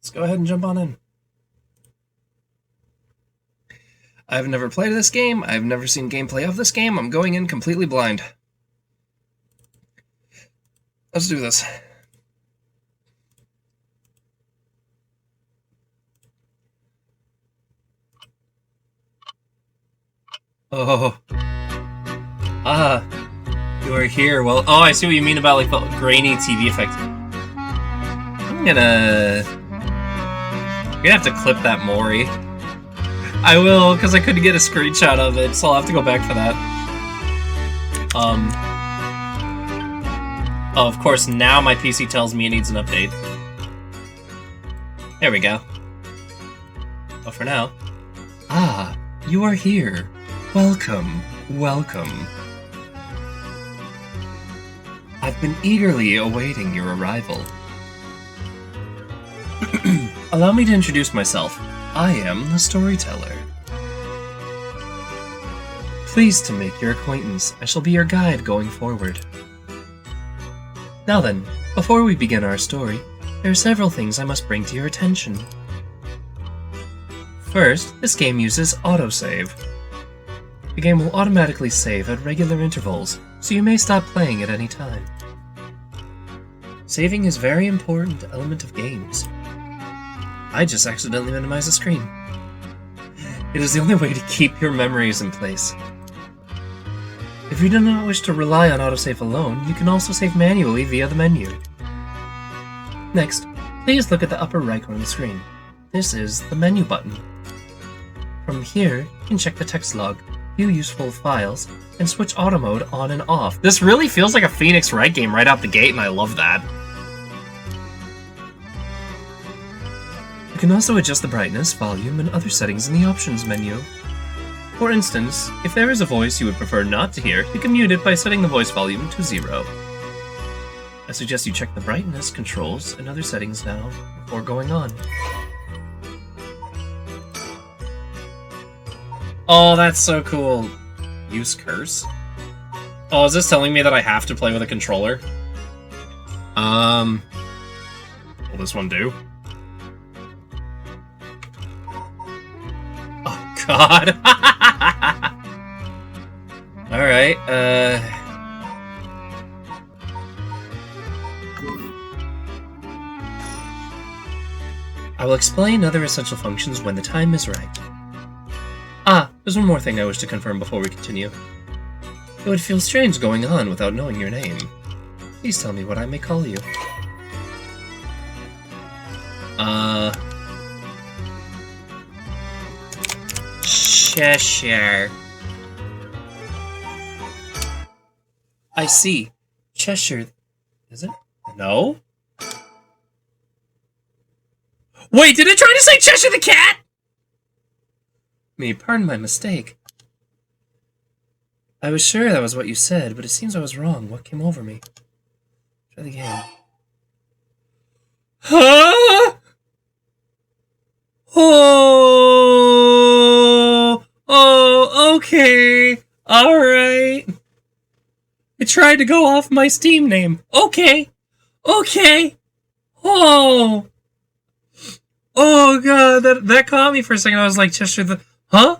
let's go ahead and jump on in. I've never played this game. I've never seen gameplay of this game. I'm going in completely blind. Let's do this. Oh. You are here. Well, oh, I see what you mean about, like, the grainy TV effect. I'm gonna have to clip that Mori. I will, because I couldn't get a screenshot of it, so I'll have to go back for that. Oh, of course, now my PC tells me it needs an update. There we go. But for now... Ah, you are here. Welcome, welcome. I've been eagerly awaiting your arrival. Allow me to introduce myself. I am the storyteller. Pleased to make your acquaintance. I shall be your guide going forward. Now then, before we begin our story, there are several things I must bring to your attention. First, this game uses autosave. The game will automatically save at regular intervals, so you may stop playing at any time. Saving is a very important element of games. I just accidentally minimized the screen. It is the only way to keep your memories in place. If you do not wish to rely on autosave alone, you can also save manually via the menu. Next, please look at the upper right corner of the screen. This is the menu button. From here, you can check the text log, view useful files, and switch auto mode on and off. This really feels like a Phoenix Wright game right out the gate, and I love that. You can also adjust the brightness, volume, and other settings in the options menu. For instance, if there is a voice you would prefer not to hear, you can mute it by setting the voice volume to 0. I suggest you check the brightness, controls, and other settings now before going on. Oh, that's so cool. Use curse? Oh, is this telling me that I have to play with a controller? Will this one do? Oh, God. Alright, I will explain other essential functions when the time is right. Ah, there's one more thing I wish to confirm before we continue. It would feel strange going on without knowing your name. Please tell me what I may call you. Xeshire. I see. Cheshire. Is it? No? Wait, did it try to say Cheshire the cat? May pardon my mistake. I was sure that was what you said, but it seems I was wrong. What came over me? Try the game. Huh? Oh, okay. Alright. It tried to go off my Steam name. Okay. Oh God, that caught me for a second. I was like, Cheshire the... Huh?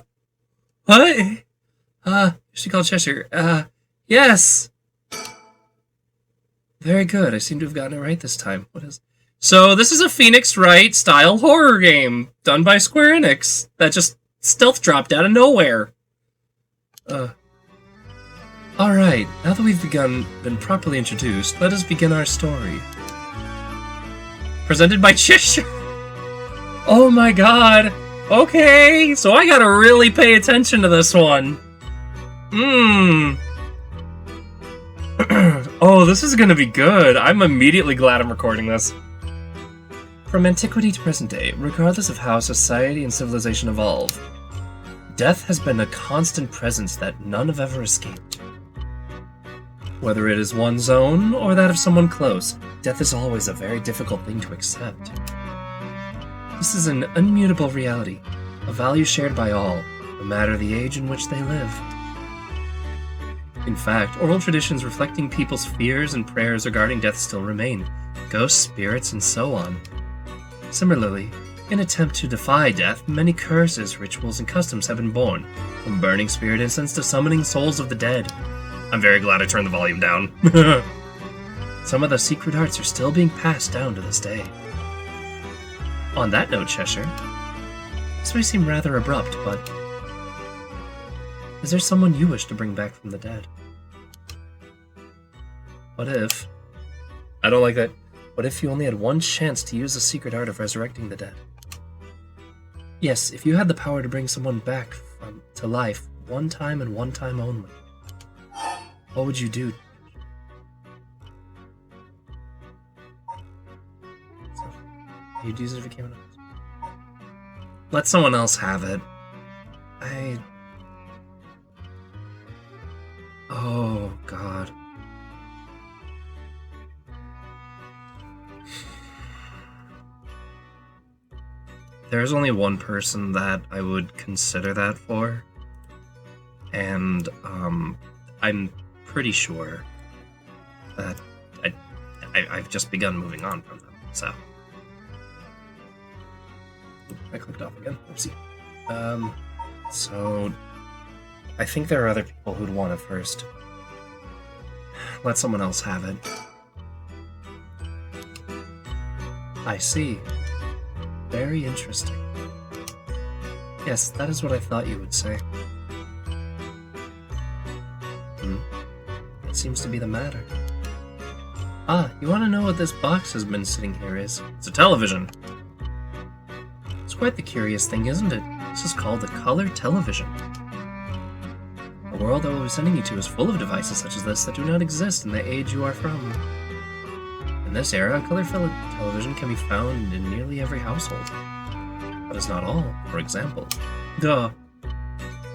What? She called Cheshire. Yes. Very good. I seem to have gotten it right this time. What is... So, this is a Phoenix Wright style horror game done by Square Enix that just stealth dropped out of nowhere. Alright, now that we've been properly introduced, let us begin our story. Presented by Xeshire. Oh my God. Okay, so I gotta really pay attention to this one. Oh, this is gonna be good. I'm immediately glad I'm recording this. From antiquity to present day, regardless of how society and civilization evolve, death has been a constant presence that none have ever escaped. Whether it is one's own or that of someone close, death is always a very difficult thing to accept. This is an immutable reality, a value shared by all, no matter the age in which they live. In fact, oral traditions reflecting people's fears and prayers regarding death still remain, ghosts, spirits, and so on. Similarly, in attempt to defy death, many curses, rituals, and customs have been born, from burning spirit incense to summoning souls of the dead. I'm very glad I turned the volume down. Some of the secret arts are still being passed down to this day. On that note, Xeshire, this may seem rather abrupt, but is there someone you wish to bring back from the dead? What if... I don't like that. What if you only had one chance to use the secret art of resurrecting the dead? Yes, if you had the power to bring someone back to life one time and one time only, what would you do? So, you'd use it if it came out. Let someone else have it. Oh, God. There's only one person that I would consider that for, and I'm pretty sure that I've just begun moving on from them, so. I clicked off again. Oopsie. So I think there are other people who'd want it first. Let someone else have it. I see. Very interesting. Yes, that is what I thought you would say. What seems to be the matter? Ah, you want to know what this box has been sitting here is? It's a television. It's quite the curious thing, isn't it? This is called a color television. The world that we'll be sending you to is full of devices such as this that do not exist in the age you are from. In this era, a color television can be found in nearly every household. But it's not all. For example, a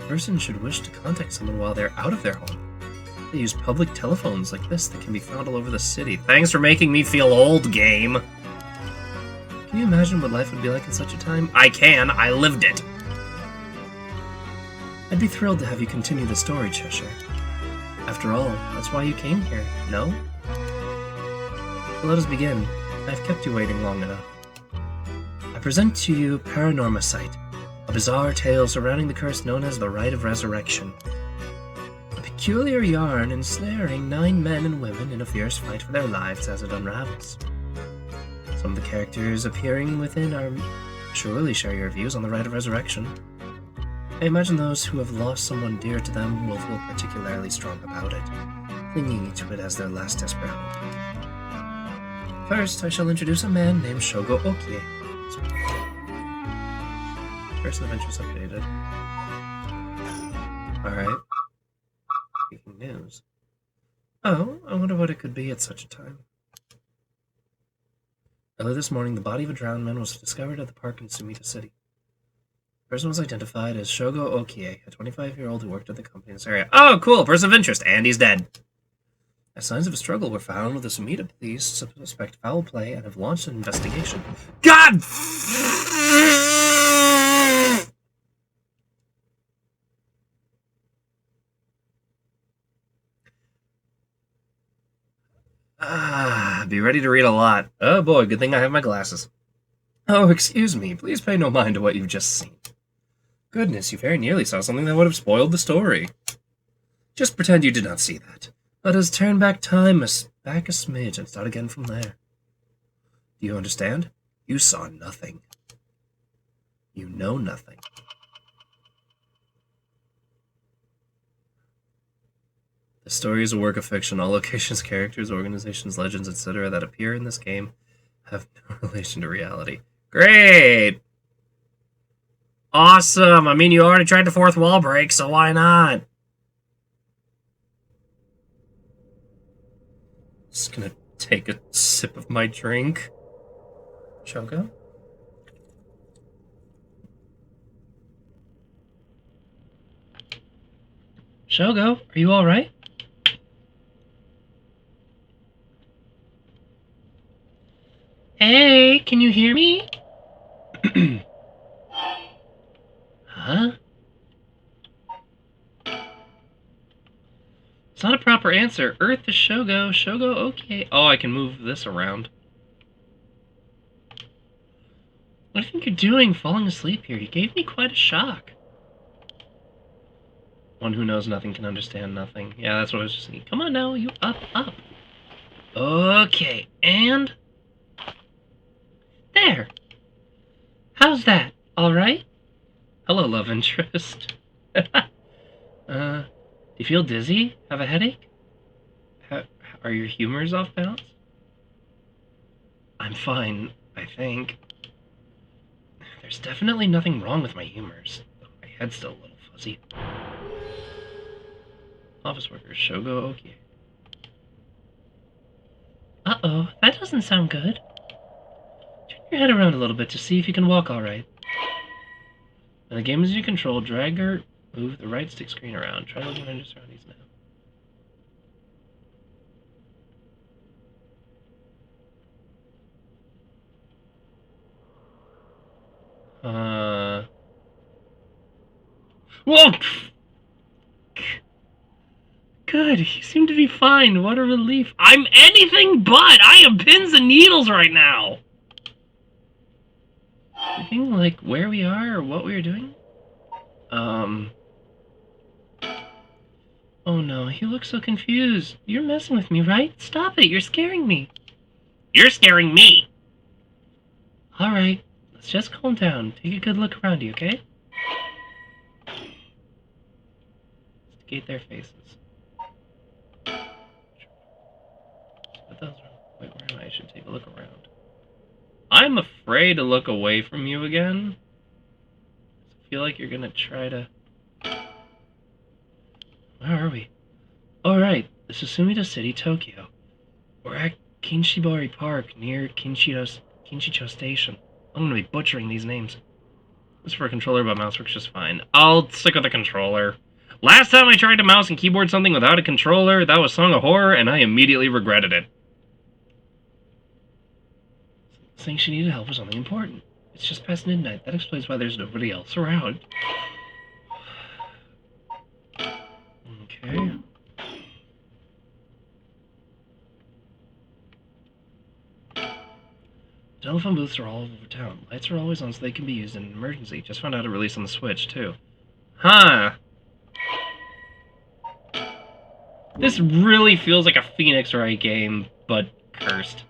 person should wish to contact someone while they're out of their home. They use public telephones like this that can be found all over the city. Thanks for making me feel old, game! Can you imagine what life would be like in such a time? I can. I lived it. I'd be thrilled to have you continue the story, Xeshire. After all, that's why you came here, no? So let us begin. I've kept you waiting long enough. I present to you PARANORMASIGHT, a bizarre tale surrounding the curse known as the Rite of Resurrection. A peculiar yarn ensnaring 9 men and women in a fierce fight for their lives as it unravels. Some of the characters appearing within are surely share your views on the Rite of Resurrection. I imagine those who have lost someone dear to them will feel particularly strong about it, clinging to it as their last desperate hope. First, I shall introduce a man named Shogo Okie. Person of interest updated. Alright. Breaking news. Oh, I wonder what it could be at such a time. Early this morning, the body of a drowned man was discovered at the park in Sumida City. The person was identified as Shogo Okie, a 25-year-old who worked at the company in this area. Oh, cool! Person of interest, and he's dead. As signs of a struggle were found, with the Sumida police suspect foul play and have launched an investigation. God! Be ready to read a lot. Oh boy, good thing I have my glasses. Oh, excuse me. Please pay no mind to what you've just seen. Goodness, you very nearly saw something that would have spoiled the story. Just pretend you did not see that. Let us turn back time back a smidge and start again from there. Do you understand? You saw nothing. You know nothing. The story is a work of fiction. All locations, characters, organizations, legends, etc. that appear in this game have no relation to reality. Great! Awesome! I mean, you already tried the fourth wall break, so why not? Just gonna take a sip of my drink. Shogo? Shogo, are you alright? Hey, can you hear me? Huh? It's not a proper answer. Earth is Shogo. Shogo, okay. Oh, I can move this around. What do you think you're doing falling asleep here? You gave me quite a shock. One who knows nothing can understand nothing. Yeah, that's what I was just thinking. Come on now, you up. Okay, and... there! How's that? Alright? Hello, love interest. Do you feel dizzy? Have a headache? Are your humors off balance? I'm fine, I think. There's definitely nothing wrong with my humors. My head's still a little fuzzy. Office worker, Shogo Oki. Uh-oh, that doesn't sound good. Turn your head around a little bit to see if you can walk alright. When the game is in your control, drag or move the right stick screen around. Try to look around your surroundings now. Whoa! Good, you seem to be fine. What a relief. I'm anything but! I am pins and needles right now! Anything like where we are or what we are doing? Oh no, you look so confused. You're messing with me, right? Stop it, you're scaring me. You're scaring me! Alright, let's just calm down. Take a good look around you, okay? Investigate their faces. Wait, where am I? I should take a look around. I'm afraid to look away from you again. I feel like you're gonna try to... Where are we? Alright, this is Sumida City, Tokyo. We're at Kinshibari Park, near Kinshicho Station. I'm gonna be butchering these names. This is for a controller, but mouse works just fine. I'll stick with the controller. Last time I tried to mouse and keyboard something without a controller, that was Song of Horror, and I immediately regretted it. Saying she needed help with something important. It's just past midnight. That explains why there's nobody else around. Okay. Telephone booths are all over town. Lights are always on so they can be used in an emergency. Just found out a release on the Switch, too. Huh. This really feels like a Phoenix Wright game, but cursed.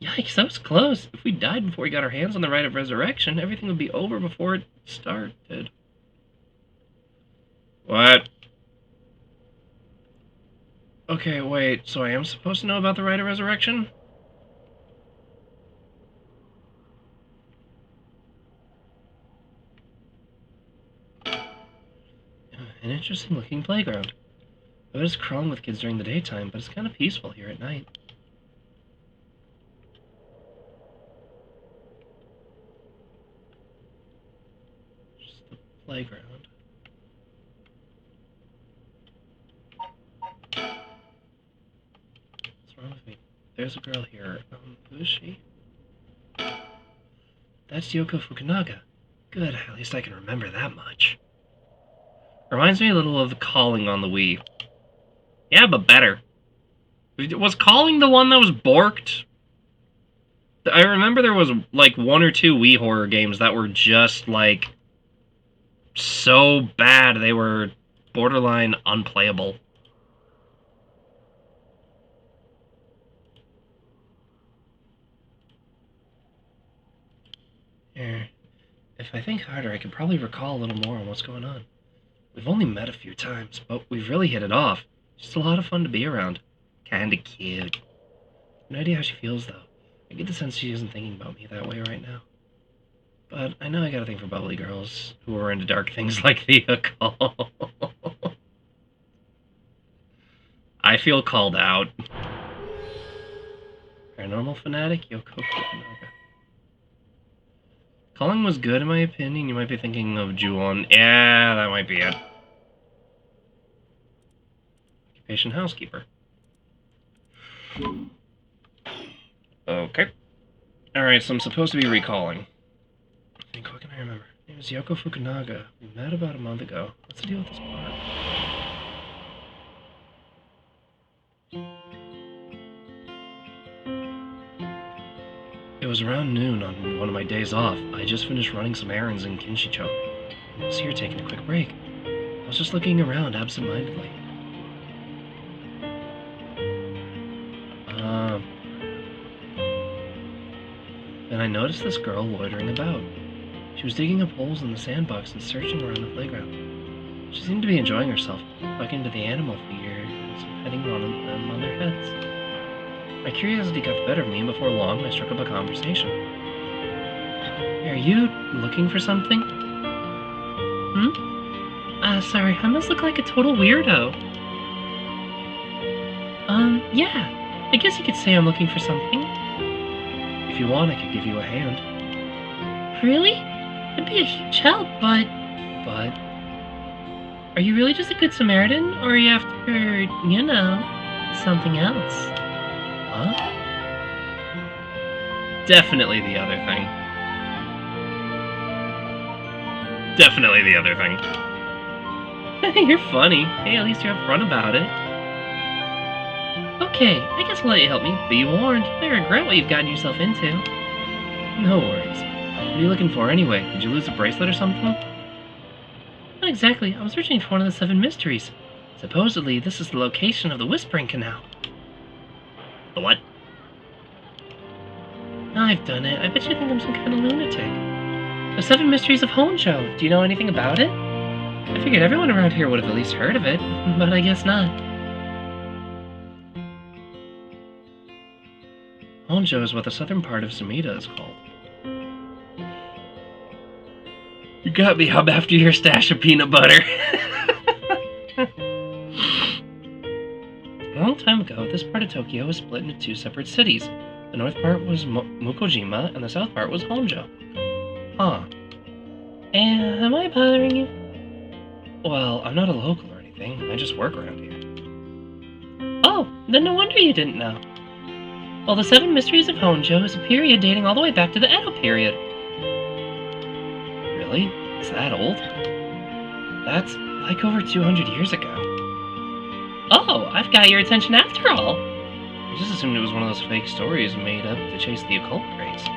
Yikes, that was close. If we died before we got our hands on the Rite of Resurrection, everything would be over before it started. What? Okay, wait, so I am supposed to know about the Rite of Resurrection? An interesting looking playground. I was crawling with kids during the daytime, but it's kind of peaceful here at night. Just the playground. What's wrong with me? There's a girl here. Who is she? That's Yoko Fukunaga. Good, at least I can remember that much. Reminds me a little of Calling on the Wii. Yeah, but better. Was Calling the one that was borked? I remember there was, like, 1 or 2 Wii horror games that were just, like, so bad they were borderline unplayable. Here. If I think harder, I could probably recall a little more on what's going on. We've only met a few times, but we've really hit it off. Just a lot of fun to be around. Kinda cute. No idea how she feels, though. I get the sense she isn't thinking about me that way right now. But I know I got a thing for bubbly girls who are into dark things like the occult. I feel called out. Paranormal fanatic, Yoko Fukunaga. Calling was good in my opinion. You might be thinking of Ju-on. Yeah, that might be it. Occupation housekeeper. Okay. Alright, so I'm supposed to be recalling. I think, what can I remember? Her name is Yoko Fukunaga. We met about a month ago. What's the deal with this park? It was around noon on one of my days off. I just finished running some errands in Kinshicho. I was here taking a quick break. I was just looking around absent-mindedly. Then I noticed this girl loitering about. She was digging up holes in the sandbox and searching around the playground. She seemed to be enjoying herself, talking to the animal figures and petting one of them on their heads. My curiosity got the better of me, and before long I struck up a conversation. Are you looking for something? Sorry, I must look like a total weirdo. Yeah, I guess you could say I'm looking for something. If you want, I could give you a hand. Really? It'd be a huge help, but... Are you really just a good Samaritan, or are you after, you know, something else? Huh? Definitely the other thing. Definitely the other thing. You're funny. Hey, at least you're upfront about it. Okay, I guess I'll let you help me. Be warned, you may regret what you've gotten yourself into. No worries. What are you looking for anyway? Did you lose a bracelet or something? Not exactly. I was searching for one of the 7 mysteries. Supposedly, this is the location of the Whispering Canal. The what? I've done it. I bet you think I'm some kind of lunatic. The 7 Mysteries of Honjo. Do you know anything about it? I figured everyone around here would have at least heard of it, but I guess not. Honjo is what the southern part of Sumida is called. You got me, I'm after your stash of peanut butter. A long time ago, this part of Tokyo was split into 2 separate cities. The north part was Mukojima, and the south part was Honjo. Huh. And am I bothering you? Well, I'm not a local or anything. I just work around here. Oh, then no wonder you didn't know. Well, the 7 Mysteries of Honjo is a period dating all the way back to the Edo period. Really? It's that old? That's like over 200 years ago. Oh, I've got your attention after all. I just assumed it was one of those fake stories made up to chase the occult craze.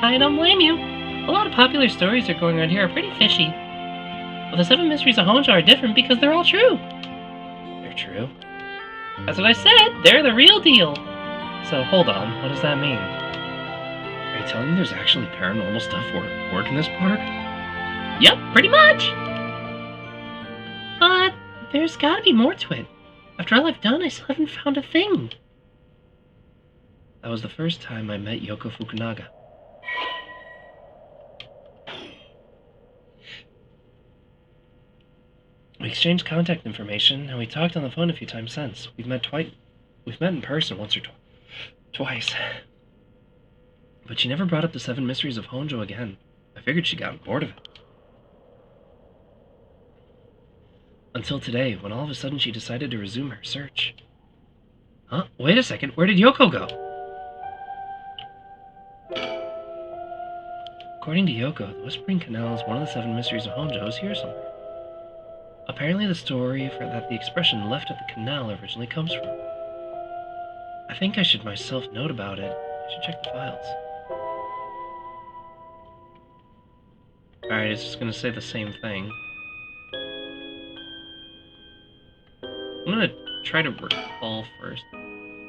I don't blame you. A lot of popular stories that are going around here are pretty fishy. But the 7 Mysteries of Honjo are different because they're all true. They're true? That's what I said! They're the real deal! So, hold on, what does that mean? Are you telling me there's actually paranormal stuff work in this park? Yep, pretty much! But there's gotta be more to it. After all I've done, I still haven't found a thing. That was the first time I met Yoko Fukunaga. We exchanged contact information, and we talked on the phone a few times since. We've met in person once or twice. But she never brought up the 7 Mysteries of Honjo again. I figured she'd gotten bored of it. Until today, when all of a sudden she decided to resume her search. Huh? Wait a second, where did Yoko go? According to Yoko, the Whispering Canal is one of the 7 Mysteries of Honjo is here somewhere. Apparently the story that the expression left at the canal originally comes from. I think I should myself note about it. I should check the files. Alright, it's just gonna say the same thing. I'm gonna try to recall first.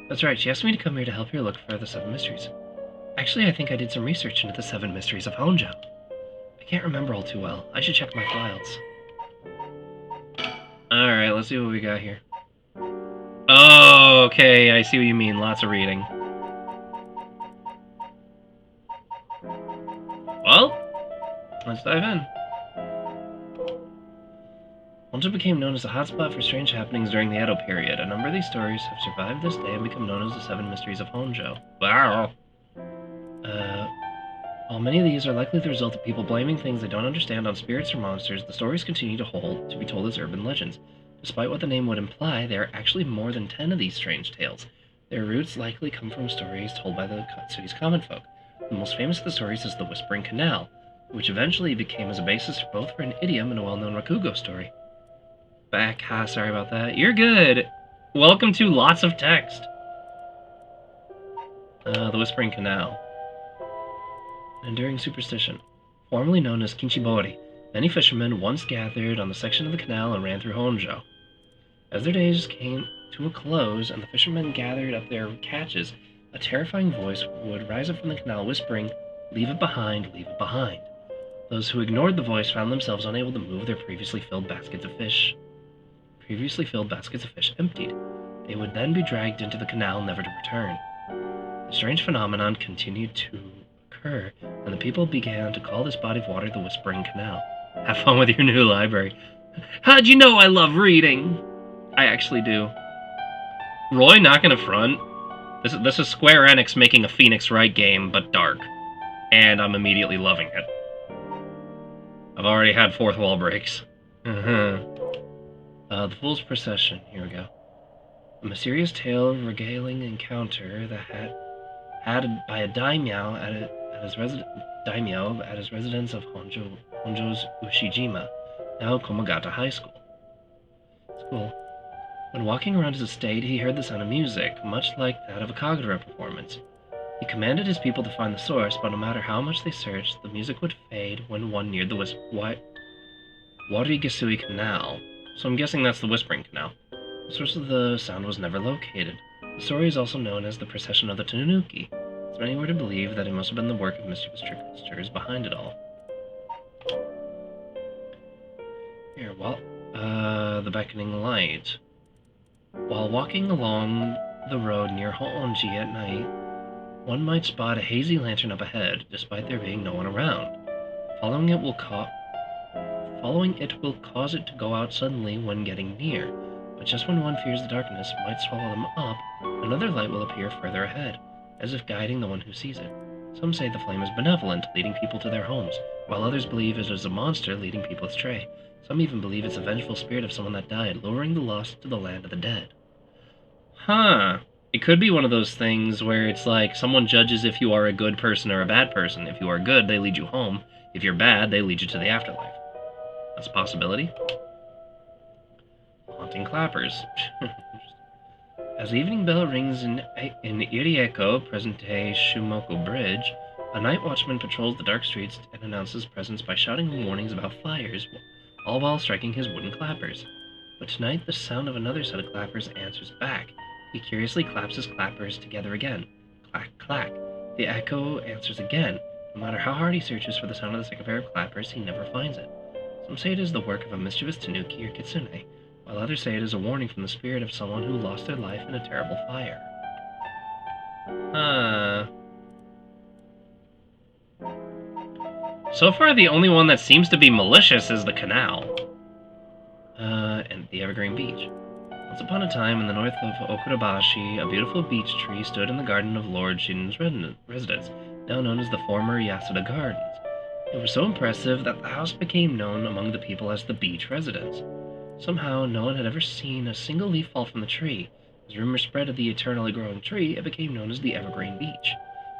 That's right, she asked me to come here to help her look for the 7 mysteries. Actually, I think I did some research into the 7 mysteries of Honjo. I can't remember all too well. I should check my files. Alright, let's see what we got here. Oh, okay, I see what you mean. Lots of reading. Well, let's dive in. Honjo became known as a hotspot for strange happenings during the Edo period. A number of these stories have survived this day and become known as the 7 Mysteries of Honjo. Wow. While many of these are likely the result of people blaming things they don't understand on spirits or monsters, the stories continue to be told as urban legends. Despite what the name would imply, there are actually more than 10 of these strange tales. Their roots likely come from stories told by the city's common folk. The most famous of the stories is the Whispering Canal, which eventually became as a basis both for an idiom and a well-known Rakugo story. Sorry about that. You're good! Welcome to Lots of Text. The Whispering Canal. An enduring superstition. Formerly known as Kinchibori, many fishermen once gathered on the section of the canal and ran through Honjo. As their days came to a close and the fishermen gathered up their catches, a terrifying voice would rise up from the canal whispering, "Leave it behind, leave it behind." Those who ignored the voice found themselves unable to move their previously filled baskets of fish emptied. They would then be dragged into the canal, never to return. The strange phenomenon continued to occur, and the people began to call this body of water the Whispering Canal. Have fun with your new library. How'd you know I love reading? I actually do. Roy, not gonna front. This is Square Enix making a Phoenix Wright game, but dark. And I'm immediately loving it. I've already had fourth wall breaks. The Fool's Procession. Here we go. A mysterious tale regaling encounter that had by a daimyo at his residence of Honjo's Ushijima, now Komagata High School. When walking around his estate, he heard the sound of music, much like that of a Kagura performance. He commanded his people to find the source, but no matter how much they searched, the music would fade when one neared the Warigasui Canal. So I'm guessing that's the Whispering Canal. The source of the sound was never located. The story is also known as the Procession of the Tanuki, as many were to believe that it must have been the work of mischievous tricksters behind it all. Here, the Beckoning Light. While walking along the road near Honji at night, one might spot a hazy lantern up ahead, despite there being no one around. Following it will cause it to go out suddenly when getting near, but just when one fears the darkness might swallow them up, another light will appear further ahead, as if guiding the one who sees it. Some say the flame is benevolent, leading people to their homes, while others believe it is a monster leading people astray. Some even believe it's a vengeful spirit of someone that died, luring the lost to the land of the dead. Huh. It could be one of those things where it's like someone judges if you are a good person or a bad person. If you are good, they lead you home. If you're bad, they lead you to the afterlife. That's a possibility. Haunting clappers. As the evening bell rings in Irieko, present-day Shumoko Bridge, a night watchman patrols the dark streets and announces presence by shouting warnings about fires, all while striking his wooden clappers. But tonight, the sound of another set of clappers answers back. He curiously claps his clappers together again. Clack, clack. The echo answers again. No matter how hard he searches for the sound of the second pair of clappers, he never finds it. Some say it is the work of a mischievous tanuki or kitsune, while others say it is a warning from the spirit of someone who lost their life in a terrible fire. So far, the only one that seems to be malicious is the canal. And the Evergreen Beach. Once upon a time, in the north of Okurabashi, a beautiful beech tree stood in the garden of Lord Shin's residence, now known as the former Yasuda Gardens. It was so impressive that the house became known among the people as the Beech Residence. Somehow, no one had ever seen a single leaf fall from the tree. As rumors spread of the eternally growing tree, it became known as the Evergreen Beech.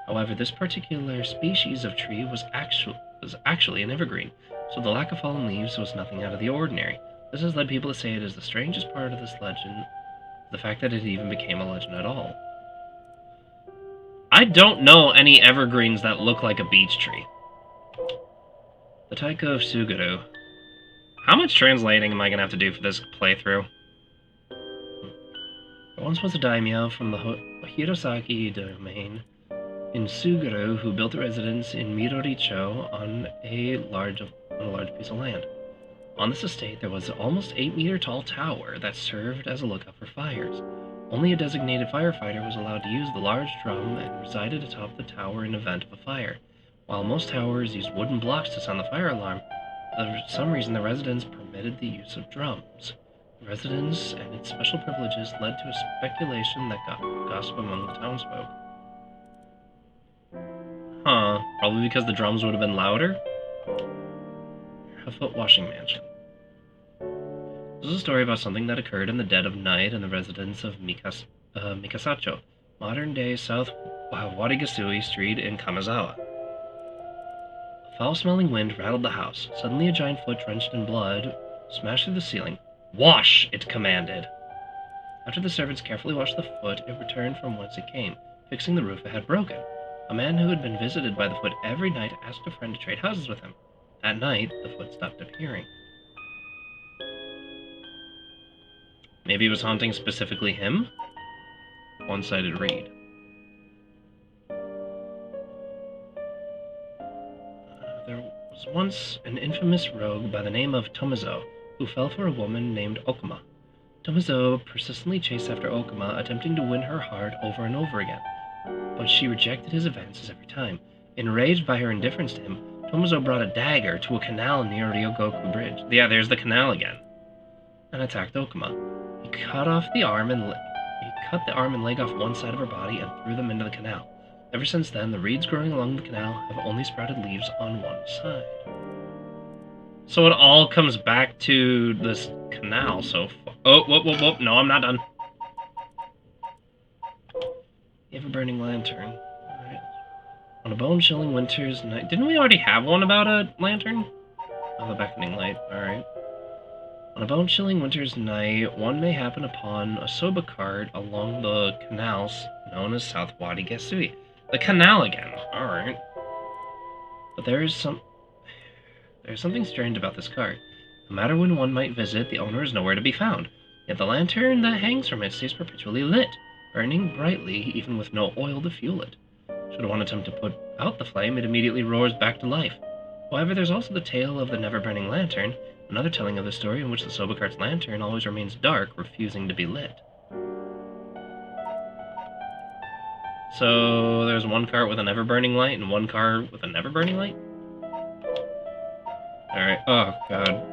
However, this particular species of tree was actually an evergreen, so the lack of fallen leaves was nothing out of the ordinary. This has led people to say it is the strangest part of this legend, the fact that it even became a legend at all. I don't know any evergreens that look like a beech tree. The Taiko of Suguru. How much translating am I going to have to do for this playthrough? There once was a daimyo from the Hirosaki domain in Suguru who built a residence in Midoricho on a large piece of land. On this estate, there was an almost 8-meter tall tower that served as a lookout for fires. Only a designated firefighter was allowed to use the large drum and resided atop the tower in event of a fire. While most towers used wooden blocks to sound the fire alarm, for some reason the residence permitted the use of drums. The residence and its special privileges led to a speculation that got gossip among the townsfolk. Huh, probably because the drums would have been louder? A foot washing mansion. This is a story about something that occurred in the dead of night in the residence of Mikasacho, modern-day South Warigasui Street in Kamizawa. A foul-smelling wind rattled the house. Suddenly a giant foot drenched in blood smashed through the ceiling. "Wash!" it commanded. After the servants carefully washed the foot, it returned from whence it came, fixing the roof it had broken. A man who had been visited by the Foot every night asked a friend to trade houses with him. At night, the Foot stopped appearing. Maybe it was haunting specifically him? One-sided read. There was once an infamous rogue by the name of Tomizo, who fell for a woman named Okuma. Tomizo persistently chased after Okuma, attempting to win her heart over and over again, but she rejected his advances every time. Enraged by her indifference to him, Tomizo brought a dagger to a canal near Ryogoku Bridge. Yeah, there's the canal again. And attacked Okuma. He cut the arm and leg off one side of her body and threw them into the canal. Ever since then, the reeds growing along the canal have only sprouted leaves on one side. So it all comes back to this canal so far. Oh, whoop. No, I'm not done. You have a burning lantern. Alright. On a bone-chilling winter's night... Didn't we already have one about a lantern? Oh, the beckoning light. Alright. On a bone-chilling winter's night, one may happen upon a soba cart along the canals known as South Wadi Gesui. The canal again. Alright. But there's something strange about this cart. No matter when one might visit, the owner is nowhere to be found. Yet the lantern that hangs from it stays perpetually lit, burning brightly even with no oil to fuel it. Should one attempt to put out the flame, it immediately roars back to life. However, there's also the tale of the never-burning lantern, another telling of the story in which the soba cart's lantern always remains dark, refusing to be lit. So there's one cart with a never-burning light and one car with a never-burning light? Alright. Oh, God.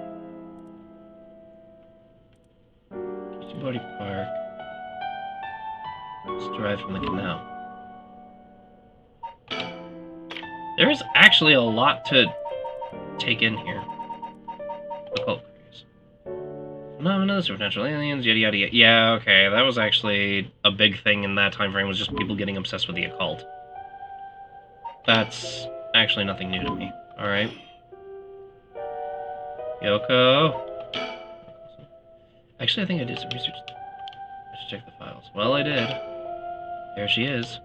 Body Park. Let's drive from the canal. There's actually a lot to take in here. Occult craze. Phenomena, supernatural aliens, yada yada yada. Yeah, okay, that was actually a big thing in that time frame, was just people getting obsessed with the occult. That's actually nothing new to me. Alright. Yoko. Actually, I think I did some research. I should check the files. Well, I did. There she is.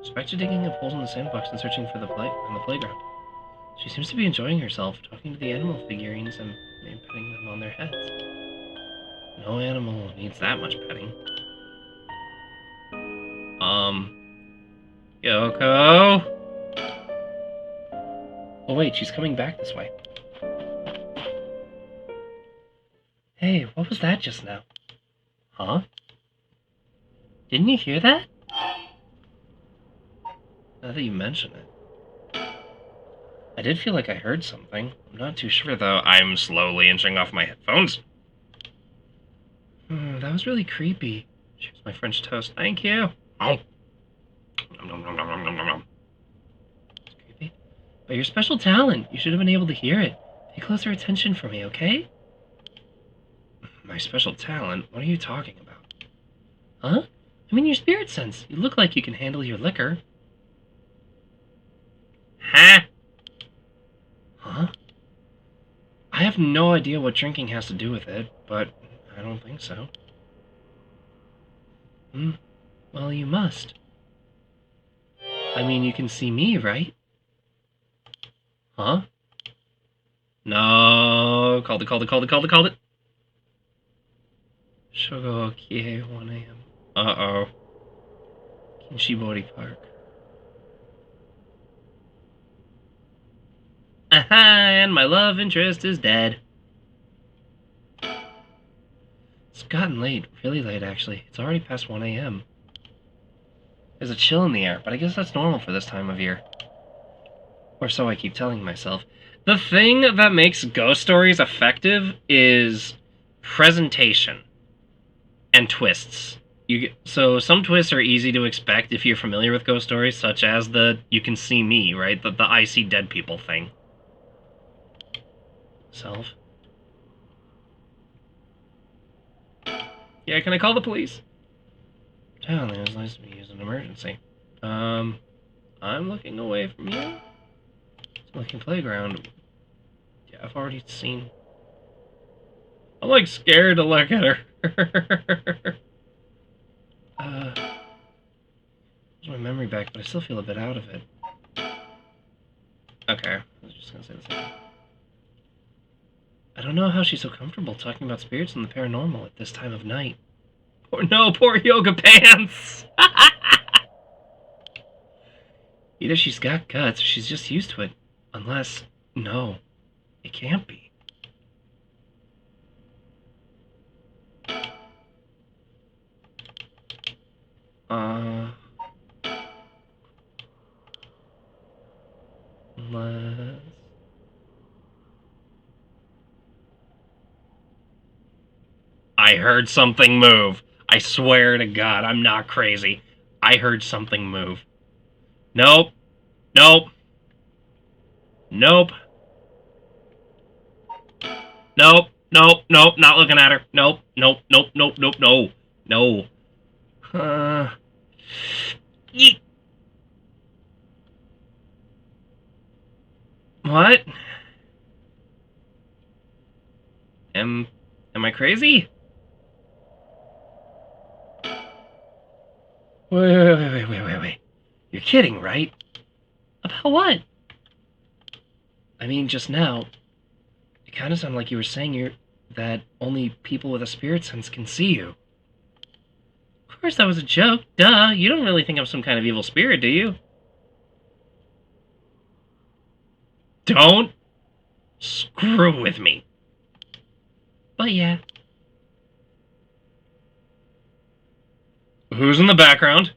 Suspected digging up holes in the sandbox and searching for the on the playground. She seems to be enjoying herself, talking to the animal figurines and maybe petting them on their heads. No animal needs that much petting. Yoko? Oh wait, she's coming back this way. Hey, what was that just now? Huh? Didn't you hear that? Now that you mention it. I did feel like I heard something. I'm not too sure, though. I'm slowly inching off my headphones. That was really creepy. Cheers, my French toast. Thank you. Oh. It's creepy. But your special talent. You should have been able to hear it. Pay closer attention for me, okay? My special talent? What are you talking about? Huh? I mean your spirit sense. You look like you can handle your liquor. Huh? Huh? I have no idea what drinking has to do with it, but I don't think so. Well, you must. I mean, you can see me, right? Huh? No. Called it. Shogo Kie 1 a.m. Uh-oh. Kinshibori Park. Aha! And my love interest is dead. It's gotten late. Really late, actually. It's already past 1 a.m. There's a chill in the air, but I guess that's normal for this time of year. Or so I keep telling myself. The thing that makes ghost stories effective is presentation. And twists. So some twists are easy to expect if you're familiar with ghost stories, such as the "you can see me," right? The "I see dead people" thing. Self. Yeah, can I call the police? Town, it was nice to be used in an emergency. I'm looking away from you. It's looking playground. Yeah, I've already seen. I'm like scared to look at her. There's my memory back, but I still feel a bit out of it. Okay, I was just gonna say the same thing. I don't know how she's so comfortable talking about spirits and the paranormal at this time of night. Poor yoga pants! Either she's got guts or she's just used to it. Unless, no, it can't be. Unless... I heard something move. I swear to God, I'm not crazy. I heard something move. Nope. Nope. Nope. Nope. Nope. Nope. Not looking at her. Nope. Nope. Nope. Nope. Nope. No. No. Yeet. What? Am I crazy? Wait. You're kidding, right? About what? I mean, just now, it kind of sounded like you were saying that only people with a spirit sense can see you. Of course, that was a joke. Duh. You don't really think I'm some kind of evil spirit, do you? Don't screw with me. But yeah. Who's in the background?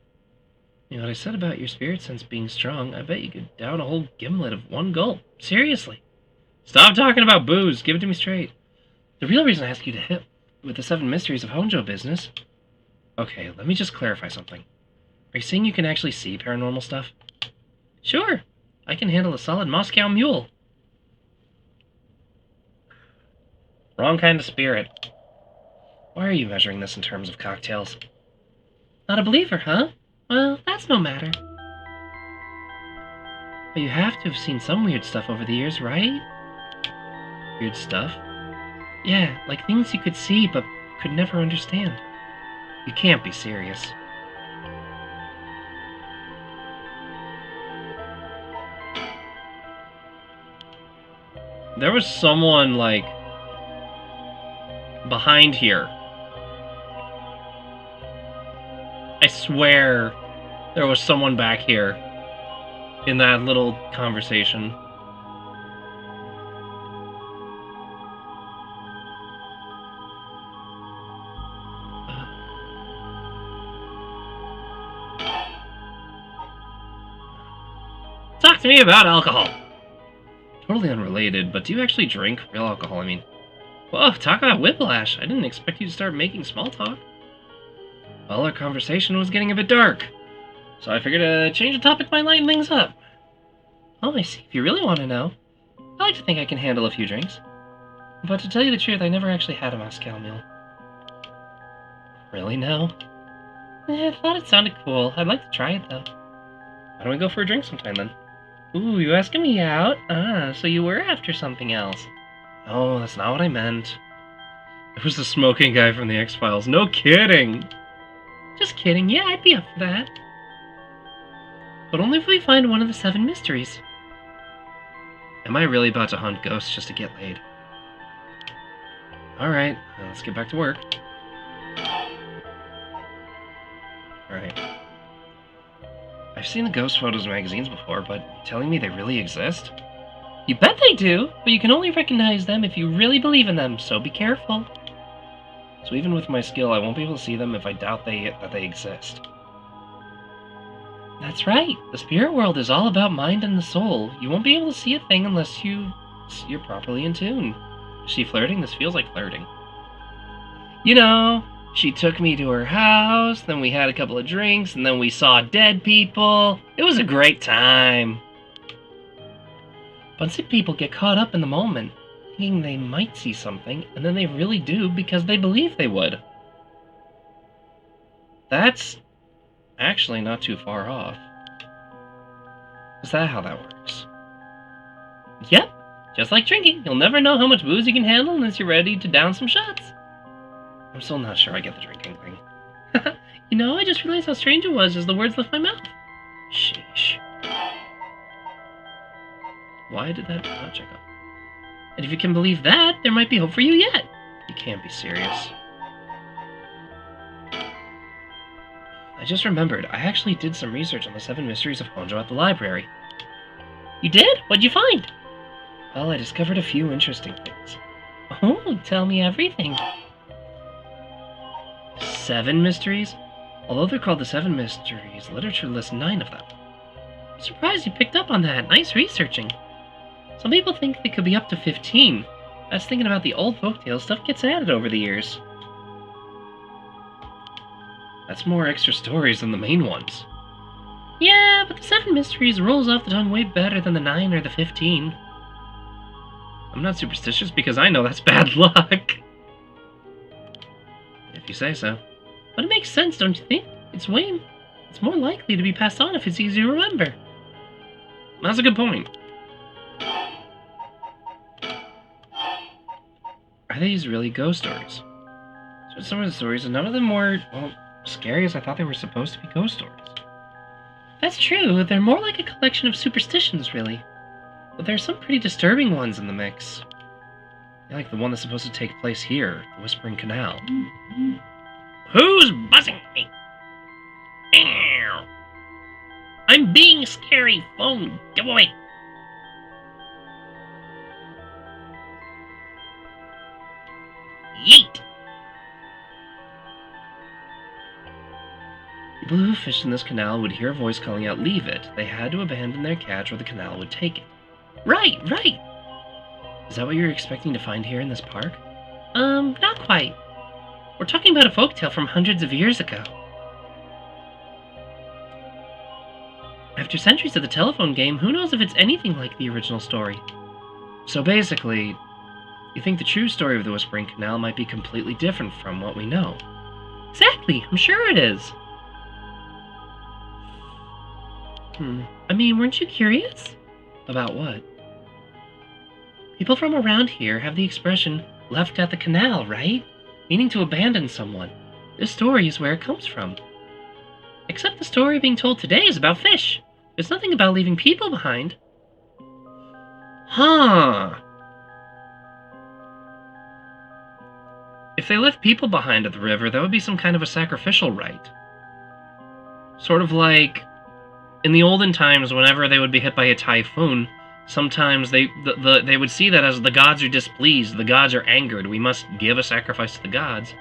You know what I said about your spirit sense being strong? I bet you could down a whole gimlet of one gulp. Seriously. Stop talking about booze. Give it to me straight. The real reason I asked you to hit with the 7 mysteries of Honjo business... Okay, let me just clarify something. Are you saying you can actually see paranormal stuff? Sure. I can handle a solid Moscow mule. Wrong kind of spirit. Why are you measuring this in terms of cocktails? Not a believer, huh? Well, that's no matter. But you have to have seen some weird stuff over the years, right? Weird stuff? Yeah, like things you could see but could never understand. You can't be serious. There was someone, like, behind here. I swear there was someone back here in that little conversation. Talk to me about alcohol. Totally unrelated, but do you actually drink real alcohol? I mean, whoa, talk about whiplash. I didn't expect you to start making small talk. Well, our conversation was getting a bit dark, so I figured to change the topic might lighten things up. Oh, I see. If you really want to know, I like to think I can handle a few drinks. But to tell you the truth, I never actually had a Moscow Mule. Really, no? I thought it sounded cool. I'd like to try it, though. Why don't we go for a drink sometime, then? Ooh, you asking me out? Ah, so you were after something else. No, that's not what I meant. It was the smoking guy from the X-Files. No kidding! Just kidding. Yeah, I'd be up for that. But only if we find one of the 7 mysteries. Am I really about to hunt ghosts just to get laid? Alright, let's get back to work. Alright. I've seen the ghost photos in magazines before, but you're telling me they really exist? You bet they do, but you can only recognize them if you really believe in them, so be careful. So even with my skill, I won't be able to see them if I doubt that they exist. That's right. The spirit world is all about mind and the soul. You won't be able to see a thing unless you're properly in tune. Is she flirting? This feels like flirting. You know, she took me to her house, then we had a couple of drinks, and then we saw dead people. It was a great time. But some people get caught up in the moment, thinking they might see something, and then they really do because they believe they would. That's actually not too far off. Is that how that works? Yep, just like drinking. You'll never know how much booze you can handle unless you're ready to down some shots. I'm still not sure I get the drinking thing. You know, I just realized how strange it was as the words left my mouth. Sheesh. Why did that not check off? And if you can believe that, there might be hope for you yet. You can't be serious. I just remembered, I actually did some research on the 7 mysteries of Honjo at the library. You did? What'd you find? Well, I discovered a few interesting things. Oh, tell me everything. 7 mysteries? Although they're called the 7 mysteries, literature lists 9 of them. I'm surprised you picked up on that. Nice researching. Some people think they could be up to 15. That's thinking about the old folktale stuff gets added over the years. That's more extra stories than the main ones. Yeah, but the 7 mysteries rolls off the tongue way better than the 9 or the 15. I'm not superstitious because I know that's bad luck. If you say so. But it makes sense, don't you think? It's more likely to be passed on if it's easy to remember. That's a good point. Are these really ghost stories? So some of the stories, and none of them were, well, scary as I thought they were supposed to be ghost stories. That's true. They're more like a collection of superstitions, really. But there's some pretty disturbing ones in the mix. Like the one that's supposed to take place here, the Whispering Canal. Who's buzzing me? Ow. I'm being scary. Phone, get away. Yeet. People who fished in this canal would hear a voice calling out, "Leave it." They had to abandon their catch or the canal would take it. Right. Is that what you're expecting to find here in this park? Not quite. We're talking about a folktale from hundreds of years ago. After centuries of the telephone game, who knows if it's anything like the original story? So basically, you think the true story of the Whispering Canal might be completely different from what we know. Exactly, I'm sure it is. I mean, weren't you curious? About what? People from around here have the expression, left at the canal, right? Meaning to abandon someone. This story is where it comes from. Except the story being told today is about fish. There's nothing about leaving people behind. Huh. If they left people behind at the river, that would be some kind of a sacrificial rite. Sort of like, in the olden times, whenever they would be hit by a typhoon, sometimes they would see that as the gods are displeased, the gods are angered, we must give a sacrifice to the gods.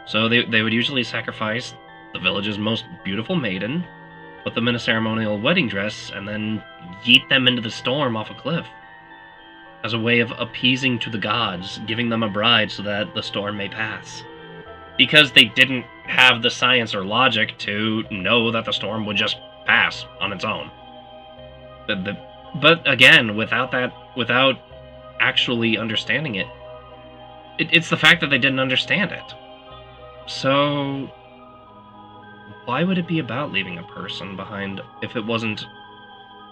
So they would usually sacrifice the village's most beautiful maiden, put them in a ceremonial wedding dress, and then yeet them into the storm off a cliff. As a way of appeasing to the gods, giving them a bride so that the storm may pass. Because they didn't have the science or logic to know that the storm would just pass on its own. But again, without actually understanding it, it's the fact that they didn't understand it. So, why would it be about leaving a person behind if it wasn't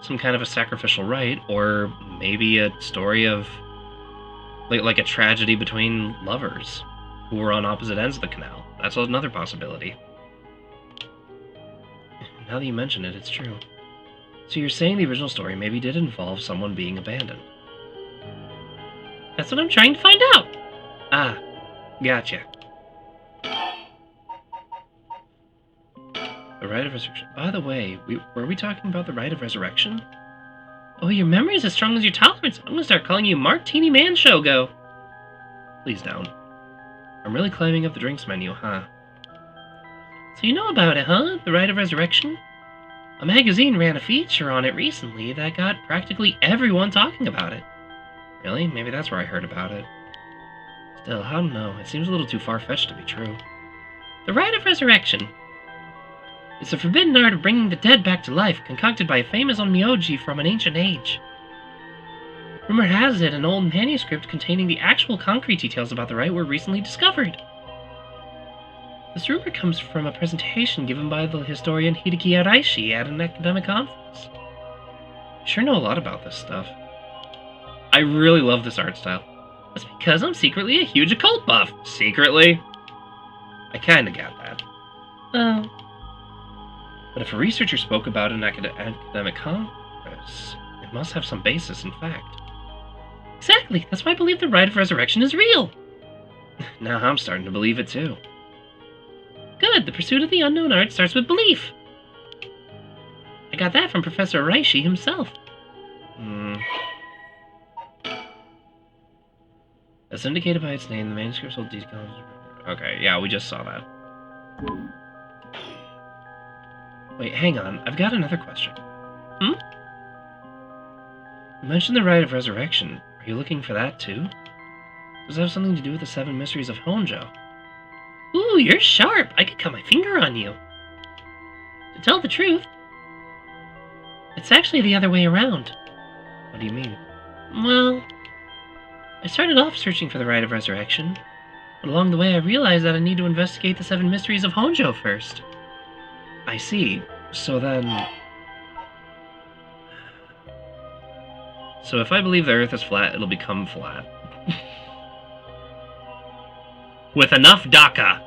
some kind of a sacrificial rite, or maybe a story of like a tragedy between lovers who were on opposite ends of the canal? That's another possibility. Now that you mention it, it's true. So you're saying the original story maybe did involve someone being abandoned? That's what I'm trying to find out! Ah, gotcha. The Rite of Resurrection. By the way, were we talking about the Rite of Resurrection? Oh, your memory is as strong as your tolerance. I'm gonna start calling you Martini Man Shogo. Please don't. I'm really climbing up the drinks menu, huh? So you know about it, huh? The Rite of Resurrection? A magazine ran a feature on it recently that got practically everyone talking about it. Really? Maybe that's where I heard about it. Still, I don't know. It seems a little too far-fetched to be true. The Rite of Resurrection. It's the forbidden art of bringing the dead back to life, concocted by a famous onmyoji from an ancient age. Rumor has it an old manuscript containing the actual concrete details about the rite were recently discovered. This rumor comes from a presentation given by the historian Hideki Araishi at an academic conference. I sure know a lot about this stuff. I really love this art style. That's because I'm secretly a huge occult buff. Secretly? I kinda got that. Oh. But if a researcher spoke about it in academic congress, it must have some basis in fact. Exactly. That's why I believe the rite of resurrection is real. Now I'm starting to believe it too. Good. The pursuit of the unknown art starts with belief. I got that from Professor Reishi himself. As indicated by its name, the manuscripts will detail. Okay, yeah, we just saw that. Wait, hang on. I've got another question. You mentioned the rite of resurrection. Are you looking for that too? Does it have something to do with the 7 mysteries of Honjo? Ooh, you're sharp. I could cut my finger on you. To tell the truth, it's actually the other way around. What do you mean? Well, I started off searching for the rite of resurrection, but along the way I realized that I need to investigate the 7 mysteries of Honjo first. I see. So if I believe the Earth is flat, it'll become flat. With enough DACA.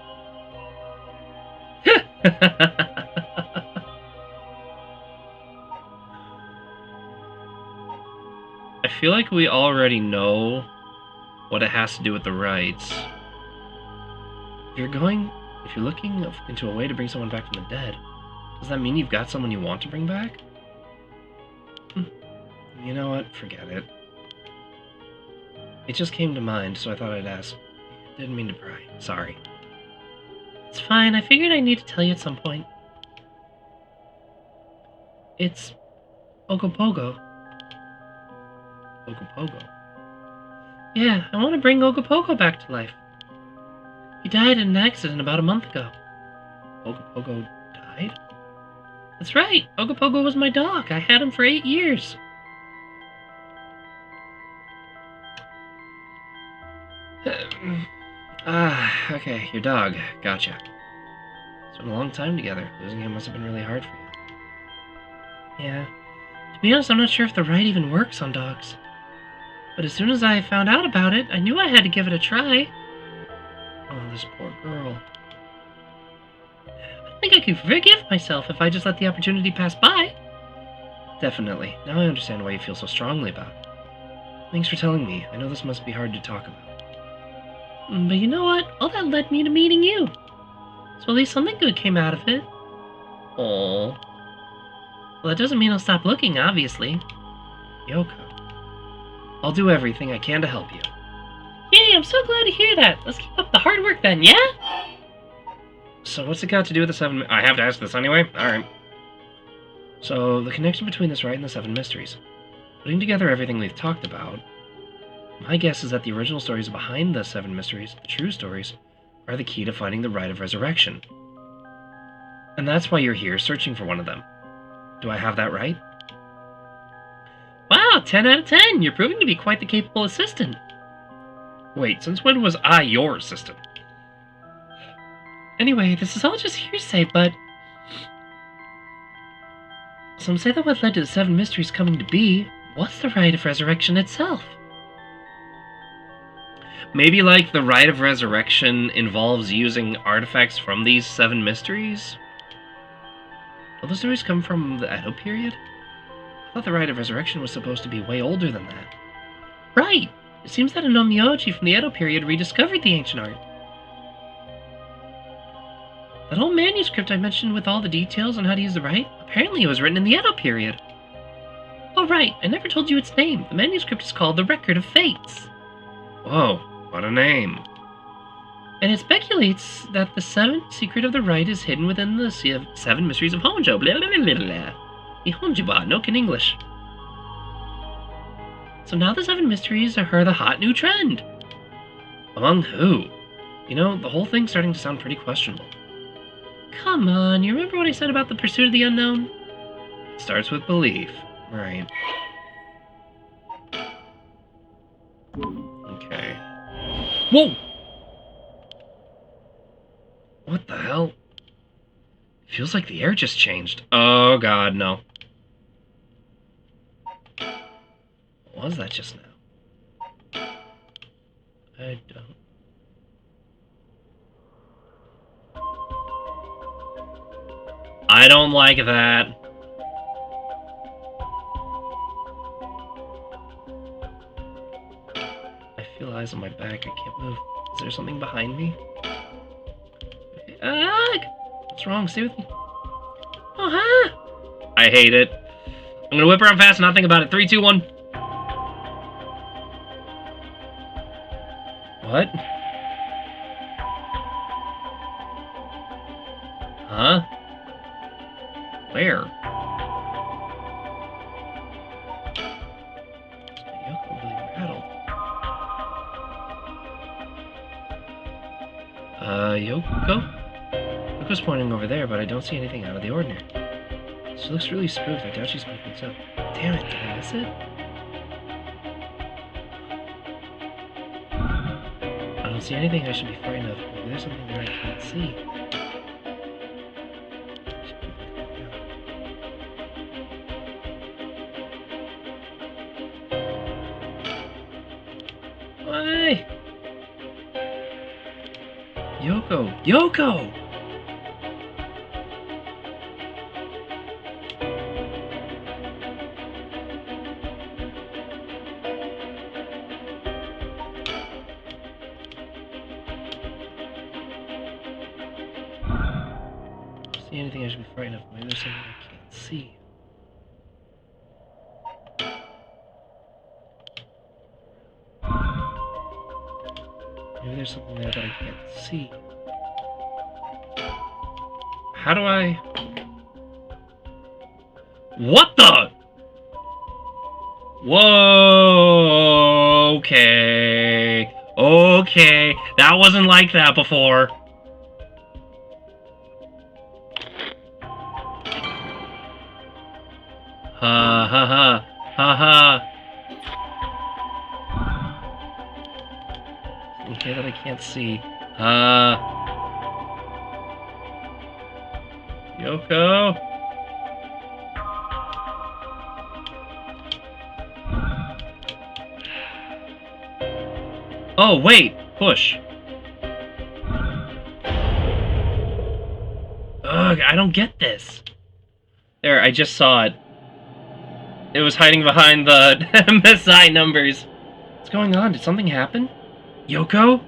I feel like we already know what it has to do with the rites. If you're looking into a way to bring someone back from the dead, does that mean you've got someone you want to bring back? You know what? Forget it. It just came to mind, so I thought I'd ask. Didn't mean to pry. Sorry. It's fine. I figured I need to tell you at some point. It's Ogopogo. Ogopogo? Yeah, I want to bring Ogopogo back to life. He died in an accident about a month ago. Ogopogo died? That's right. Ogopogo was my dog. I had him for 8 years. Okay, your dog. Gotcha. It's been a long time together. Losing him must have been really hard for you. Yeah. To be honest, I'm not sure if the rite even works on dogs. But as soon as I found out about it, I knew I had to give it a try. Oh, this poor girl. I think I could forgive myself if I just let the opportunity pass by. Definitely. Now I understand why you feel so strongly about it. Thanks for telling me. I know this must be hard to talk about. But you know what? All that led me to meeting you. So at least something good came out of it. Aww. Well, that doesn't mean I'll stop looking, obviously. Yoko. I'll do everything I can to help you. Yay, I'm so glad to hear that. Let's keep up the hard work then, yeah? So what's it got to do with the 7... I have to ask this anyway? Alright. So, the connection between this rite and the 7 mysteries. Putting together everything we've talked about, my guess is that the original stories behind the 7 mysteries, the true stories, are the key to finding the rite of resurrection. And that's why you're here, searching for one of them. Do I have that right? Wow, 10 out of 10! You're proving to be quite the capable assistant. Wait, since when was I your assistant? Anyway, this is all just hearsay, but... some say that what led to the 7 mysteries coming to be was the rite of resurrection itself. Maybe, like, the rite of resurrection involves using artifacts from these 7 mysteries? Will the stories come from the Edo period? I thought the rite of resurrection was supposed to be way older than that. Right! It seems that a Nomyoji from the Edo period rediscovered the ancient art. That old manuscript I mentioned with all the details on how to use the rite, apparently it was written in the Edo period. Oh right, I never told you its name. The manuscript is called The Record of Fates. Whoa, what a name. And it speculates that the 7th secret of the rite is hidden within the 7 mysteries of Honjo. Blah, blah, blah, blah, blah. The Honjuba, no can English. So now the 7 mysteries are the hot new trend. Among who? You know, the whole thing's starting to sound pretty questionable. Come on, you remember what I said about the pursuit of the unknown? It starts with belief. Right. Okay. Whoa! What the hell? It feels like the air just changed. Oh god, no. What was that just now? I don't... I don't like that. I feel eyes on my back. I can't move. Is there something behind me? What's wrong? Stay with me. Oh, huh? I hate it. I'm gonna whip around fast and not think about it. 3, 2, 1. What? Huh? Where? Yoko really rattled. Yoko? Yoko's pointing over there, but I don't see anything out of the ordinary. She looks really spooked. I doubt she's making so. Damn it, did I miss it? I don't see anything I should be frightened of. Maybe there's something that I can't see. Why? Yoko! Yoko! See anything I should be frightened of? Maybe there's something I can't see. Maybe there's something there that I can't see. How do I... What the? Whoa, okay. Okay, that wasn't like that before. Ha ha ha ha ha. Okay, that I can't see. Yoko? Oh, wait! Push. Ugh, I don't get this. There, I just saw it. It was hiding behind the MSI numbers. What's going on? Did something happen? Yoko?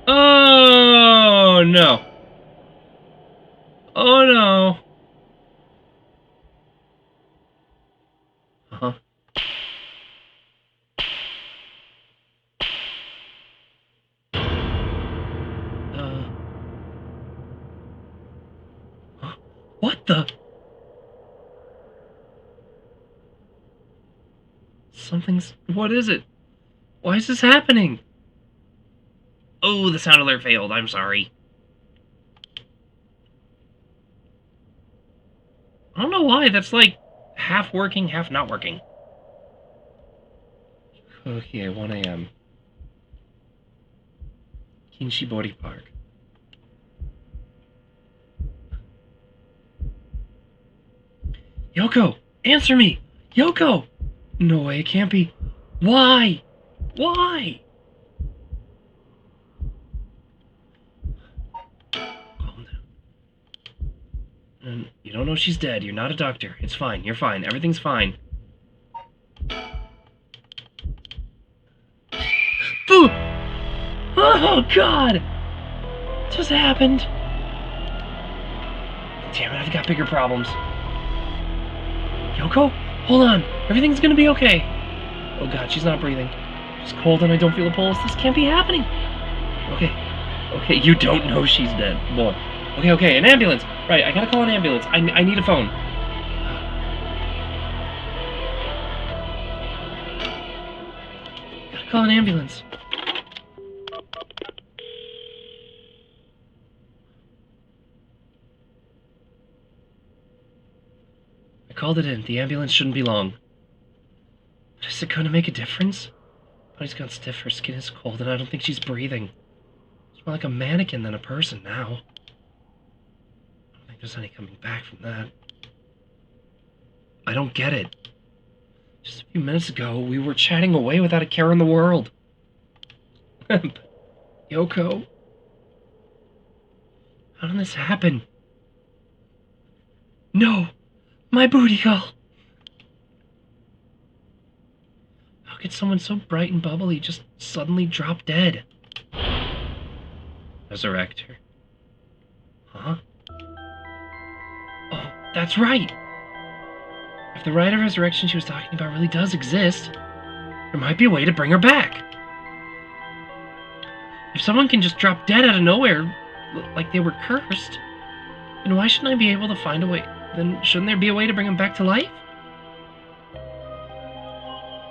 Oh no. Oh no. Uh-huh. What the? Something's... What is it? Why is this happening? Oh, the sound alert failed. I'm sorry. I don't know why. That's like half working, half not working. Okay, 1 a.m. Kinshibori Park. Yoko! Answer me! Yoko! No way, it can't be. Why? Why? Calm down. And you don't know she's dead. You're not a doctor. It's fine. You're fine. Everything's fine. Oh, God! What just happened? Damn it, I've got bigger problems. Yoko? Hold on. Everything's gonna be okay. Oh God, she's not breathing. She's cold and I don't feel a pulse. This can't be happening. Okay. Okay, you don't know she's dead. Boy. Okay, an ambulance. Right, I gotta call an ambulance. I need a phone. Gotta call an ambulance. I called it in. The ambulance shouldn't be long. But is it going to make a difference? Body's gone stiff, her skin is cold, and I don't think she's breathing. She's more like a mannequin than a person now. I don't think there's any coming back from that. I don't get it. Just a few minutes ago, we were chatting away without a care in the world. Yoko? How did this happen? No! My booty call! How could someone so bright and bubbly just suddenly drop dead? Resurrect her. Huh? Oh, that's right! If the rite of resurrection she was talking about really does exist, there might be a way to bring her back. If someone can just drop dead out of nowhere, like they were cursed, then why shouldn't I be able to find a way? Then shouldn't there be a way to bring them back to life?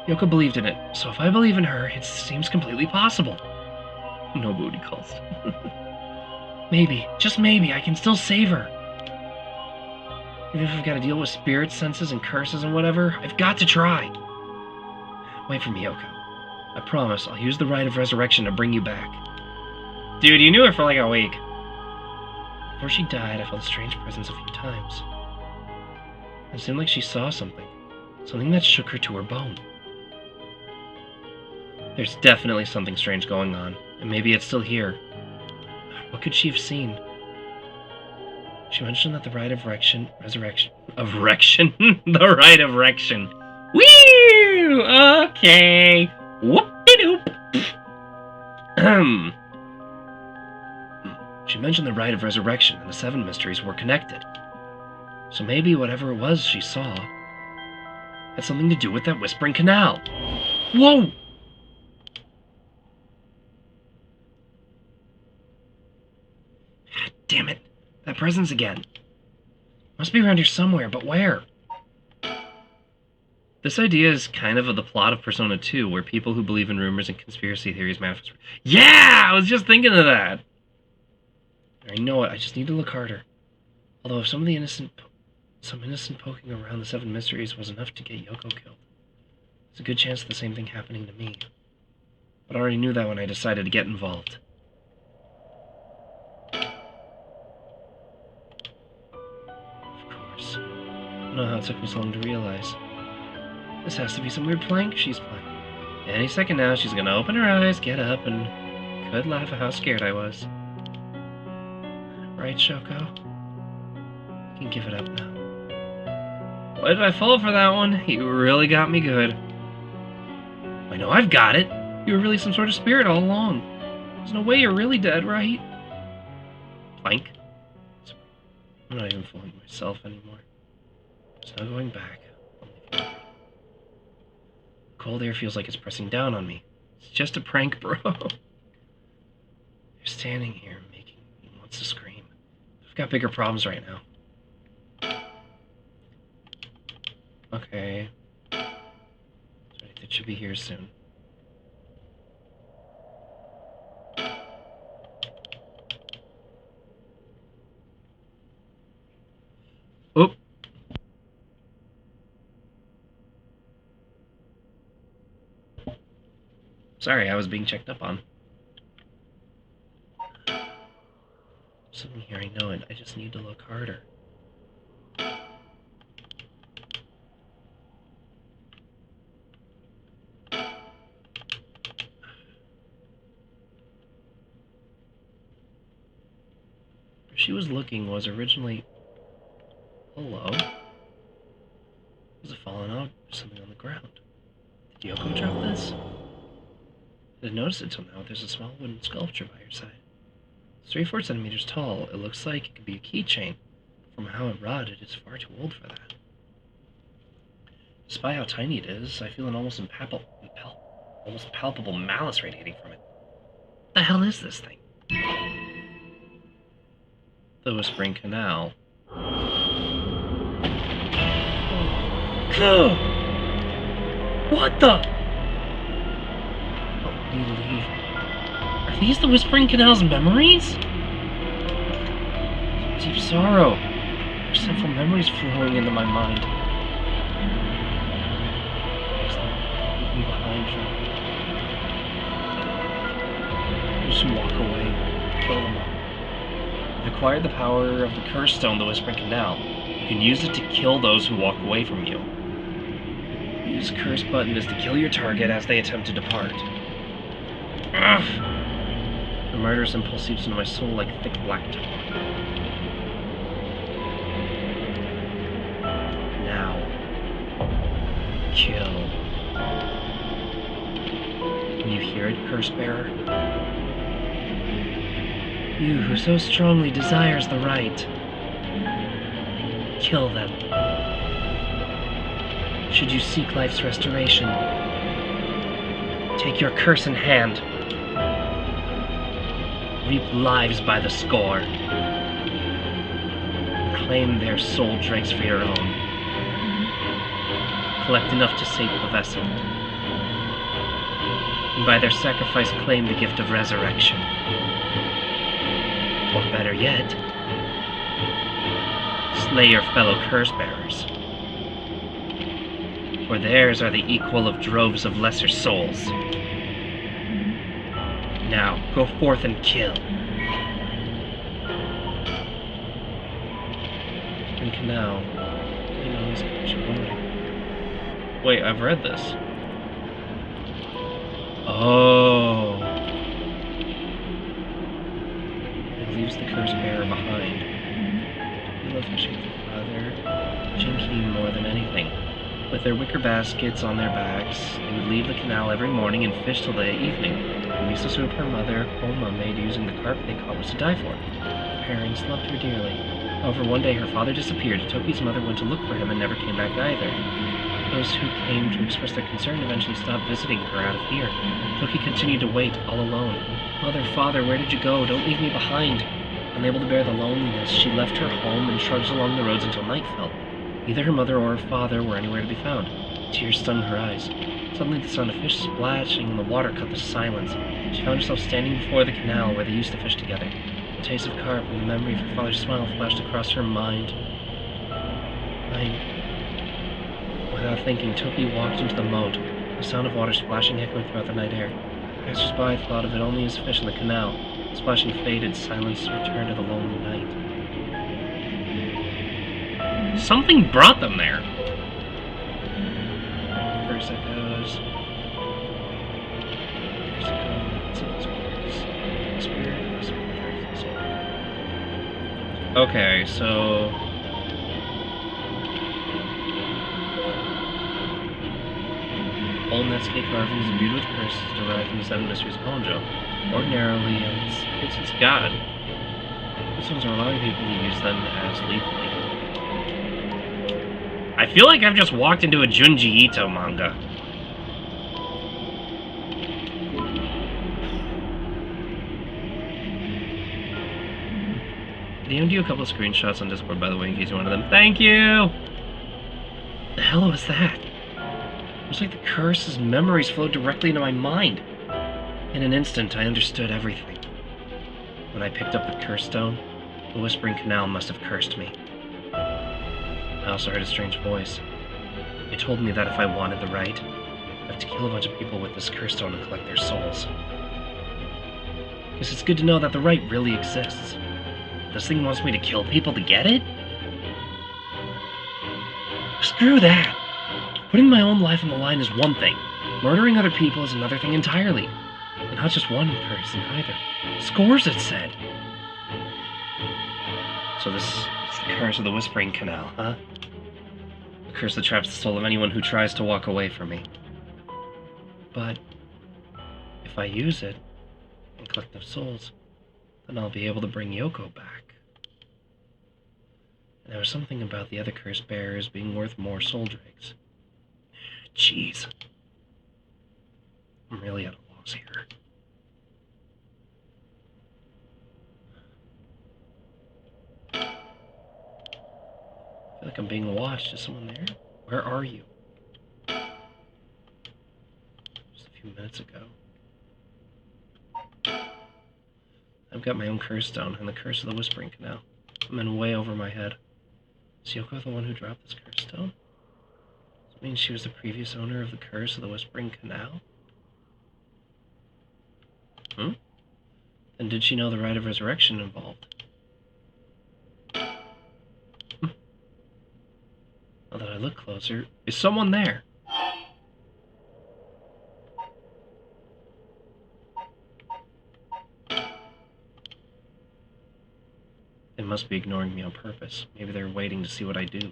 Yoko believed in it, so if I believe in her, it seems completely possible. No booty calls. Maybe, just maybe, I can still save her. Even if I've got to deal with spirits, senses, and curses and whatever, I've got to try. Wait for me, Yoko. I promise I'll use the rite of resurrection to bring you back. Dude, you knew her for like a week. Before she died, I felt a strange presence a few times. It seemed like she saw something. Something that shook her to her bone. There's definitely something strange going on, and maybe it's still here. What could she have seen? She mentioned that the rite of resurrection. The rite of resurrection. Woo! Okay. Whoop-de-doop. She mentioned the rite of resurrection and the 7 mysteries were connected. So maybe whatever it was she saw had something to do with that whispering canal. Whoa! God damn it. That presence again. Must be around here somewhere, but where? This idea is kind of the plot of Persona 2, where people who believe in rumors and conspiracy theories manifest. Yeah! I was just thinking of that! I know it, I just need to look harder. Although if some innocent poking around the 7 mysteries was enough to get Yoko killed, there's a good chance of the same thing happening to me. But I already knew that when I decided to get involved. Of course. I don't know how it took me so long to realize. This has to be some weird prank she's playing. Any second now, she's gonna open her eyes, get up, and could laugh at how scared I was. Right, Shoko? You can give it up now. Why did I fall for that one? You really got me good. I know I've got it. You were really some sort of spirit all along. There's no way you're really dead, right? Plank. I'm not even fooling myself anymore. There's no going back. Cold air feels like it's pressing down on me. It's just a prank, bro. You're standing here making me want to scream. I've got bigger problems right now. Okay. It should be here soon. Oop. Sorry, I was being checked up on. Something here, I know it. I just need to look harder. Where she was looking was originally... Hello? Was it fallen out? There's something on the ground. Did Yoko drop this? I didn't notice it till now. There's a small wooden sculpture by your side. It's 3-4 centimeters tall. It looks like it could be a keychain. From how it rotted, it's far too old for that. Despite how tiny it is, I feel an almost palpable malice radiating from it. What the hell is this thing? The Whispering Canal. Ugh! What the? Are these the Whispering Canal's memories? Deep sorrow. There's sinful memories flowing into my mind. Leave me behind you. Just walk away. Kill them all. I've acquired the power of the Curse Stone, the Whispering Canal. You can use it to kill those who walk away from you. Use curse button is to kill your target as they attempt to depart. Ugh. The murderous impulse seeps into my soul like thick black tar. Now. Kill. Can you hear it, curse bearer? You who so strongly desires the right. Kill them. Should you seek life's restoration, take your curse in hand. Reap lives by the score. Claim their soul dregs for your own. Collect enough to sate the vessel. And by their sacrifice claim the gift of resurrection. Or better yet, slay your fellow curse-bearers. For theirs are the equal of droves of lesser souls. Now, go forth and kill. Spring Canal. Wait, I've read this. Oh. It leaves the curse bearer behind. We love fishing with your father, Jinky more than anything. With their wicker baskets on their backs, they would leave the canal every morning and fish till the evening. The miso soup her mother, Oma, made using the carp they caught was to die for. Her parents loved her dearly. However, one day her father disappeared. Toki's mother went to look for him and never came back either. Those who came to express their concern eventually stopped visiting her out of fear. Toki continued to wait, all alone. Mother, father, where did you go? Don't leave me behind. Unable to bear the loneliness, she left her home and trudged along the roads until night fell. Neither her mother or her father were anywhere to be found. Tears stung her eyes. Suddenly the sound of fish splashing in the water cut the silence. She found herself standing before the canal where they used to fish together. The taste of carp and the memory of her father's smile flashed across her mind. Without thinking, Toki walked into the moat, the sound of water splashing echoed throughout the night air. Passers-by thought of it only as fish in the canal. The splashing faded, silence returned to the lonely night. Something brought them there. First echoes. Okay, so all Netscape carvings imbued with curses derived from the seven mysteries of Honjo. Ordinarily, it's God. This ones are allowing people to use them as lethally. I feel like I've just walked into a Junji Ito manga. They DM'd you a couple of screenshots on Discord, by the way, in case you wanted them. Thank you! The hell was that? It was like the curse's memories flowed directly into my mind. In an instant, I understood everything. When I picked up the curse stone, the Whispering Canal must have cursed me. I also heard a strange voice. It told me that if I wanted the right, I'd have to kill a bunch of people with this curse stone and collect their souls. Guess it's good to know that the right really exists. This thing wants me to kill people to get it? Screw that! Putting my own life on the line is one thing. Murdering other people is another thing entirely. And not just one person either. Scores, it said. So this is the curse of the Whispering Canal, huh? The curse that traps the soul of anyone who tries to walk away from me. But if I use it and collect enough souls, then I'll be able to bring Yoko back. And there was something about the other curse bearers being worth more soul dregs. Jeez. I'm really at a loss here. I feel like I'm being watched. Is someone there? Where are you? Just a few minutes ago. I've got my own curse stone and the curse of the Whispering Canal. I'm in way over my head. Is Yoko the one who dropped this curse stone? Does it mean she was the previous owner of the curse of the Whispering Canal? Then did she know the rite of resurrection involved? closer. Is someone there? They must be ignoring me on purpose. Maybe they're waiting to see what I do.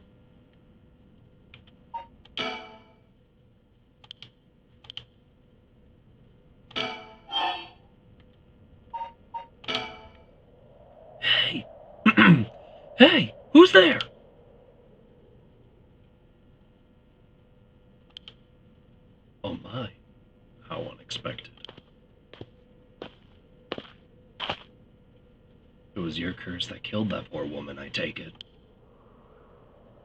Hey! Hey! Who's there? Oh my. How unexpected. It was your curse that killed that poor woman, I take it.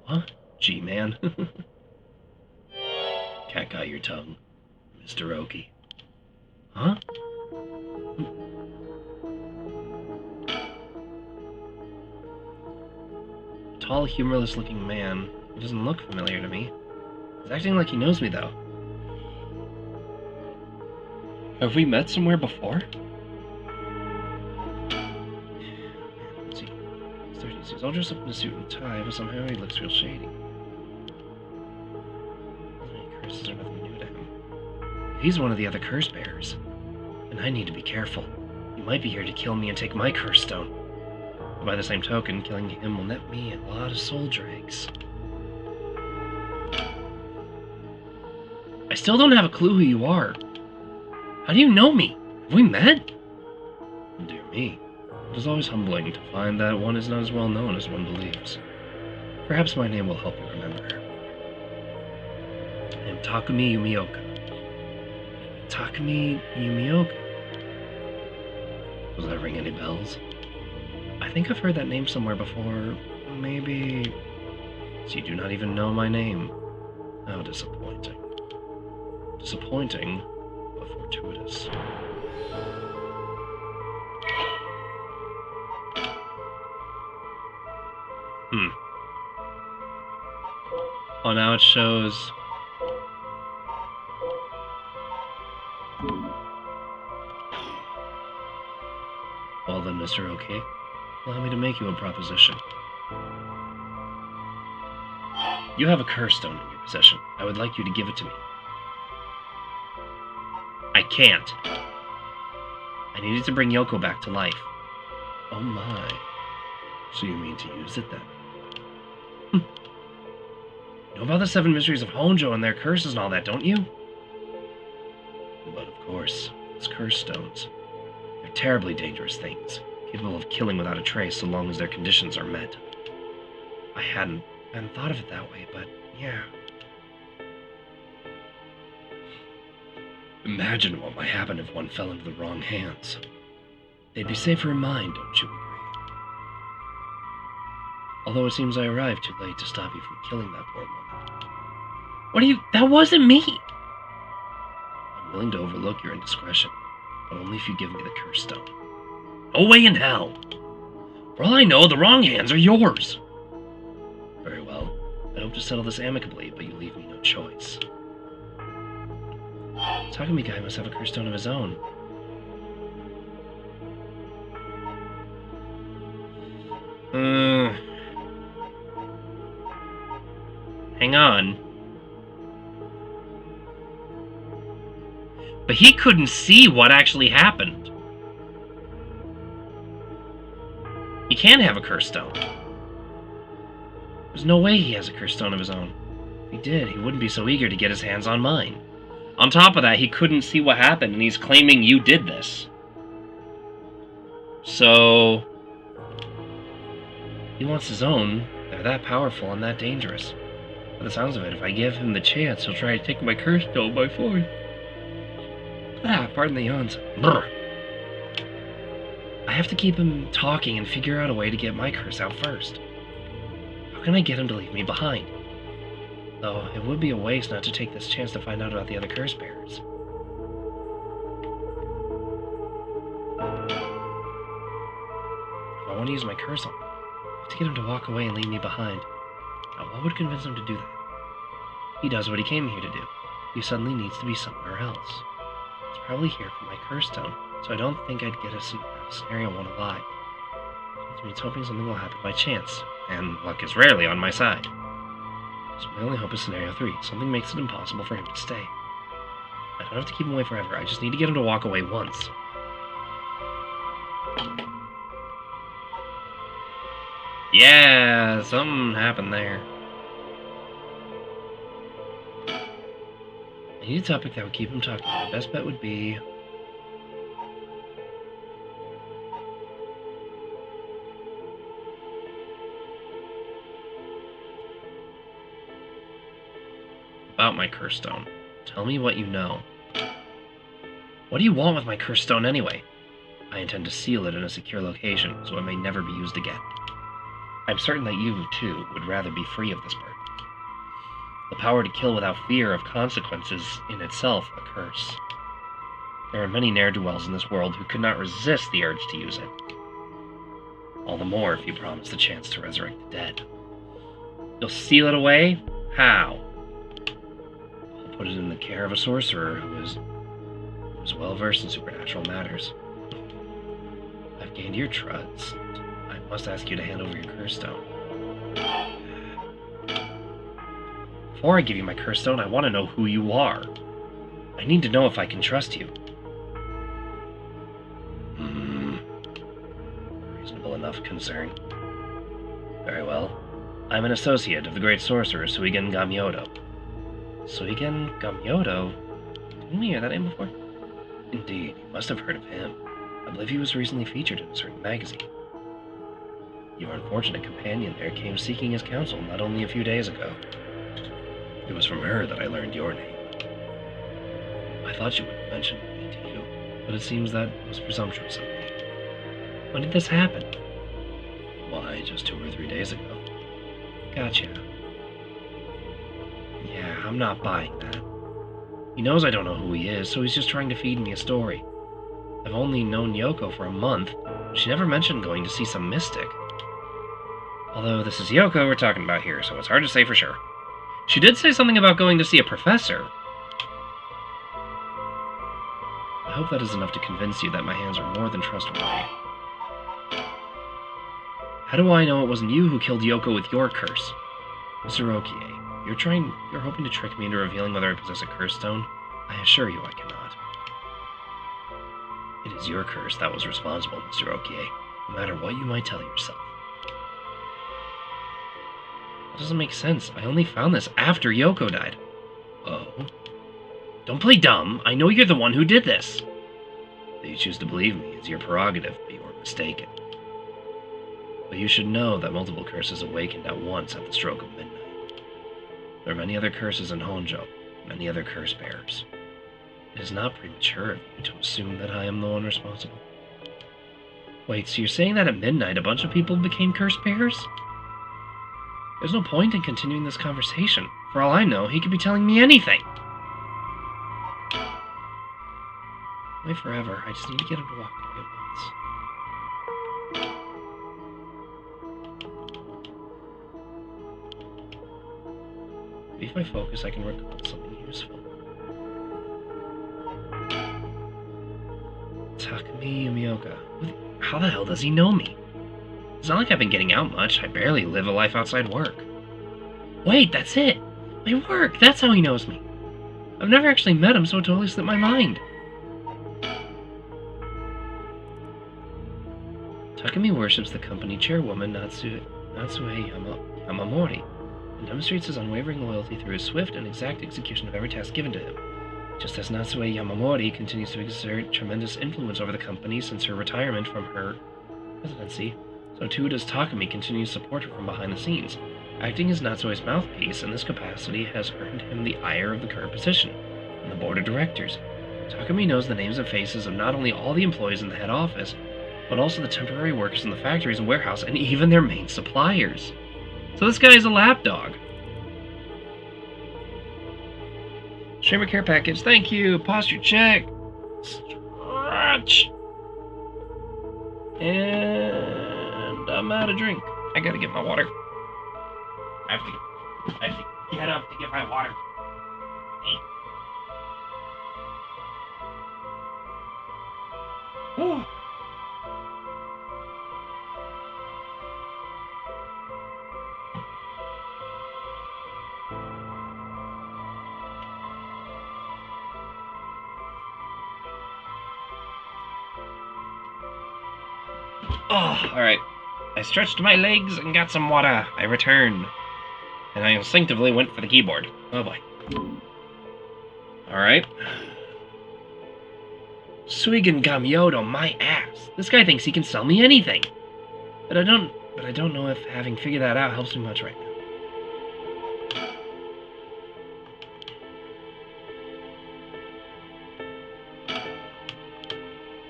What? G-Man? Can't guy your tongue, Mr. Oki. Huh? Tall, humorless-looking man. He doesn't look familiar to me. He's acting like he knows me, though. Have we met somewhere before? Let's see. He's all dressed up in a suit and tie, but somehow he looks real shady. Curses are nothing new to him. He's one of the other curse bearers, and I need to be careful. He might be here to kill me and take my curse stone. But by the same token, killing him will net me a lot of soul dregs. I still don't have a clue who you are. How do you know me? Have we met? Dear me, it is always humbling to find that one is not as well known as one believes. Perhaps my name will help you remember. I am Takumi Yumioka. Takumi Yumioka? Does that ring any bells? I think I've heard that name somewhere before. Maybe... So you do not even know my name. How disappointing. Disappointing, but fortuitous. Oh, now it shows... Well then, Mr. Oki, allow me to make you a proposition. You have a curse stone in your possession. I would like you to give it to me. I can't. I needed to bring Yoko back to life. Oh my. So you mean to use it then? You know about the 7 mysteries of Honjo and their curses and all that, don't you? But of course, it's curse stones. They're terribly dangerous things, capable of killing without a trace so long as their conditions are met. I hadn't thought of it that way, but yeah. Imagine what might happen if one fell into the wrong hands. They'd be safer in mine, don't you agree? Although it seems I arrived too late to stop you from killing that poor woman. What are you... That wasn't me! I'm willing to overlook your indiscretion, but only if you give me the curse stone. No way in hell! For all I know, the wrong hands are yours! Very well. I hope to settle this amicably, but you leave me no choice. Takumi guy must have a curse stone of his own. Hang on. But he couldn't see what actually happened. He can't have a curse stone. There's no way he has a curse stone of his own. If he did, he wouldn't be so eager to get his hands on mine. On top of that, he couldn't see what happened, and he's claiming you did this. So... he wants his own. They're that powerful and that dangerous. By the sounds of it, if I give him the chance, he'll try to take my curse stone by force. Pardon the yawns. Brr. I have to keep him talking and figure out a way to get my curse out first. How can I get him to leave me behind? Though, it would be a waste not to take this chance to find out about the other curse bearers. If I want to use my curse on him, I have to get him to walk away and leave me behind. Now, what would convince him to do that? He does what he came here to do. He suddenly needs to be somewhere else. He's probably here for my curse stone, so I don't think I'd get a scenario one alive. Which means hoping something will happen by chance, and luck is rarely on my side. So my only hope is scenario 3. Something makes it impossible for him to stay. I don't have to keep him away forever. I just need to get him to walk away once. Yeah, something happened there. I need a topic that would keep him talking. My best bet would be... about my curse stone. Tell me what you know. What do you want with my curse stone anyway? I intend to seal it in a secure location, so it may never be used again. I'm certain that you, too, would rather be free of this burden. The power to kill without fear of consequences in itself a curse. There are many ne'er-do-wells in this world who could not resist the urge to use it. All the more if you promise the chance to resurrect the dead. You'll seal it away? How? I'll put it in the care of a sorcerer who is well-versed in supernatural matters. I've gained your trust. I must ask you to hand over your curse stone. Before I give you my curse stone, I want to know who you are. I need to know if I can trust you. Reasonable enough concern. Very well. I'm an associate of the great sorcerer Suigen Gamyodo. Suigen Gamyodo? Didn't we hear that name before? Indeed, you must have heard of him. I believe he was recently featured in a certain magazine. Your unfortunate companion there came seeking his counsel not only a few days ago. It was from her that I learned your name. I thought she would have mentioned me to you, but it seems that was presumptuous of me. When did this happen? Why, just 2 or 3 days ago. Gotcha. Yeah, I'm not buying that. He knows I don't know who he is, so he's just trying to feed me a story. I've only known Yoko for a month. She never mentioned going to see some mystic. Although this is Yoko we're talking about here, so it's hard to say for sure. She did say something about going to see a professor. I hope that is enough to convince you that my hands are more than trustworthy. How do I know it wasn't you who killed Yoko with your curse? Mr. Okie, you're hoping to trick me into revealing whether I possess a curse stone? I assure you I cannot. It is your curse that was responsible, Mr. Okie, no matter what you might tell yourself. That doesn't make sense. I only found this after Yoko died. Oh? Don't play dumb. I know you're the one who did this. That you choose to believe me is your prerogative, but you are mistaken. But you should know that multiple curses awakened at once at the stroke of midnight. There are many other curses in Honjo, many other curse bearers. It is not premature of you to assume that I am the one responsible. Wait, so you're saying that at midnight a bunch of people became curse bearers? There's no point in continuing this conversation. For all I know, he could be telling me anything. Wait forever. I just need to get him to walk away once. Maybe if I focus, I can recall something useful. Takumi Yumioka. How the hell does he know me? It's not like I've been getting out much. I barely live a life outside work. Wait, that's it! My work! That's how he knows me! I've never actually met him, so it totally slipped my mind. Takumi worships the company chairwoman Natsue Yamamori and demonstrates his unwavering loyalty through his swift and exact execution of every task given to him. Just as Natsue Yamamori continues to exert tremendous influence over the company since her retirement from her presidency, so too does Takumi continue to support her from behind the scenes. Acting as Natsue's mouthpiece in this capacity has earned him the ire of the current position and the board of directors. Takumi knows the names and faces of not only all the employees in the head office, but also the temporary workers in the factories and warehouse, and even their main suppliers. So this guy is a lapdog. Streamer care package, thank you. Posture check. Stretch. And I'm out of drink. I gotta get my water. I have to get up to get my water. Whew. Oh, alright. I stretched my legs and got some water. I returned. And I instinctively went for the keyboard. Oh boy. Alright. Suigen Gamyodo, my ass. This guy thinks he can sell me anything. But I don't know if having figured that out helps me much right now.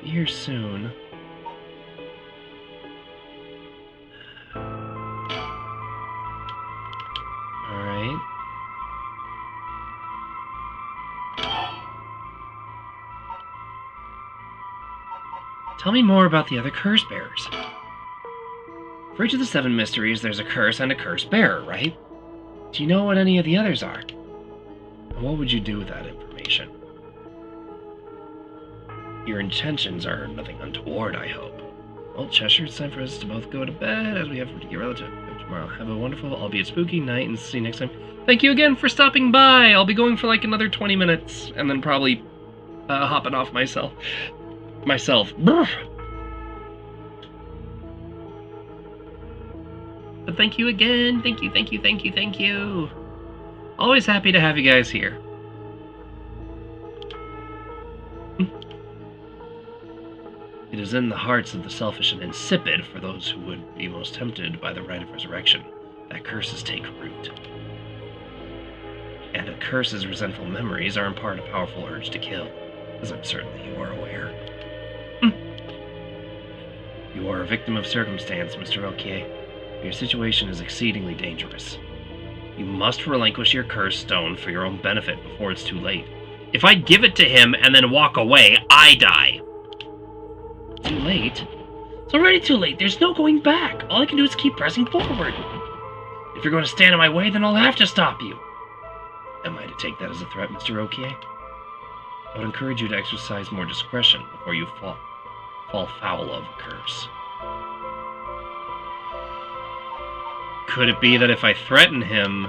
Be here soon. Alright. Tell me more about the other curse bearers. For each of the 7 mysteries, there's a curse and a curse bearer, right? Do you know what any of the others are? And what would you do with that information? Your intentions are nothing untoward, I hope. Well, Cheshire, it's time for us to both go to bed, as we have to get relative tomorrow. Have a wonderful, albeit spooky, night, and see you next time. Thank you again for stopping by! I'll be going for like another 20 minutes, and then probably hopping off myself. Brr. But thank you again. Thank you. Always happy to have you guys here. It is in the hearts of the selfish and insipid, for those who would be most tempted by the rite of resurrection, that curses take root. And a curse's resentful memories are in part a powerful urge to kill, as I'm certain that you are aware. You are a victim of circumstance, Mr. Okie. Your situation is exceedingly dangerous. You must relinquish your curse stone for your own benefit before it's too late. If I give it to him and then walk away, I die. Too late? It's already too late. There's no going back. All I can do is keep pressing forward. If you're going to stand in my way, then I'll have to stop you. Am I to take that as a threat, Mr. Okie? I would encourage you to exercise more discretion before you fall foul of a curse. Could it be that if I threaten him,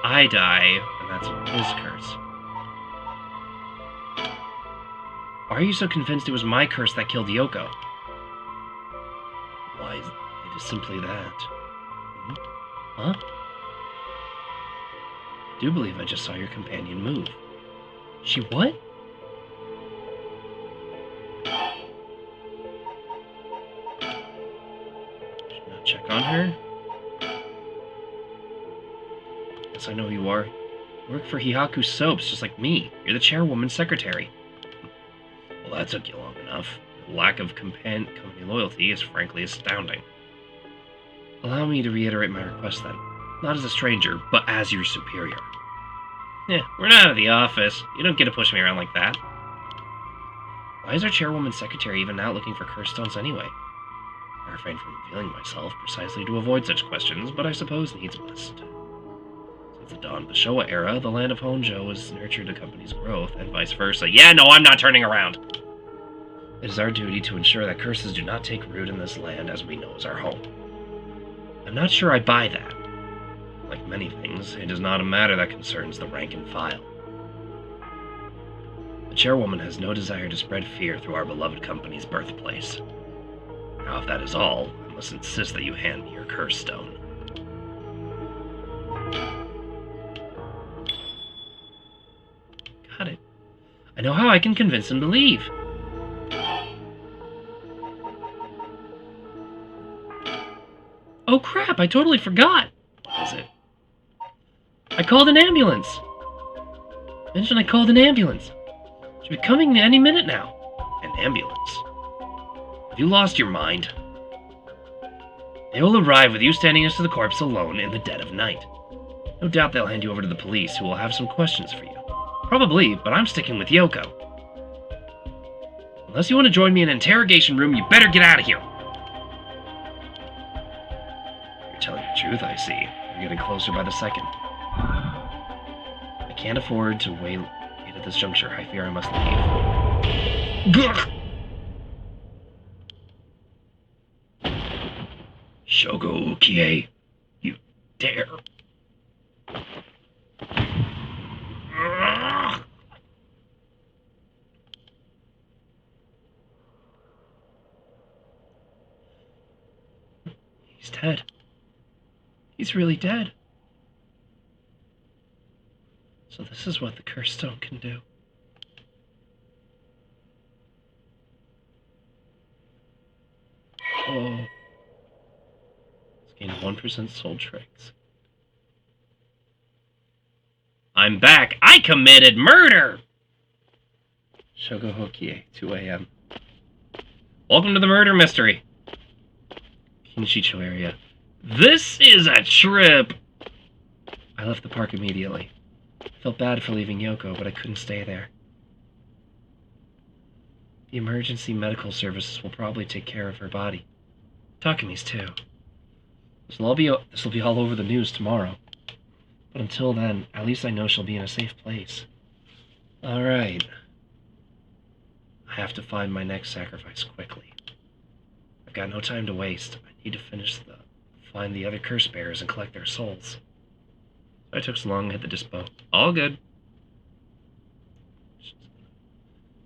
I die, and that's his curse? Why are you so convinced it was my curse that killed Yoko? Why, it is simply that. Huh? I do believe I just saw your companion move. She what? Should not check on her? Yes, I know who you are. You work for Hihaku Soaps, just like me. You're the chairwoman's secretary. Well, that took you long enough. Your lack of company loyalty is frankly astounding. Allow me to reiterate my request then. Not as a stranger, but as your superior. We're not out of the office. You don't get to push me around like that. Why is our chairwoman's secretary even out looking for curse stones anyway? I refrain from revealing myself precisely to avoid such questions, but I suppose needs must. Since the dawn of the Showa era, the land of Honjo has nurtured the company's growth, and vice versa. Yeah, no, I'm not turning around! It is our duty to ensure that curses do not take root in this land as we know as our home. I'm not sure I buy that. Like many things, it is not a matter that concerns the rank and file. The chairwoman has no desire to spread fear through our beloved company's birthplace. Now, if that is all, I must insist that you hand me your curse stone. Got it. I know how I can convince him to leave. Oh crap, I totally forgot. What is it? I called an ambulance. Mentioned I called an ambulance. Should be coming any minute now. An ambulance? Have you lost your mind? They will arrive with you standing next to the corpse alone in the dead of night. No doubt they'll hand you over to the police, who will have some questions for you. Probably, but I'm sticking with Yoko. Unless you want to join me in an interrogation room, you better get out of here. You're telling the truth, I see. You're getting closer by the second. I can't afford to wait at this juncture. I fear I must leave. Gugh! Shogo Ukie, you dare. He's dead. He's really dead. So this is what the Cursed Stone can do. Oh. It's gained 1% soul traits. I'm back! I committed murder! Shogo Hokie, 2 a.m. Welcome to the murder mystery. Kinshicho area. This is a trip! I left the park immediately. I felt bad for leaving Yoko, but I couldn't stay there. The emergency medical services will probably take care of her body. Takami's too. This will be all over the news tomorrow. But until then, at least I know she'll be in a safe place. Alright. I have to find my next sacrifice quickly. I've got no time to waste. I need to find the other curse bearers and collect their souls. I took so long to hit the dispo. All good.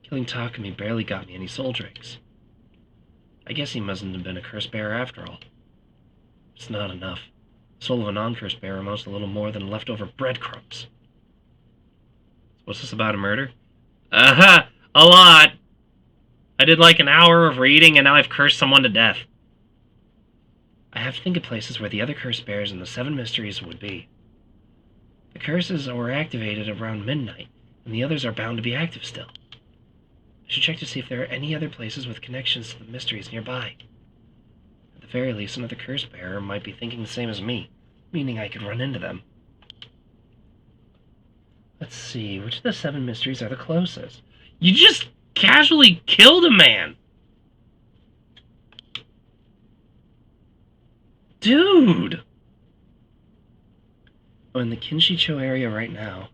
Killing Takami barely got me any soul drinks. I guess he mustn't have been a curse bearer after all. It's not enough. The soul of a non-curse bearer amounts to a little more than leftover breadcrumbs. What's this about, a murder? A lot! I did like an hour of reading and now I've cursed someone to death. I have to think of places where the other curse bearers and the 7 mysteries would be. The curses were activated around midnight, and the others are bound to be active still. I should check to see if there are any other places with connections to the mysteries nearby. At the very least, another curse bearer might be thinking the same as me, meaning I could run into them. Let's see, which of the 7 mysteries are the closest? You just casually killed a man! Dude! I'm in the Kinshicho area right now.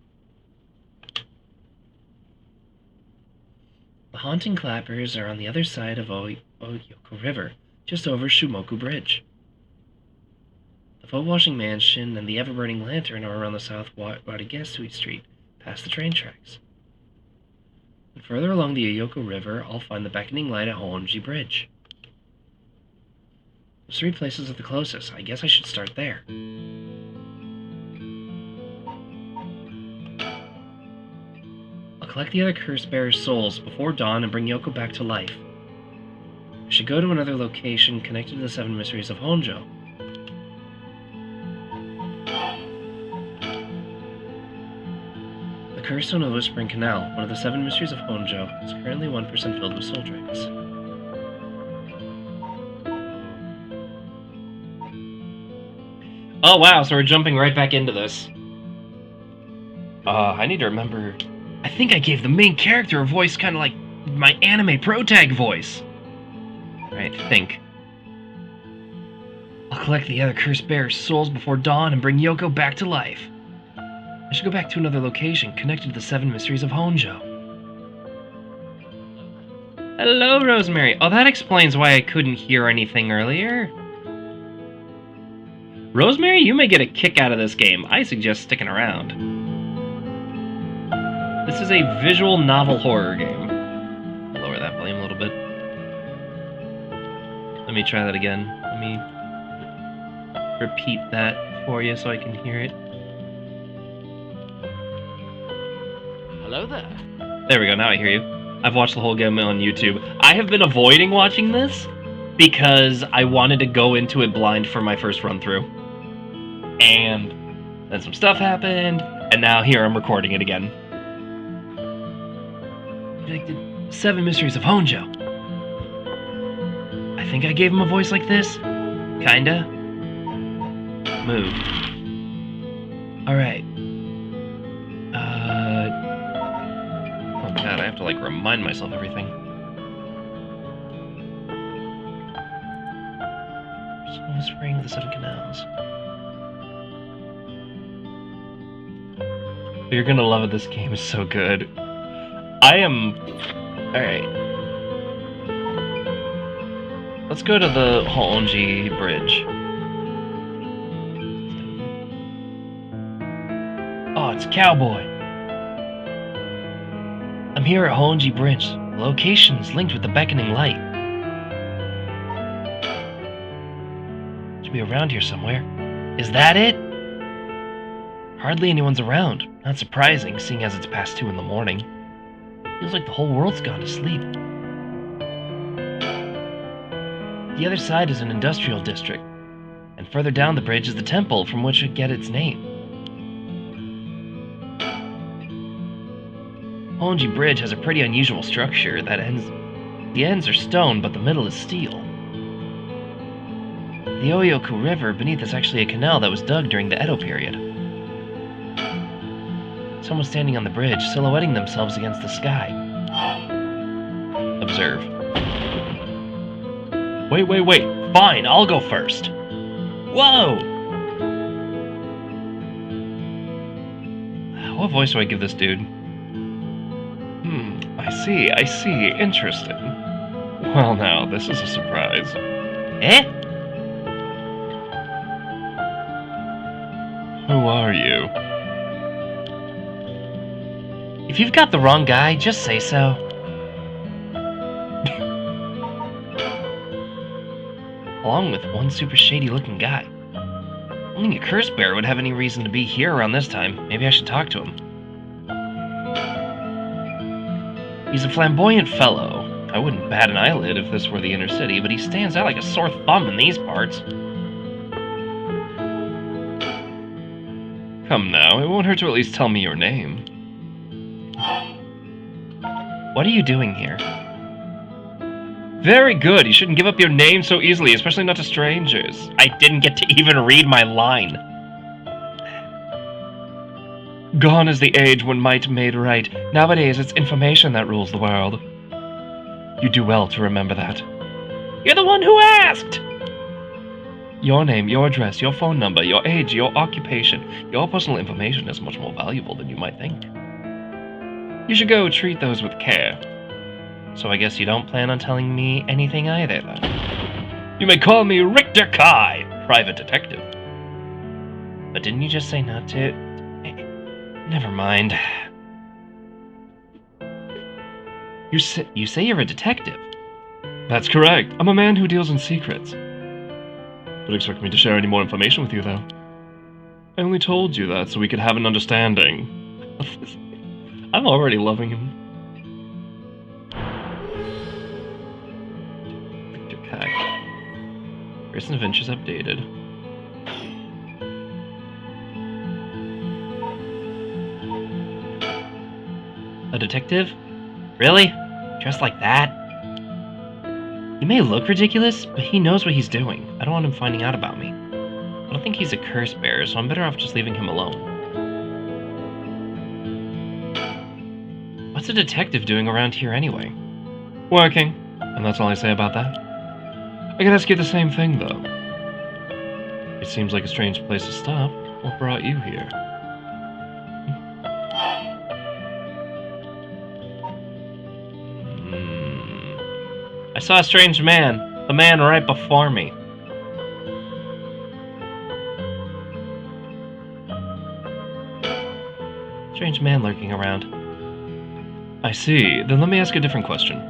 The haunting clappers are on the other side of Oyoko River, just over Shumoku Bridge. The foot-washing mansion and the ever-burning lantern are around the South Wadagesui Street, past the train tracks. And further along the Oyoko River, I'll find the beckoning light at Honjo Bridge. Those 3 places are the closest. I guess I should start there. I'll collect the other curse bearers' souls before dawn and bring Yoko back to life. I should go to another location connected to the 7 mysteries of Honjo. The Curse Stone of the Whispering Canal, one of the 7 mysteries of Honjo, is currently 1% filled with soul drinks. Oh wow, so we're jumping right back into this. I need to remember... I think I gave the main character a voice kind of like my anime protag voice. Alright, think. I'll collect the other curse bearers' souls before dawn and bring Yoko back to life. I should go back to another location connected to the 7 mysteries of Honjo. Hello, Rosemary. Oh, that explains why I couldn't hear anything earlier. Rosemary, you may get a kick out of this game. I suggest sticking around. This is a visual novel horror game. I'll lower that volume a little bit. Let me try that again. Let me repeat that for you so I can hear it. Hello there. There we go, now I hear you. I've watched the whole game on YouTube. I have been avoiding watching this because I wanted to go into it blind for my first run through. And then some stuff happened, and now here I'm recording it again. Connected 7 mysteries of Honjo. I think I gave him a voice like this. Kinda. Move. Alright. Oh god, I have to like remind myself everything. Whispering of the 7 canals. You're gonna love it, this game is so good. Alright. Let's go to the Honjo Bridge. Oh, it's Cowboy. I'm here at Honjo Bridge. The location is linked with the beckoning light. Should be around here somewhere. Is that it? Hardly anyone's around. Not surprising, seeing as it's past 2 in the morning. Feels like the whole world's gone to sleep. The other side is an industrial district, and further down the bridge is the temple from which it get its name. Honjo Bridge has a pretty unusual structure that the ends are stone, but the middle is steel. The Oyoku River beneath is actually a canal that was dug during the Edo period. Someone standing on the bridge, silhouetting themselves against the sky. Observe. Wait. Fine, I'll go first. Whoa! What voice do I give this dude? I see. Interesting. Well now, this is a surprise. Eh? Who are you? If you've got the wrong guy, just say so. Along with one super shady looking guy. Only a curse bear would have any reason to be here around this time. Maybe I should talk to him. He's a flamboyant fellow. I wouldn't bat an eyelid if this were the inner city, but he stands out like a sore thumb in these parts. Come now, it won't hurt to at least tell me your name. What are you doing here? Very good, you shouldn't give up your name so easily, especially not to strangers. I didn't get to even read my line. Gone is the age when might made right. Nowadays, it's information that rules the world. You do well to remember that. You're the one who asked! Your name, your address, your phone number, your age, your occupation, your personal information is much more valuable than you might think. You should go treat those with care. So I guess you don't plan on telling me anything either, then? You may call me Richter Kai, private detective. But didn't you just say not to? Never mind. You say you're a detective? That's correct. I'm a man who deals in secrets. Don't expect me to share any more information with you, though. I only told you that so we could have an understanding. I'm already loving him. Victor Kai. Recent adventures updated. A detective? Really? Dressed like that? He may look ridiculous, but he knows what he's doing. I don't want him finding out about me. I don't think he's a curse bearer, so I'm better off just leaving him alone. What's a detective doing around here anyway? Working, and that's all I say about that. I could ask you the same thing, though. It seems like a strange place to stop. What brought you here? I saw a strange man. The man right before me. Strange man lurking around. I see. Then let me ask a different question.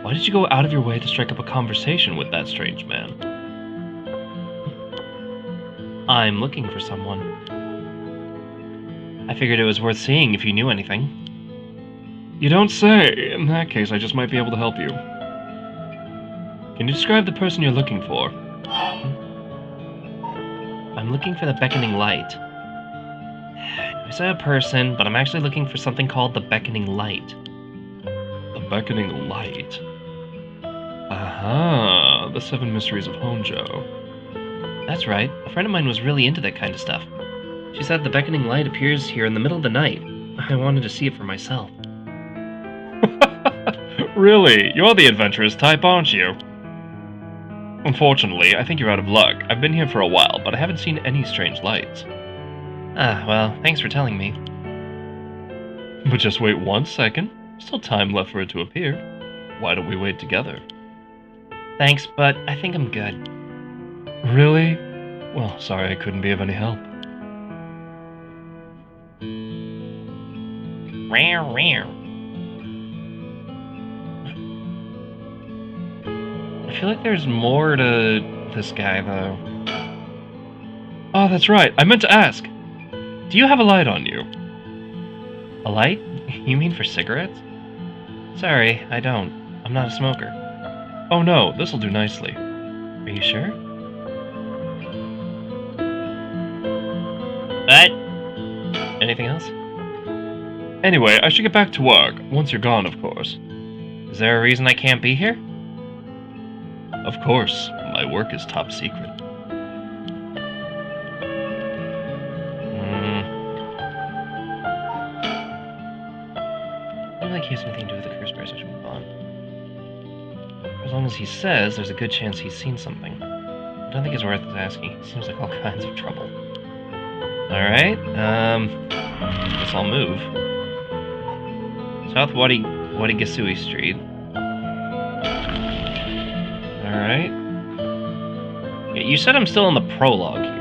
Why did you go out of your way to strike up a conversation with that strange man? I'm looking for someone. I figured it was worth seeing if you knew anything. You don't say. In that case, I just might be able to help you. Can you describe the person you're looking for? I'm looking for the beckoning light. I saw a person, but I'm actually looking for something called the beckoning light. The beckoning light? Aha, the 7 mysteries of Honjo. That's right. A friend of mine was really into that kind of stuff. She said the beckoning light appears here in the middle of the night. I wanted to see it for myself. Really? You're the adventurous type, aren't you? Unfortunately, I think you're out of luck. I've been here for a while, but I haven't seen any strange lights. Ah, well, thanks for telling me. But just wait 1 second. Still time left for it to appear. Why don't we wait together? Thanks, but I think I'm good. Really? Well, sorry I couldn't be of any help. I feel like there's more to this guy, though. Oh, that's right. I meant to ask. Do you have a light on you? A light? You mean for cigarettes? Sorry, I don't. I'm not a smoker. Oh no, this'll do nicely. Are you sure? What? Anything else? Anyway, I should get back to work, once you're gone, of course. Is there a reason I can't be here? Of course, my work is top secret. I don't think he has anything to do with the curse bears, I should move on. As long as he says, there's a good chance he's seen something. I don't think it's worth asking. He seems like all kinds of trouble. Alright, guess I'll move. South Wadigasui Street. Alright. Yeah, you said I'm still in the prologue here.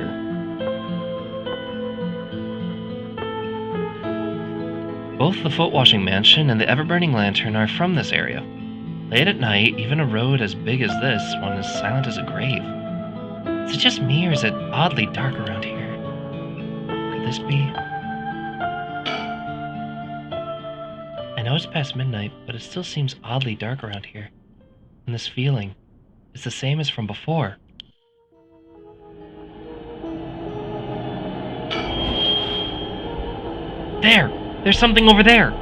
Both the foot-washing mansion and the ever-burning lantern are from this area. Late at night, even a road as big as this one is silent as a grave. Is it just me, or is it oddly dark around here? Could this be? I know it's past midnight, but it still seems oddly dark around here. And this feeling is the same as from before. There! There's something over there!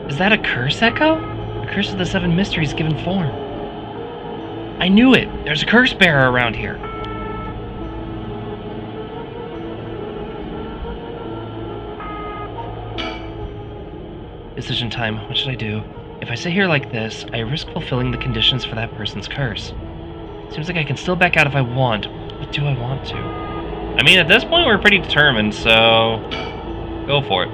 Is that a curse echo? A curse of the seven mysteries given form. I knew it! There's a curse bearer around here! Decision time. What should I do? If I sit here like this, I risk fulfilling the conditions for that person's curse. Seems like I can still back out if I want, but do I want to? I mean, at this point we're pretty determined, so... go for it.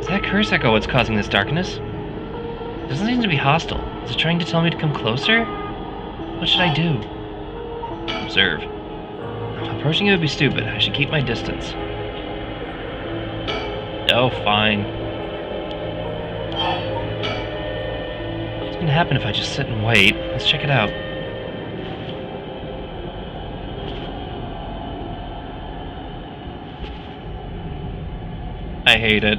Is that curse echo what's causing this darkness? It doesn't seem to be hostile. Is it trying to tell me to come closer? What should I do? Observe. Approaching it would be stupid. I should keep my distance. Oh, fine. What's gonna happen if I just sit and wait? Let's check it out. I hate it.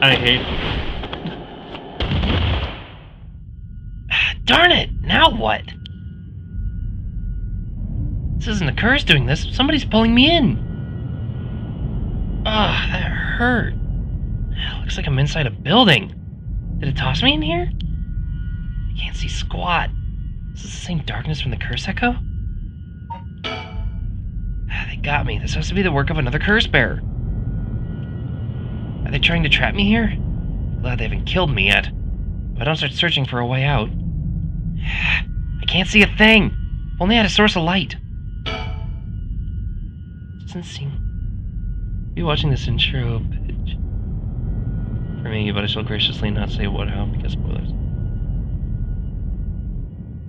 I hate it. Darn it! Now what? This isn't a curse doing this. Somebody's pulling me in. Ugh, that hurt. It looks like I'm inside a building. Did it toss me in here? I can't see squat. Is this the same darkness from the curse echo? They got me. This has to be the work of another curse bearer. Are they trying to trap me here? Glad they haven't killed me yet. If I don't start searching for a way out... I can't see a thing! If only I had a source of light. Doesn't seem... Be watching this intro pitch for me, but I shall graciously not say what, how, because spoilers.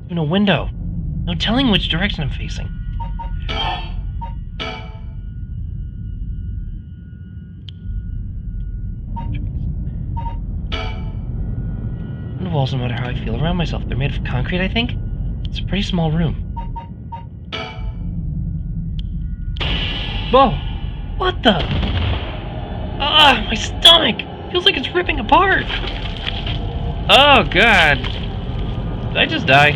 Even a window! No telling which direction I'm facing. The walls, no matter how I feel around myself, they're made of concrete, I think? It's a pretty small room. Whoa! What the? Ah, my stomach! Feels like it's ripping apart! Oh, God! Did I just die?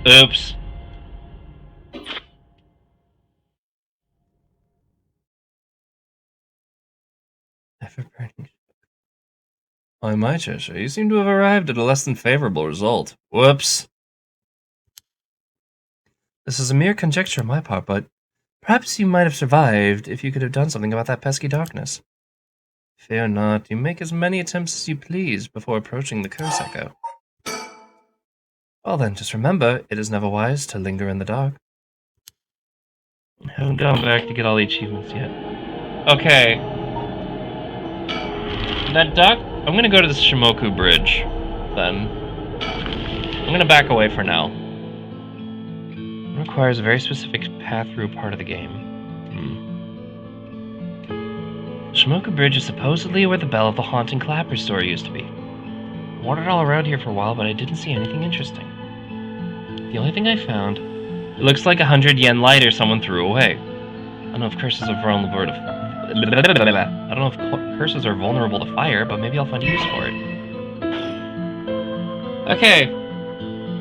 Oops. Ever-burning. Why, my Xeshire, you seem to have arrived at a less than favorable result. Whoops. This is a mere conjecture on my part, but perhaps you might have survived if you could have done something about that pesky darkness. Fear not, you make as many attempts as you please before approaching the curse echo. Well then, just remember, it is never wise to linger in the dark. I haven't gone back to get all the achievements yet. Okay. That duck, I'm gonna go to the Shimoku Bridge, then. I'm gonna back away for now. It requires a very specific path through part of the game. Shimoka Bridge is supposedly where the bell of the haunting clapper store used to be. I wandered all around here for a while, but I didn't see anything interesting. The only thing I found, it looks like 100 yen lighter someone threw away. I don't know if curses are vulnerable to fire, but maybe I'll find a use for it. Okay,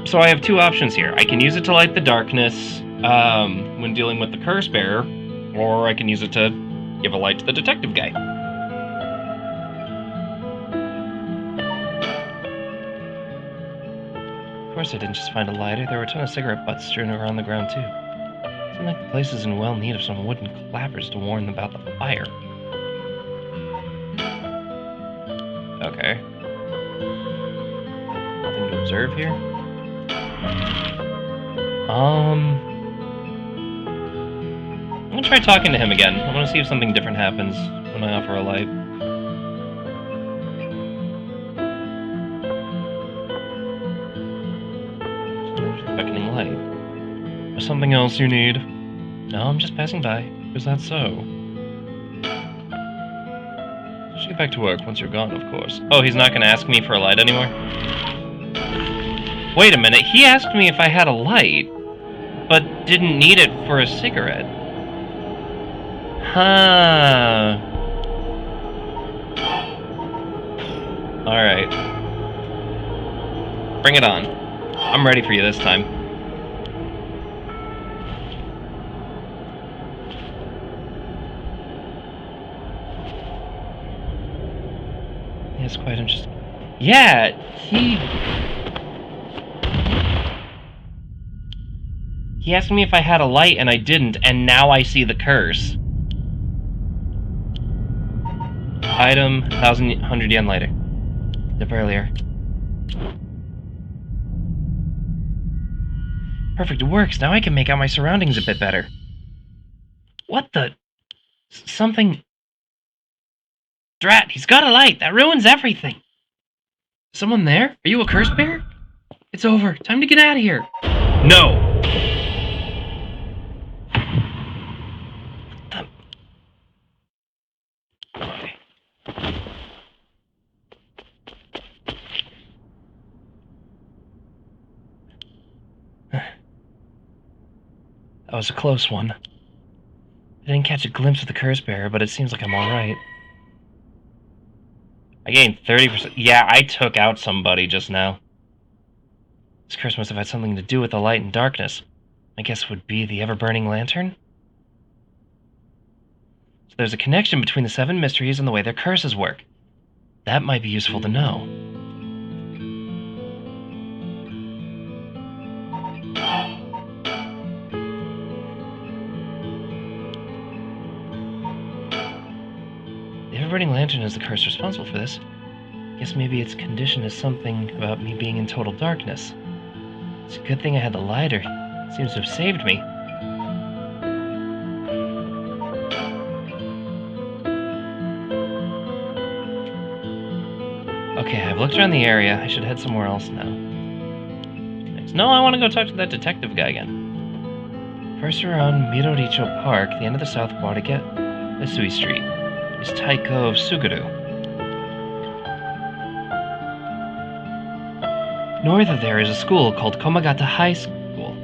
so I have two options here. I can use it to light the darkness when dealing with the curse bearer, or I can use it to give a light to the detective guy. Of course I didn't just find a lighter, there were a ton of cigarette butts strewn around the ground too. It seemed like the place is in well need of some wooden clappers to warn them about the fire. Okay. Nothing to observe here? I'm gonna try talking to him again. I wanna see if something different happens when I offer a light. There's the beckoning light. There's something else you need? No, I'm just passing by. Is that so? Should get back to work once you're gone, of course. Oh, he's not gonna ask me for a light anymore? Wait a minute, he asked me if I had a light, but didn't need it for a cigarette. Huh. Alright. Bring it on. I'm ready for you this time. Yes, quite interesting. Yeah, He asked me if I had a light and I didn't, and now I see the curse. Item, 1,100 yen later. Zip earlier. Perfect, it works. Now I can make out my surroundings a bit better. What the? Something... Drat, he's got a light. That ruins everything. Someone there? Are you a curse bear? It's over. Time to get out of here. No! That was a close one. I didn't catch a glimpse of the curse bearer, but it seems like I'm alright. I gained 30%. Yeah, I took out somebody just now. This curse must have had something to do with the light and darkness. I guess it would be the ever-burning lantern? So there's a connection between the 7 mysteries and the way their curses work. That might be useful to know. The ever-burning lantern is the curse responsible for this. Guess maybe its condition is something about me being in total darkness. It's a good thing I had the lighter. It seems to have saved me. Okay, I've looked around the area. I should head somewhere else now. Next. No, I want to go talk to that detective guy again. First around Miroricho Park, the end of the south wall to get Isui Street, is Taiko of Suguru. North of there is a school called Komagata High School,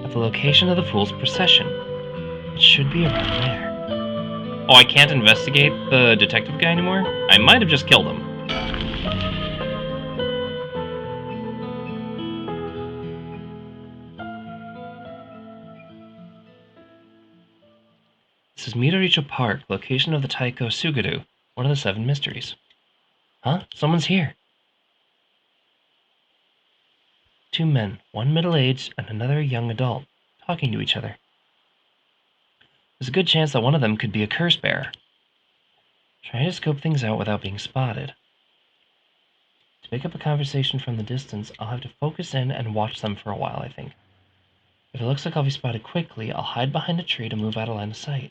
at the location of the Fool's Procession. It should be around there. Oh, I can't investigate the detective guy anymore? I might have just killed him. This is Midoricho Park, location of the Taiko Suguru, one of the 7 mysteries. Huh? Someone's here. 2 men, one middle-aged and another young adult, talking to each other. There's a good chance that one of them could be a curse bearer. Trying to scope things out without being spotted. To pick up a conversation from the distance, I'll have to focus in and watch them for a while, I think. If it looks like I'll be spotted quickly, I'll hide behind a tree to move out of line of sight.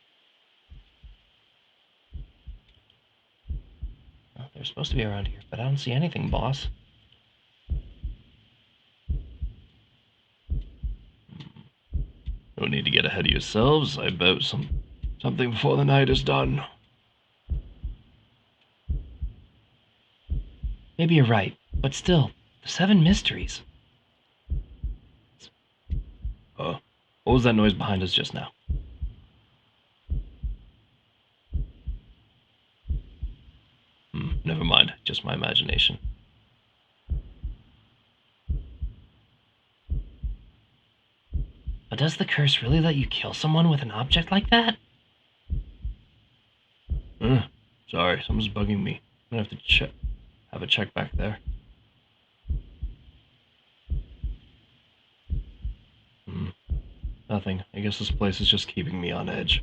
Well, they're supposed to be around here, but I don't see anything, boss. No need to get ahead of yourselves. I bet something before the night is done. Maybe you're right, but still, the 7 mysteries. What was that noise behind us just now? Never mind, just my imagination. But does the curse really let you kill someone with an object like that? Sorry, someone's bugging me. I'm gonna have to have a check back there. Nothing. I guess this place is just keeping me on edge.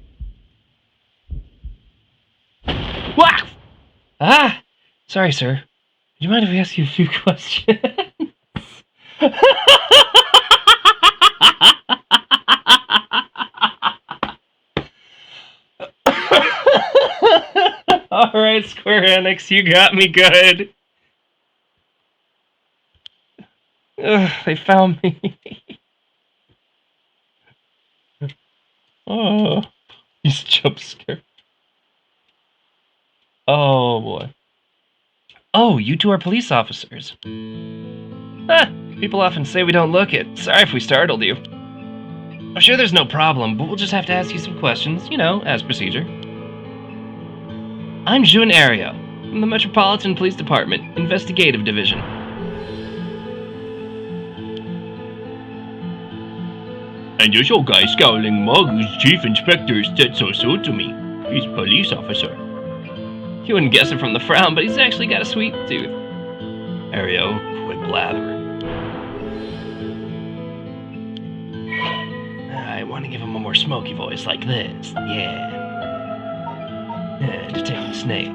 Wah! Ah! Sorry, sir. Would you mind if I ask you a few questions? Alright, Square Enix, you got me good. Ugh, they found me. Oh, he's jump scared. Oh boy. Oh, you two are police officers. People often say we don't look it. Sorry if we startled you. I'm sure there's no problem, but we'll just have to ask you some questions, you know, as procedure. I'm Jun Ario, from the Metropolitan Police Department, Investigative Division. And this old guy scowling mug who's Chief Inspector said so to me. He's police officer. You wouldn't guess it from the frown, but he's actually got a sweet tooth. Ario, quit blathering. I want to give him a more smoky voice like this. Yeah. Detective Snake.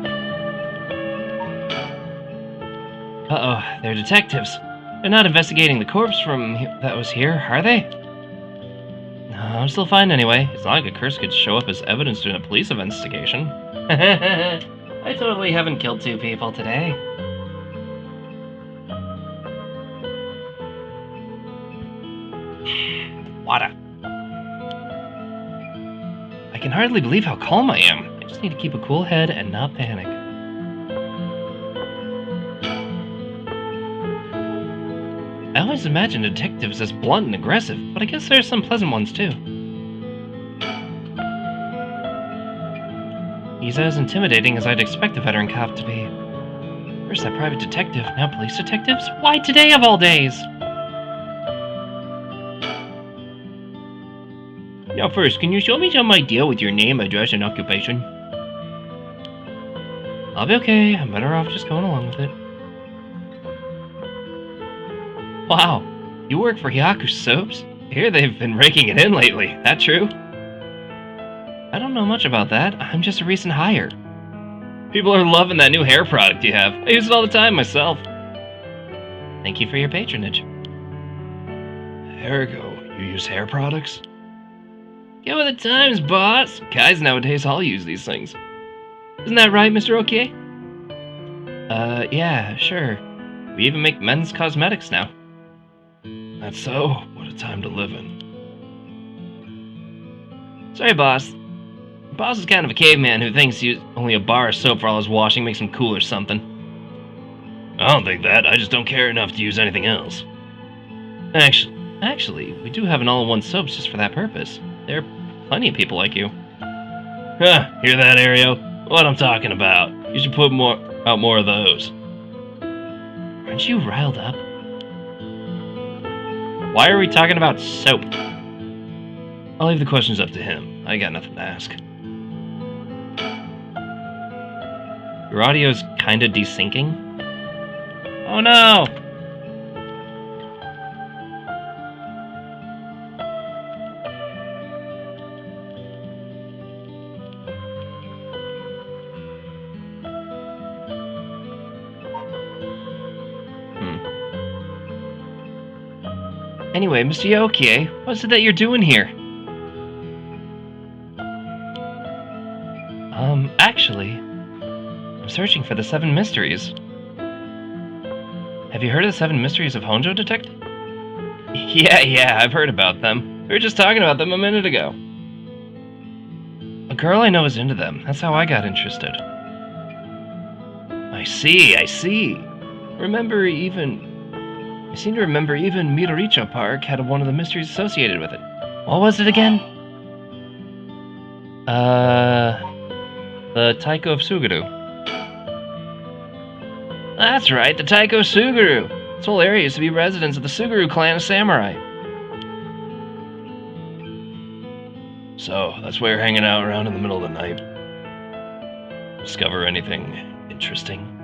Uh-oh, they're detectives. They're not investigating the corpse from that was here, are they? No, I'm still fine anyway. It's not like a curse could show up as evidence during a police investigation. I totally haven't killed 2 people today. Water. I can hardly believe how calm I am. I just need to keep a cool head and not panic. I always imagined detectives as blunt and aggressive, but I guess there's some pleasant ones too. He's as intimidating as I'd expect a veteran cop to be. First that private detective, now police detectives? Why today of all days? Now first, can you show me some idea with your name, address, and occupation? I'll be okay. I'm better off just going along with it. Wow, you work for Hyaku Soaps? I hear they've been raking it in lately. That true? I don't know much about that. I'm just a recent hire. People are loving that new hair product you have. I use it all the time myself. Thank you for your patronage. Ergo, you use hair products? Get with the times, boss. Guys nowadays all use these things. Isn't that right, Mr. Okie? Yeah, sure. We even make men's cosmetics now. That's so? What a time to live in. Sorry, boss. Boss is kind of a caveman who thinks only a bar of soap for all his washing makes him cool or something. I don't think that. I just don't care enough to use anything else. Actually, we do have an all-in-one soaps just for that purpose. There are plenty of people like you. Huh, hear that, Ario? What I'm talking about. You should put out more of those. Aren't you riled up? Why are we talking about soap? I'll leave the questions up to him. I got nothing to ask. Your audio's kinda desyncing. Oh no! Anyway, Mr. Yokie, what's it that you're doing here? Actually, I'm searching for the 7 mysteries. Have you heard of the 7 mysteries of Honjo, Detective? Yeah, I've heard about them. We were just talking about them a minute ago. A girl I know is into them. That's how I got interested. I see. I seem to remember even Midoricha Park had one of the mysteries associated with it. What was it again? The Taiko of Suguru. That's right, the Taiko Suguru. This whole area used to be residents of the Suguru clan of samurai. So, that's why you're hanging out around in the middle of the night. Discover anything interesting?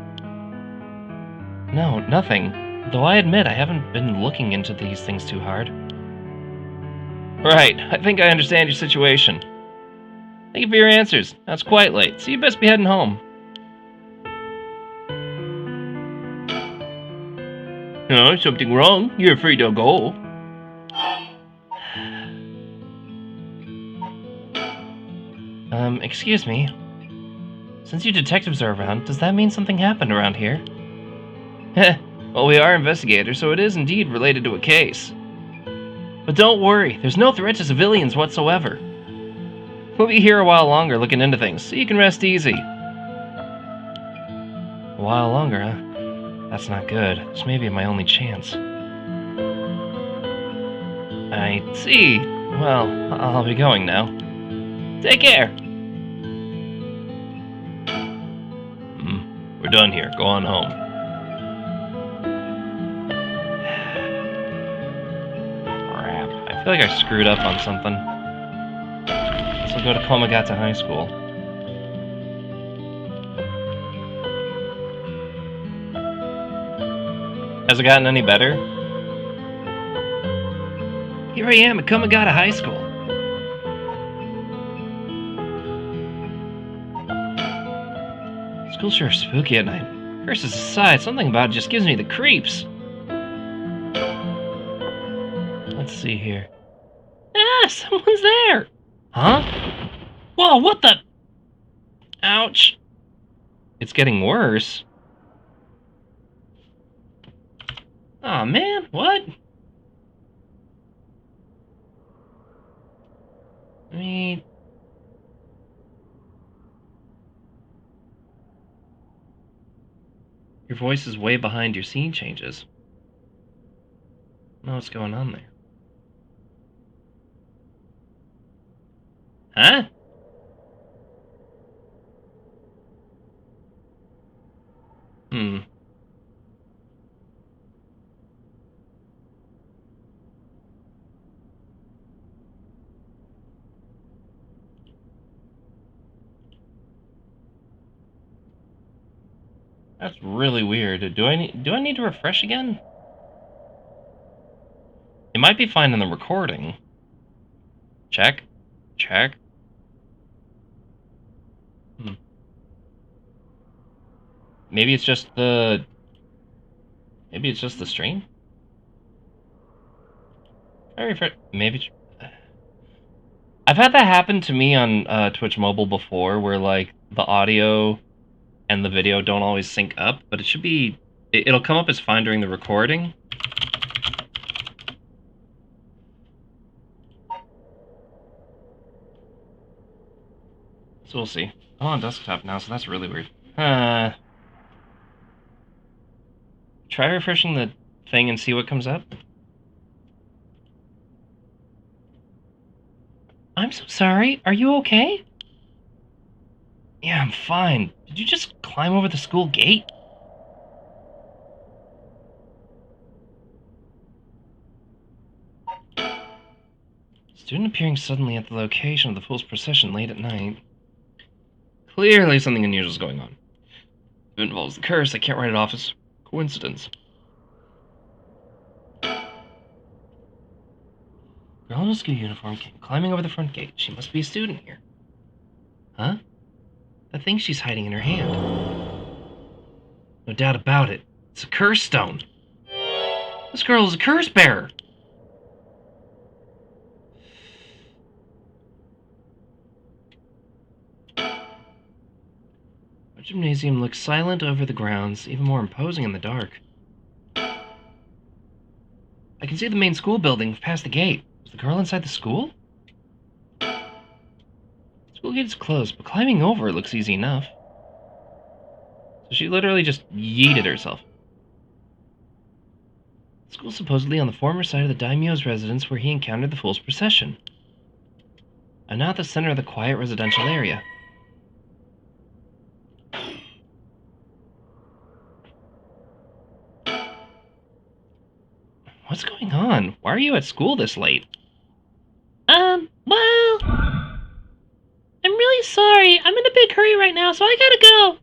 No, nothing. Though I admit I haven't been looking into these things too hard. Right, I think I understand your situation. Thank you for your answers. Now it's quite late, so you best be heading home. No, something wrong? You're afraid to go. Excuse me. Since you detectives are around, does that mean something happened around here? Well, we are investigators, so it is indeed related to a case. But don't worry, there's no threat to civilians whatsoever. We'll be here a while longer looking into things, so you can rest easy. A while longer, huh? That's not good. This may be my only chance. I see. Well, I'll be going now. Take care! We're done here. Go on home. Crap. I feel like I screwed up on something. So I'll go to Komagata High School. Has it gotten any better? Here I am at Komagata High School. School's sure spooky at night. Curses aside, something about it just gives me the creeps. Let's see here. Ah, someone's there! Huh? Whoa, what the? Ouch. It's getting worse. Aw, man, what? I mean... Your voice is way behind your scene changes. I don't know what's going on there. Huh? That's really weird. Do I need to refresh again? It might be fine in the recording. Check. Check. Maybe it's just the stream? Maybe I've had that happen to me on Twitch Mobile before, where like the audio and the video don't always sync up, but it should be... It'll come up as fine during the recording. So we'll see. I'm on desktop now, so that's really weird. Try refreshing the thing and see what comes up. I'm so sorry. Are you okay? Yeah, I'm fine. Did you just climb over the school gate? Student appearing suddenly at the location of the fool's procession late at night. Clearly something unusual is going on. If it involves the curse, I can't write it off as coincidence. Girl in a school uniform came climbing over the front gate. She must be a student here. Huh? The thing she's hiding in her hand. No doubt about it. It's a curse stone. This girl is a curse bearer. Our gymnasium looks silent over the grounds, even more imposing in the dark. I can see the main school building past the gate. Is the girl inside the school? School gate is closed, but climbing over it looks easy enough. So she literally just yeeted herself. School supposedly on the former site of the daimyo's residence where he encountered the fool's procession. I'm now at the center of the quiet residential area. What's going on? Why are you at school this late? Well... I'm really sorry. I'm in a big hurry right now, so I gotta go.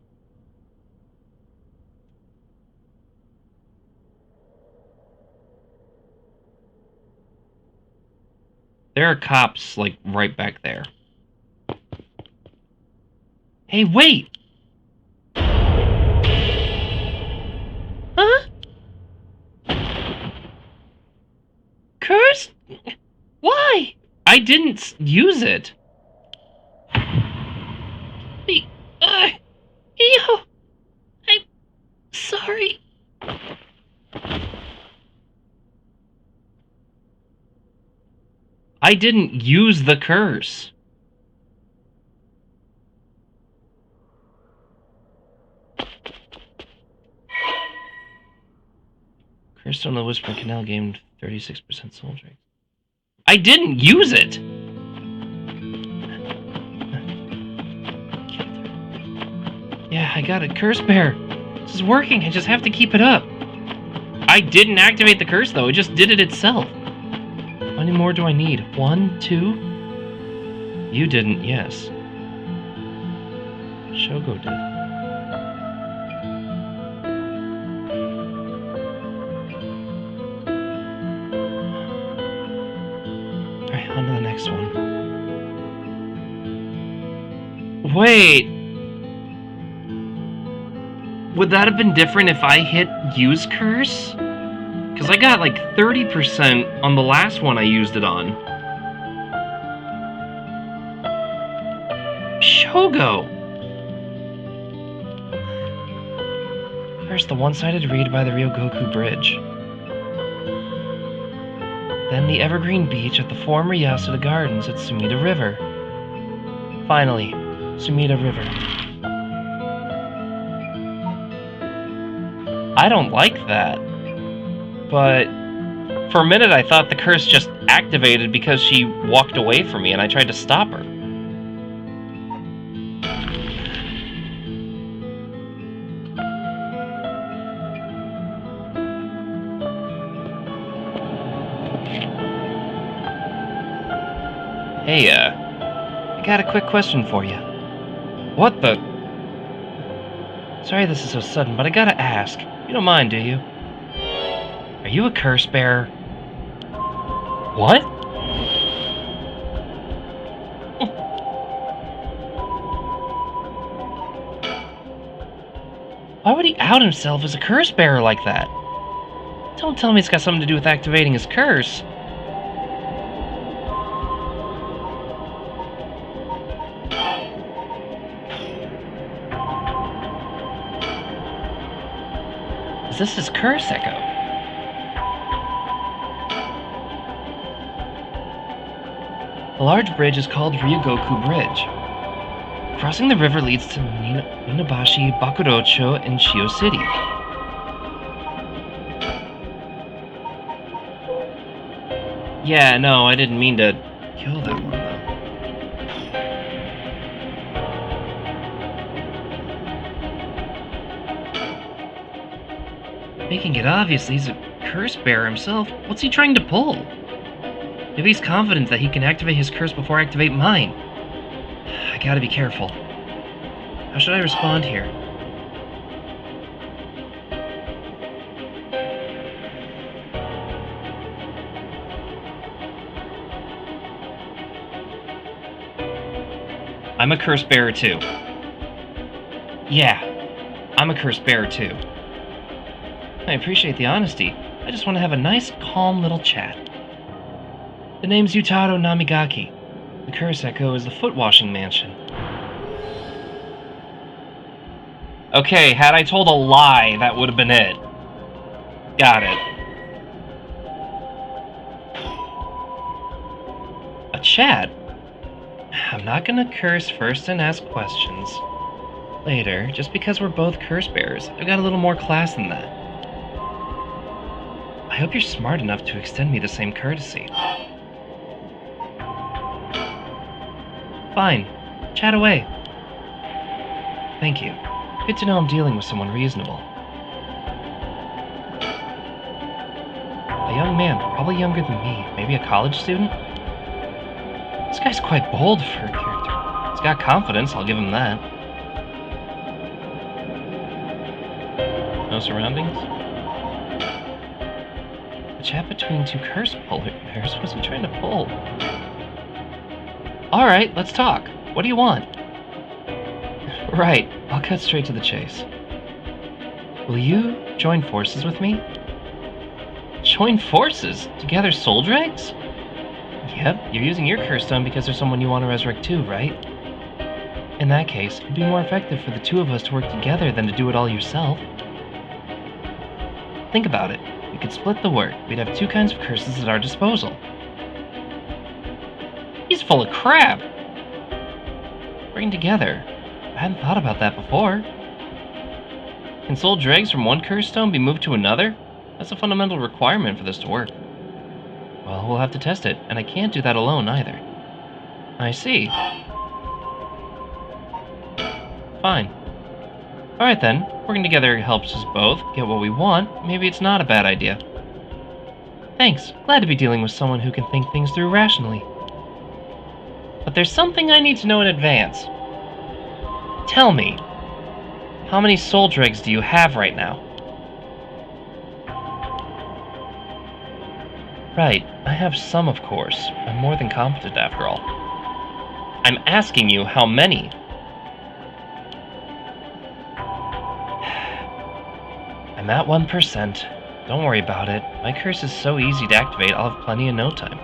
There are cops, like, right back there. Hey, wait! Huh? Curse? Why? I didn't use it. Yo, I'm sorry. I didn't use the curse. Curse on the Whispering Canal gained 36% soul drink. I didn't use it! Yeah, I got it. Curse Bear. This is working. I just have to keep it up. I didn't activate the curse, though. It just did it itself. How many more do I need? 1, 2? You didn't, yes. Shogo did. Alright, on to the next one. Wait! Would that have been different if I hit use curse? Because I got like 30% on the last one I used it on. Shogo! First, the one-sided read by the Ryogoku Bridge. Then the evergreen beach at the former Yasuda Gardens at Sumida River. Finally, Sumida River. I don't like that. But for a minute I thought the curse just activated because she walked away from me and I tried to stop her. Hey, I got a quick question for you. What the? Sorry this is so sudden, but I gotta ask. You don't mind, do you? Are you a curse bearer? What? Why would he out himself as a curse bearer like that? Don't tell me it's got something to do with activating his curse. Is this his curse echo? The large bridge is called Ryogoku Bridge. Crossing the river leads to Minabashi Bakurocho in Shio City. Yeah, no, I didn't mean to kill that one, though. Making it obvious he's a curse bearer himself, what's he trying to pull? Maybe he's confident that he can activate his curse before I activate mine. I gotta be careful. How should I respond here? I'm a curse bearer too. Yeah, I'm a curse bearer too. I appreciate the honesty. I just want to have a nice, calm little chat. The name's Yutaro Namigaki. The curse echo is the foot-washing mansion. Okay, had I told a lie, that would have been it. Got it. A chat? I'm not gonna curse first and ask questions later, just because we're both curse bearers. I've got a little more class than that. I hope you're smart enough to extend me the same courtesy. Fine. Chat away. Thank you. Good to know I'm dealing with someone reasonable. A young man, probably younger than me, maybe a college student? This guy's quite bold for a character. He's got confidence, I'll give him that. No surroundings? A chat between two curse pullers? What's he trying to pull? Alright, let's talk. What do you want? Right, I'll cut straight to the chase. Will you join forces with me? Join forces? To gather soul dregs? Yep, you're using your curse stone because there's someone you want to resurrect too, right? In that case, it'd be more effective for the two of us to work together than to do it all yourself. Think about it. We could split the work. We'd have two kinds of curses at our disposal. He's full of crap! Working together. I hadn't thought about that before. Can soul dregs from one curse stone be moved to another? That's a fundamental requirement for this to work. Well, we'll have to test it, and I can't do that alone either. I see. Fine. Alright then, working together helps us both get what we want. Maybe it's not a bad idea. Thanks, glad to be dealing with someone who can think things through rationally. But there's something I need to know in advance. Tell me, how many soul dregs do you have right now? Right, I have some, of course. I'm more than competent, after all. I'm asking you how many. I'm at 1%. Don't worry about it. My curse is so easy to activate, I'll have plenty in no time.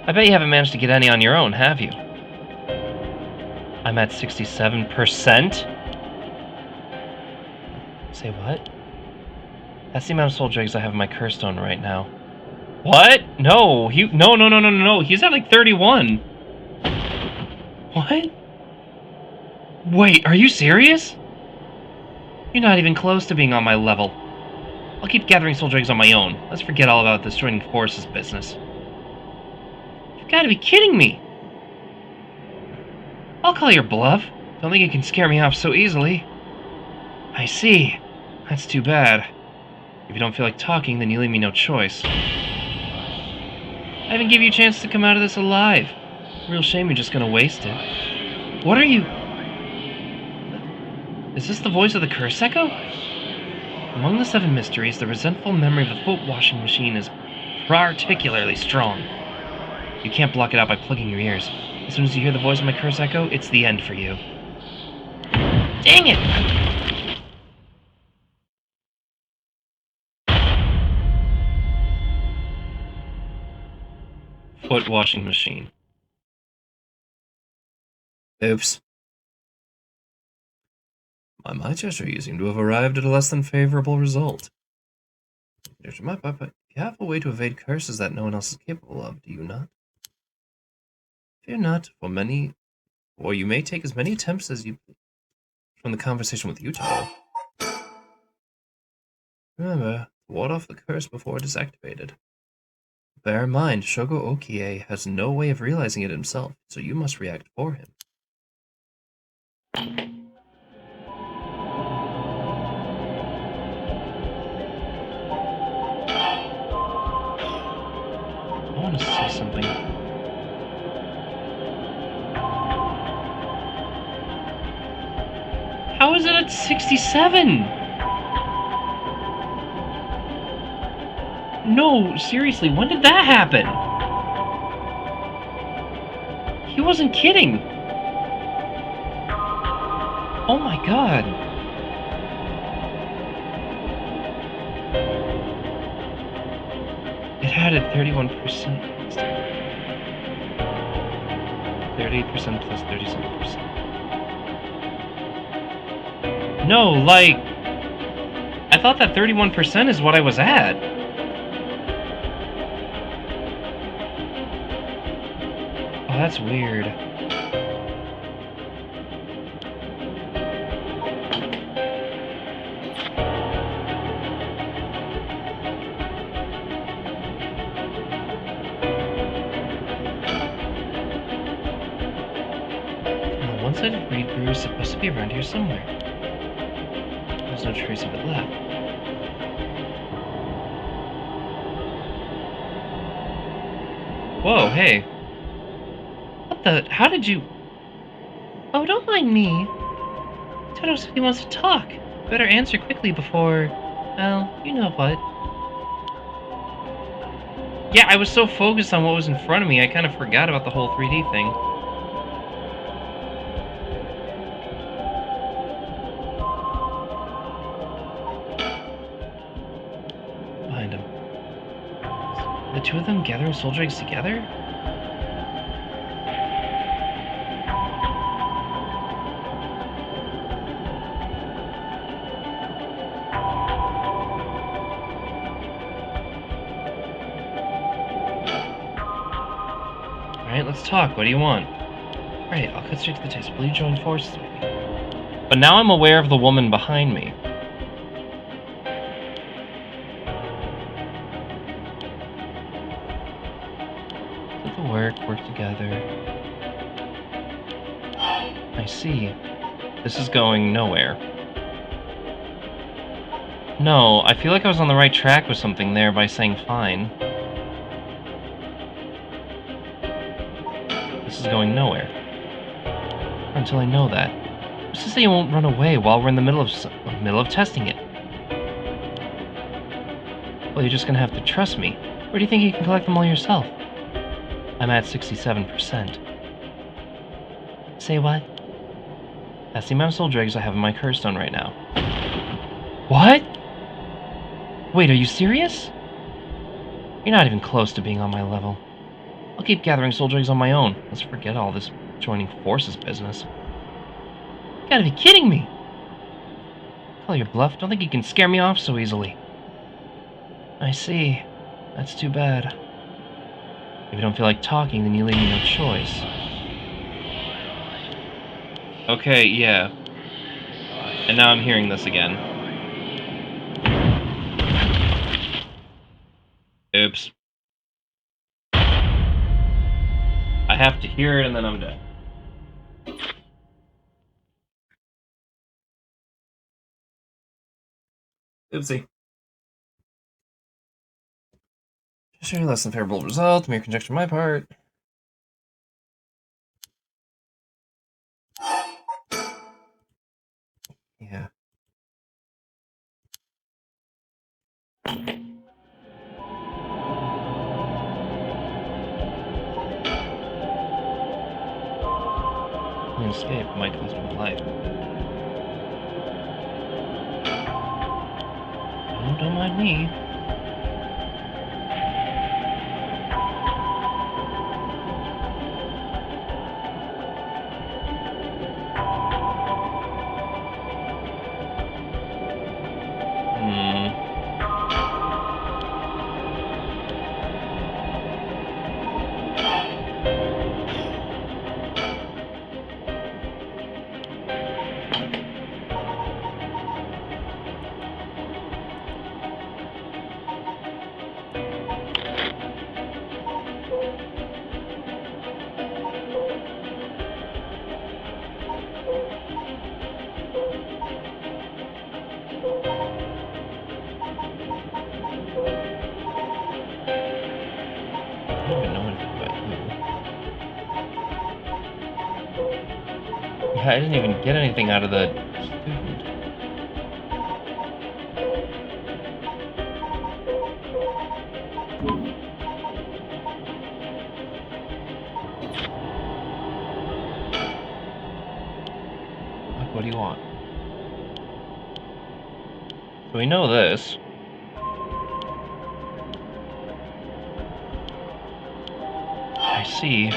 I bet you haven't managed to get any on your own, have you? I'm at 67%? Say what? That's the amount of soul dregs I have in my curse stone right now. What? No, no. He's at like 31. What? Wait, are you serious? You're not even close to being on my level. I'll keep gathering soul dregs on my own. Let's forget all about this joining forces business. You've got to be kidding me. I'll call your bluff. Don't think you can scare me off so easily. I see. That's too bad. If you don't feel like talking, then you leave me no choice. I even give you a chance to come out of this alive. Real shame you're just gonna waste it. What are you... Is this the voice of the curse echo? Among the 7 mysteries, the resentful memory of the foot washing machine is particularly strong. You can't block it out by plugging your ears. As soon as you hear the voice of my curse echo, it's the end for you. Dang it! Foot washing machine. Oops. My Xeshire, you seem to have arrived at a less than favorable result. You have a way to evade curses that no one else is capable of, do you not? Fear not, or you may take as many attempts as you please. From the conversation with Utah. Remember, ward off the curse before it is activated. Bear in mind, Shogo Okie has no way of realizing it himself, so you must react for him. I want to see something. How is it at 67? No, seriously, when did that happen? He wasn't kidding. Oh my god. It had a 31%. 38% plus 37%. No, like... I thought that 31% is what I was at. Oh, that's weird. one-sided reed brew is supposed to be around here somewhere. There's no trace of it left. Whoa, hey. What the? How did you... Oh, don't mind me. Toto said he wants to talk. Better answer quickly before... Well, you know what. Yeah, I was so focused on what was in front of me, I kind of forgot about the whole 3D thing. Behind him. The two of them gathering soldier eggs together? Alright, let's talk. What do you want? Alright, I'll cut straight to the chase. Will you join forces with me? But now I'm aware of the woman behind me. Let the work together. I see. This is going nowhere. No, I feel like I was on the right track with something there by saying fine. This is going nowhere. Until I know that. Who's to say you won't run away while we're in the middle of testing it? Well, you're just gonna have to trust me. Or do you think you can collect them all yourself? I'm at 67%. Say what? That's the amount of soldier eggs I have in my curse stone right now. What? Wait, are you serious? You're not even close to being on my level. I'll keep gathering soldier eggs on my own. Let's forget all this joining forces business. You gotta be kidding me! Call your bluff. Don't think you can scare me off so easily. I see. That's too bad. If you don't feel like talking, then you leave me no choice. Okay, yeah. And now I'm hearing this again. Oops. I have to hear it and then I'm dead. Oopsie. Sure, less than favorable result. Mere conjecture on my part. Yeah. An escape might cost my life. Oh, don't mind me. I don't even know anything about you. Yeah, I didn't even get anything out of the student. Look, what do you want? So we know this. I see.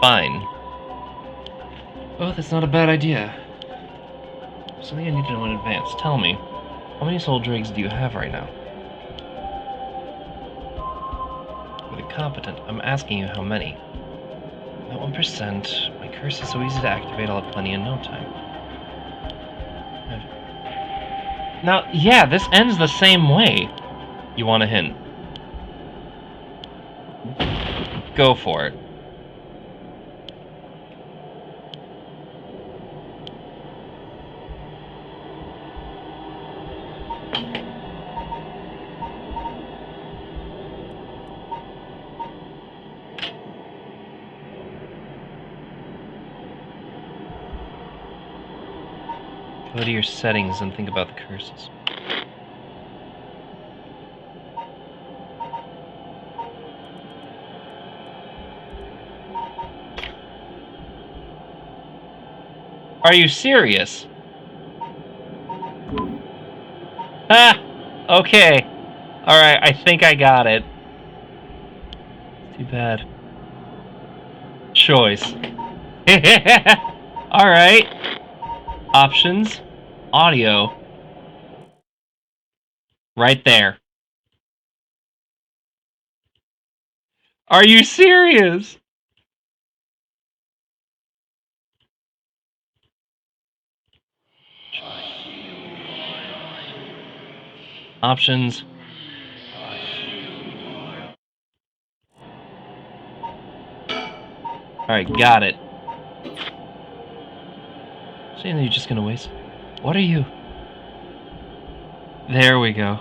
Fine. Oh, that's not a bad idea. Something I need to know in advance. Tell me, how many soldier eggs do you have right now? With a competent, I'm asking you how many. At 1%, my curse is so easy to activate, I'll have plenty in no time. Now, yeah, this ends the same way. You want a hint? Go for it. Go to your settings and think about the curses. Are you serious? Ah! Okay. Alright, I think I got it. Too bad. Choice. Alright. Options. Audio. Right there. Are you serious? Options. Alright, got it. Saying that you're just gonna waste. What are you? There we go.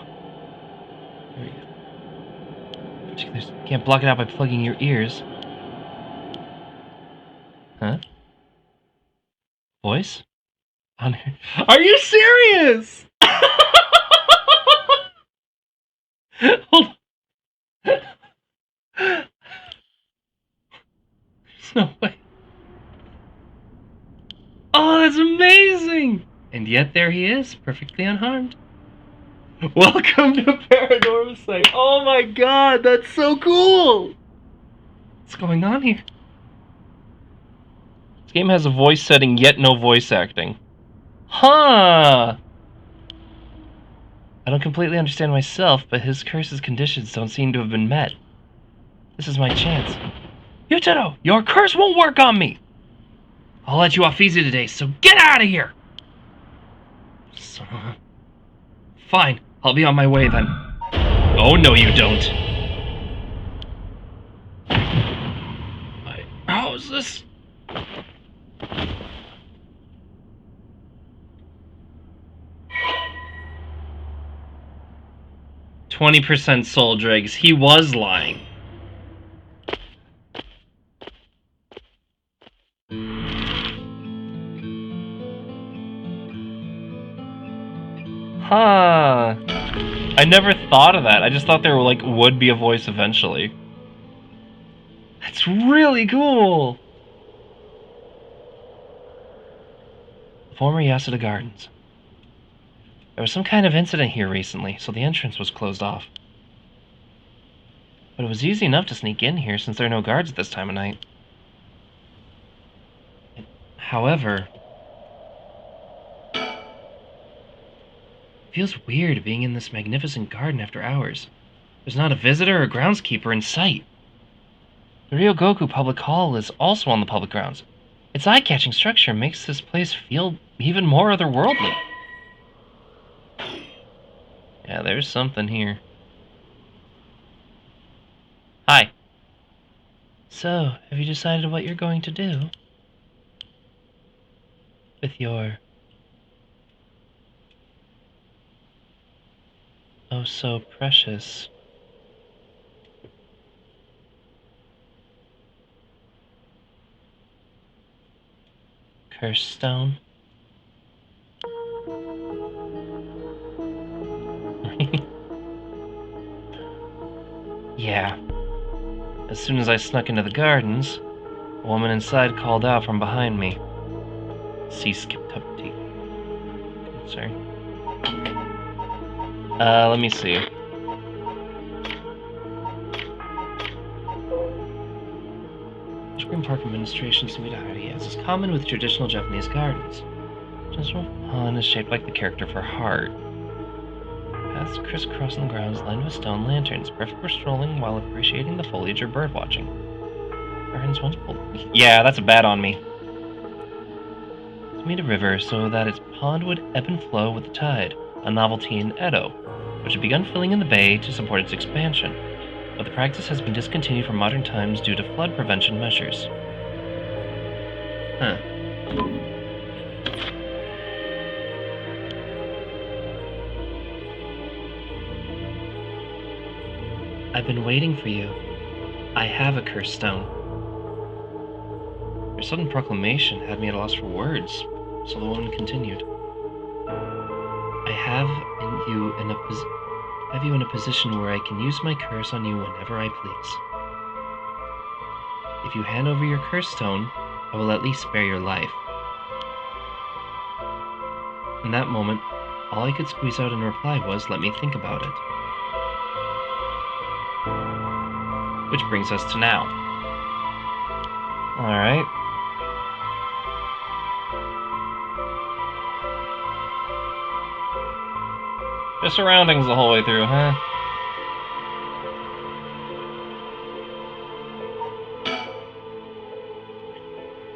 There we go. Particulars. Can't block it out by plugging your ears. Huh? Voice? On here. Are you serious? Hold on. There's no way. Oh, that's amazing! And yet there he is, perfectly unharmed. Welcome to PARANORMASIGHT. Oh my god, that's so cool! What's going on here? This game has a voice setting, yet no voice acting. Huh! I don't completely understand myself, but his curse's conditions don't seem to have been met. This is my chance. Yutaro, your curse won't work on me! I'll let you off easy today, so get out of here! Fine, I'll be on my way then. Oh, no you don't. How's this? "20% soul dregs." He was lying. Huh. I never thought of that. I just thought there would be a voice eventually. That's really cool. Former Yasuda Gardens. There was some kind of incident here recently, so the entrance was closed off. But it was easy enough to sneak in here since there are no guards at this time of night. However, it feels weird being in this magnificent garden after hours. There's not a visitor or groundskeeper in sight. The Ryogoku Public Hall is also on the public grounds. Its eye-catching structure makes this place feel even more otherworldly. Yeah, there's something here. Hi. So, have you decided what you're going to do? With your... oh so precious... curse stone? Yeah. As soon as I snuck into the gardens, a woman inside called out from behind me. Sea skipped up teeth. Sorry. Let me see. Green Park Administration Sumidahari, as is common with traditional Japanese gardens. General pond is shaped like the character for heart. Paths crisscrossing the grounds lined with stone lanterns, perfect for strolling while appreciating the foliage or bird watching. Gardens once pulled. Yeah, that's a bad on me. To meet a river so that its pond would ebb and flow with the tide, a novelty in Edo, which had begun filling in the bay to support its expansion. But the practice has been discontinued for modern times due to flood prevention measures. Huh. I've been waiting for you. I have a cursed stone. Your sudden proclamation had me at a loss for words, so the woman continued. have you in a position where I can use my curse on you whenever I please. If you hand over your curse stone, I will at least spare your life. In that moment, all I could squeeze out in reply was, "Let me think about it." Which brings us to now. Alright. Just surroundings the whole way through, huh?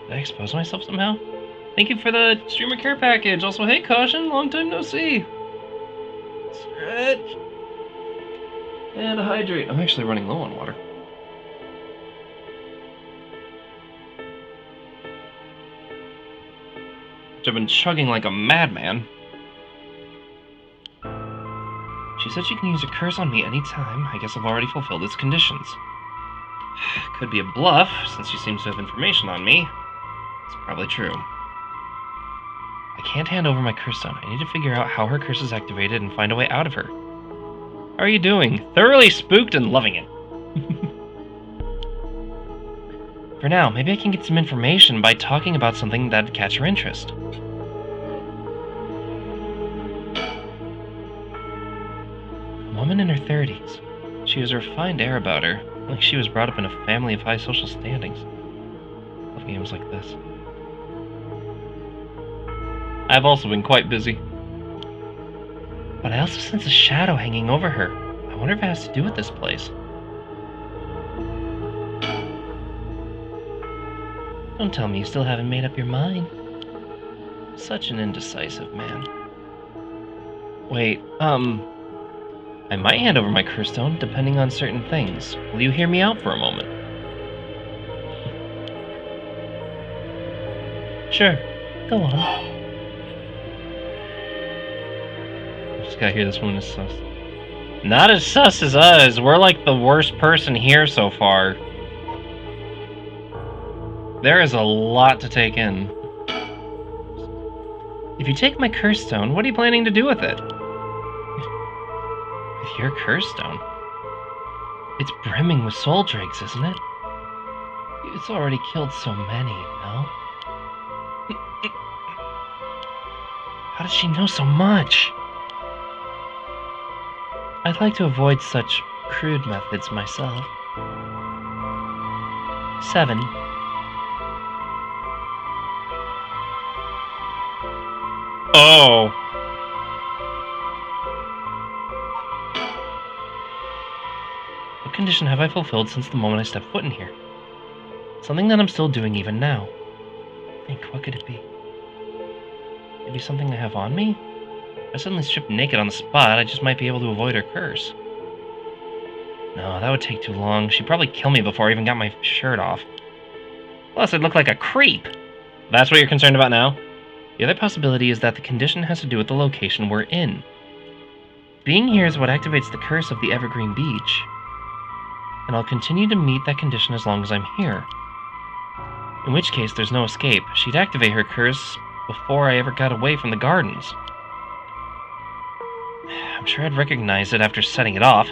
Did I expose myself somehow? Thank you for the streamer care package. Also, hey, Caution, long time no see. Stretch. And hydrate. I'm actually running low on water. Which I've been chugging like a madman. She said she can use a curse on me anytime. I guess I've already fulfilled its conditions. Could be a bluff, since she seems to have information on me. It's probably true. I can't hand over my curse stone. I need to figure out how her curse is activated and find a way out of her. How are you doing? Thoroughly spooked and loving it. For now, maybe I can get some information by talking about something that'd catch her interest. A woman in her 30s. She has a refined air about her, like she was brought up in a family of high social standings. I love games like this. I've also been quite busy. But I also sense a shadow hanging over her. I wonder if it has to do with this place. Don't tell me you still haven't made up your mind. Such an indecisive man. Wait, I might hand over my curse stone, depending on certain things. Will you hear me out for a moment? Sure, go on. Just gotta hear this woman is sus. Not as sus as us. We're like the worst person here so far. There is a lot to take in. If you take my curse stone, what are you planning to do with it? With your curse stone? It's brimming with soul dregs, isn't it? It's already killed so many, no? How does she know so much? I'd like to avoid such crude methods myself. 7. Oh. What condition have I fulfilled since the moment I stepped foot in here? Something that I'm still doing even now. Think, what could it be? Maybe something I have on me? If I suddenly stripped naked on the spot, I just might be able to avoid her curse. No, that would take too long. She'd probably kill me before I even got my shirt off. Plus, I'd look like a creep. That's what you're concerned about now? The other possibility is that the condition has to do with the location we're in. Being here is what activates the curse of the Evergreen Beach. And I'll continue to meet that condition as long as I'm here. In which case, there's no escape. She'd activate her curse before I ever got away from the gardens. I'm sure I'd recognize it after setting it off,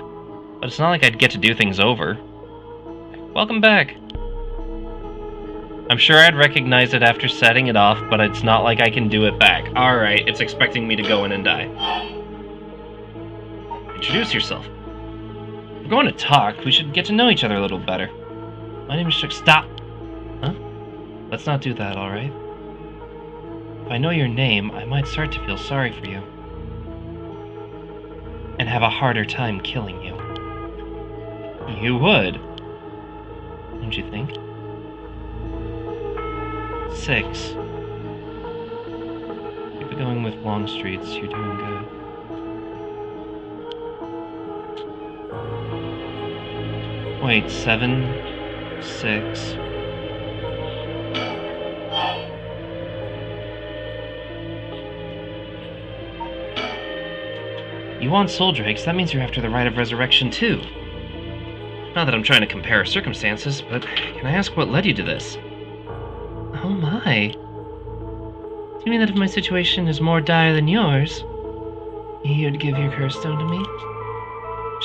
but it's not like I'd get to do things over. Welcome back. I'm sure I'd recognize it after setting it off, but it's not like I can do it back. Alright, it's expecting me to go in and die. Introduce yourself. If we're going to talk, we should get to know each other a little better. My name is Stop! Huh? Let's not do that, alright? If I know your name, I might start to feel sorry for you. And have a harder time killing you. You would. Don't you think? 6. Keep it going with long streets, you're doing good. Wait, 7, 6. You want soul drakes, that means you're after the Rite of Resurrection too. Not that I'm trying to compare circumstances, but can I ask what led you to this? Oh my. Do you mean that if my situation is more dire than yours, You'd give your curse stone to me?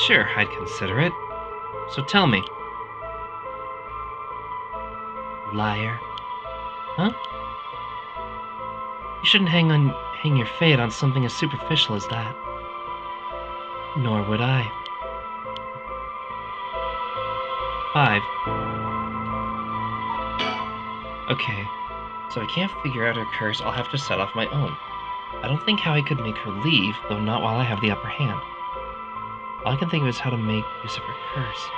Sure, I'd consider it. So tell me. Liar. Huh? You shouldn't hang your fate on something as superficial as that. Nor would I. 5. Okay, so I can't figure out her curse. I'll have to set off my own. I don't think how I could make her leave, though not while I have the upper hand. All I can think of is how to make use of her curse.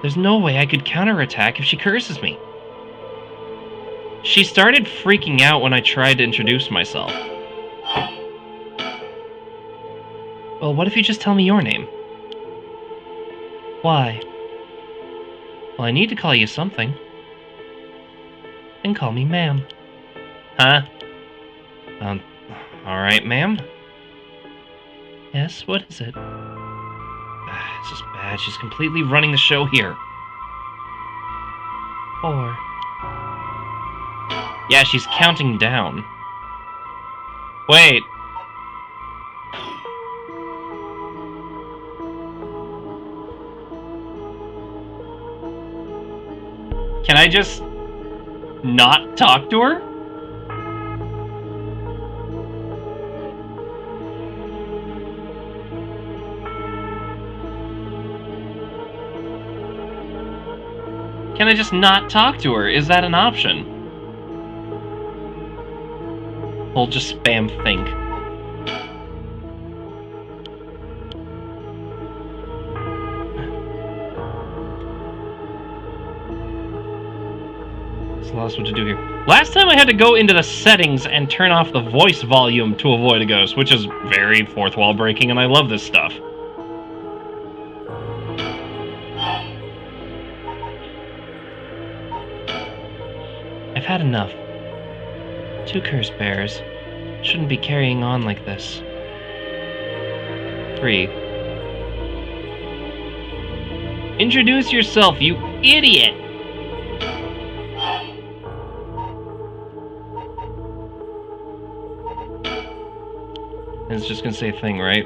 There's no way I could counterattack if she curses me. She started freaking out when I tried to introduce myself. Well, what if you just tell me your name? Why? Well, I need to call you something. And call me ma'am. Huh? Alright, ma'am. Yes, what is it? This is bad. She's completely running the show here. 4. Yeah, she's counting down. Wait. Can I just not talk to her? Can I just not talk to her? Is that an option? We'll just spam think. So lost what to do here. Last time I had to go into the settings and turn off the voice volume to avoid a ghost, which is very fourth wall breaking, and I love this stuff. I've had enough. 2 curse bears. Shouldn't be carrying on like this. 3. Introduce yourself, you idiot! It's just gonna say thing, right?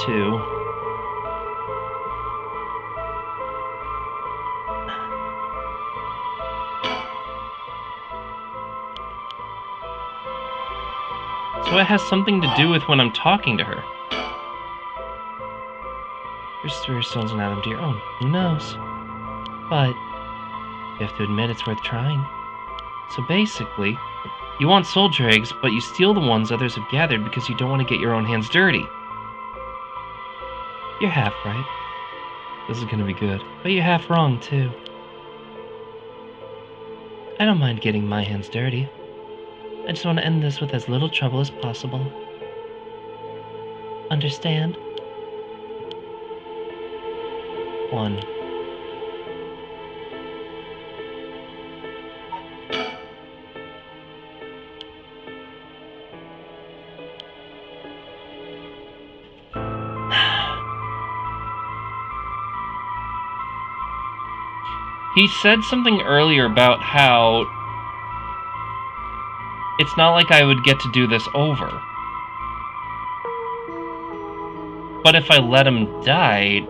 2. So it has something to do with when I'm talking to her. There's 3 stones and add them to your own. Who knows? But you have to admit it's worth trying. So basically, you want soldier eggs, but you steal the ones others have gathered because you don't want to get your own hands dirty. You're half right. This is gonna be good. But you're half wrong, too. I don't mind getting my hands dirty. I just want to end this with as little trouble as possible. Understand? 1. He said something earlier about how it's not like I would get to do this over. But if I let him die,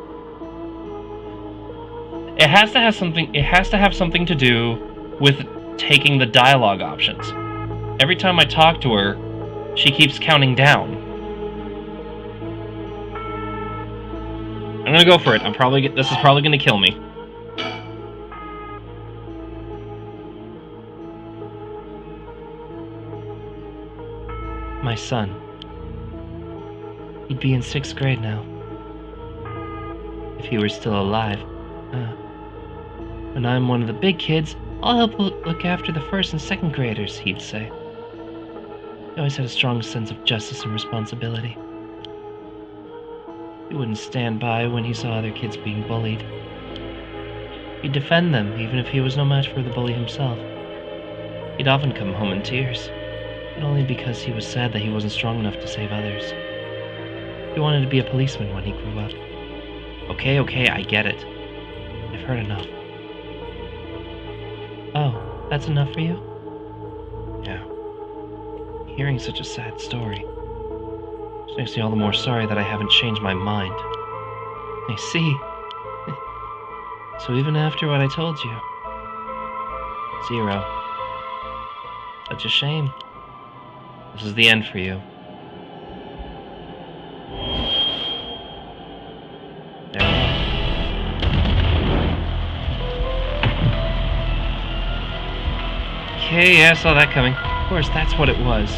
it has to have something to do with taking the dialogue options. Every time I talk to her, she keeps counting down. I'm gonna go for it. This is probably gonna kill me. My son. He'd be in 6th grade now. If he were still alive. When I'm one of the big kids, I'll help look after the 1st and 2nd graders, he'd say. He always had a strong sense of justice and responsibility. He wouldn't stand by when he saw other kids being bullied. He'd defend them, even if he was no match for the bully himself. He'd often come home in tears. But only because he was sad that he wasn't strong enough to save others. He wanted to be a policeman when he grew up. Okay, I get it. I've heard enough. Oh, that's enough for you? Yeah. hearing such a sad story. Which makes me all the more sorry that I haven't changed my mind. I see. So even after what I told you, 0. Such a shame. This is the end for you. Okay, yeah, I saw that coming. Of course, that's what it was.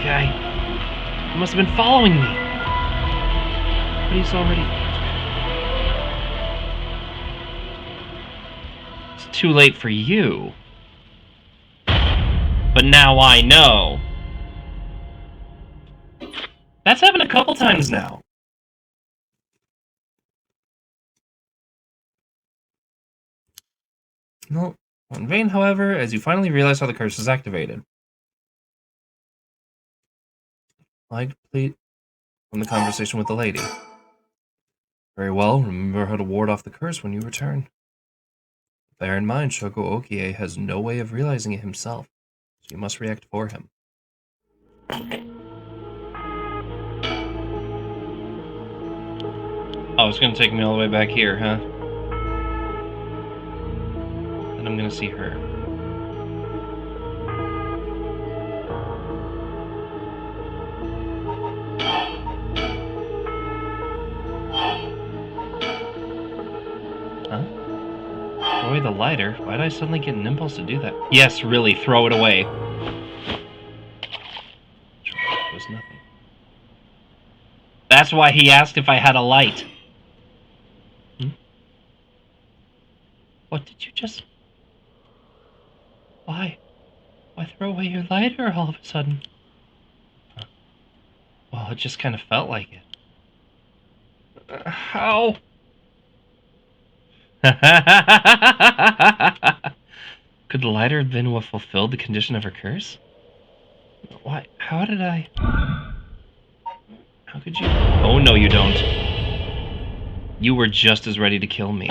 Guy, he must have been following me. But he's already... It's too late for you. But now I know. That's happened a couple times now. No, in vain, however, as you finally realize how the curse is activated. Like complete from the conversation with the lady. Very well, remember how to ward off the curse when you return. Bear in mind, Shogo Okie has no way of realizing it himself, so you must react for him. Oh, it's gonna take me all the way back here, huh? Then I'm gonna see her. Huh? Throw away the lighter? Why did I suddenly get an impulse to do that? Yes, really, throw it away. It was nothing. That's why he asked if I had a light. What did you just... Why? Why throw away your lighter all of a sudden? Well, it just kind of felt like it. How? Could the lighter have been what fulfilled the condition of her curse? Why? How did I... How could you... Oh, no, you don't. You were just as ready to kill me.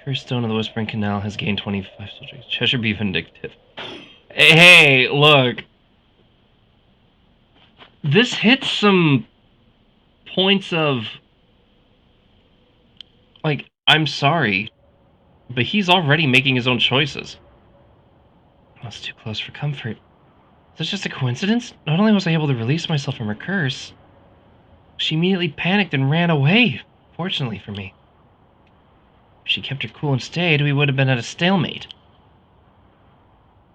Cursed Stone of the Whispering Canal has gained 25 subjects. Cheshire be vindictive. Hey, look. This hits some points of... Like, I'm sorry, but he's already making his own choices. That's too close for comfort. Is this just a coincidence? Not only was I able to release myself from her curse, she immediately panicked and ran away, fortunately for me. If she kept her cool and stayed, we would have been at a stalemate.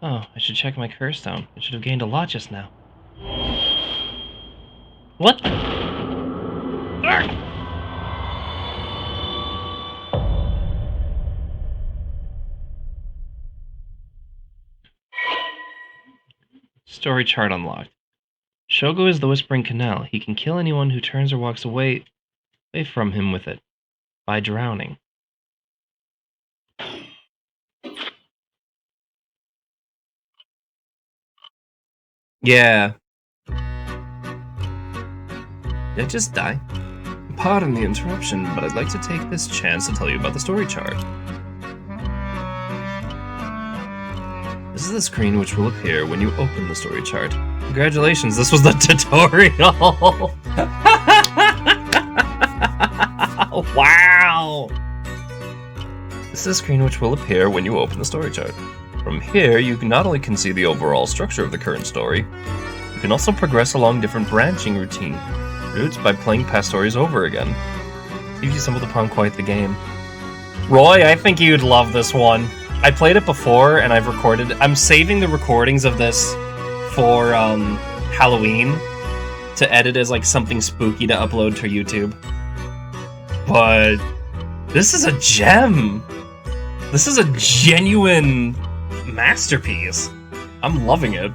Oh, I should check my curse stone. I should have gained a lot just now. What the? Arrgh! Story chart unlocked. Shogo is the Whispering Canal. He can kill anyone who turns or walks away from him with it by drowning. Yeah. Did I just die? Pardon the interruption, but I'd like to take this chance to tell you about the story chart. This is the screen which will appear when you open the story chart. Congratulations, this was the tutorial! Wow! This is the screen which will appear when you open the story chart. From here, you not only can see the overall structure of the current story, you can also progress along different branching routes by playing past stories over again. You've stumbled upon quite the game. Roy, I think you'd love this one. I played it before, and I've recorded... I'm saving the recordings of this for Halloween to edit as like something spooky to upload to YouTube. But this is a gem! This is a genuine masterpiece. I'm loving it.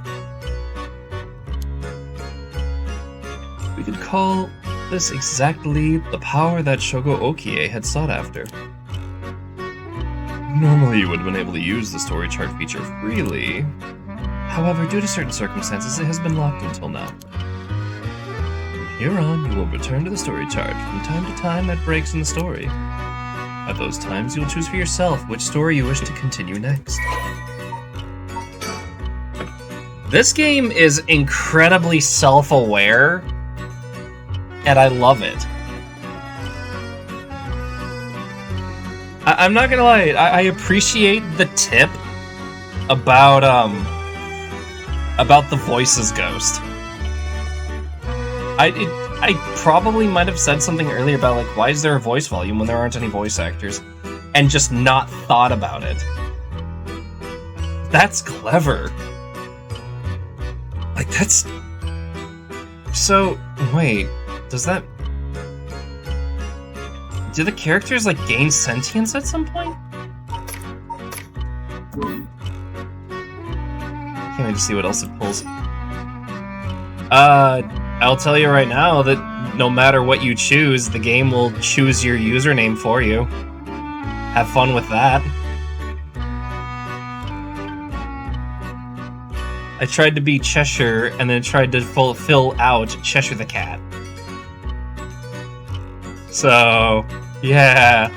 We could call this exactly the power that Shogo Okie had sought after. Normally you would have been able to use the story chart feature freely. However, due to certain circumstances, it has been locked until now. From here on, you will return to the story chart from time to time at breaks in the story. At those times, you will choose for yourself which story you wish to continue next. This game is incredibly self-aware, and I love it. I'm not gonna lie, I appreciate the tip about the voices ghost. I probably might have said something earlier about, like, why is there a voice volume when there aren't any voice actors? And just not thought about it. That's clever. Like, that's... So, wait, does that... Do the characters, like, gain sentience at some point? Can't wait to see what else it pulls. I'll tell you right now that no matter what you choose, the game will choose your username for you. Have fun with that. I tried to be Cheshire, and then tried to fill out Cheshire the Cat. So, yeah.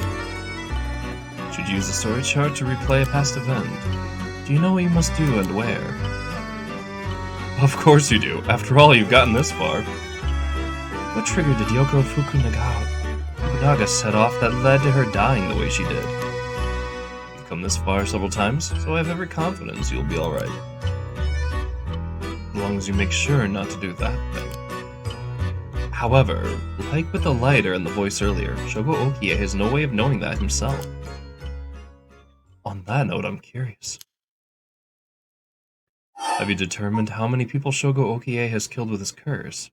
Should use the story chart to replay a past event. Do you know what you must do and where? Of course you do. After all, you've gotten this far. What trigger did Yoko Fukunaga set off that led to her dying the way she did? You've come this far several times, so I have every confidence you'll be alright. As long as you make sure not to do that thing. However, like with the lighter and the voice earlier, Shogo Okie has no way of knowing that himself. On that note, I'm curious. Have you determined how many people Shogo Okie has killed with his curse?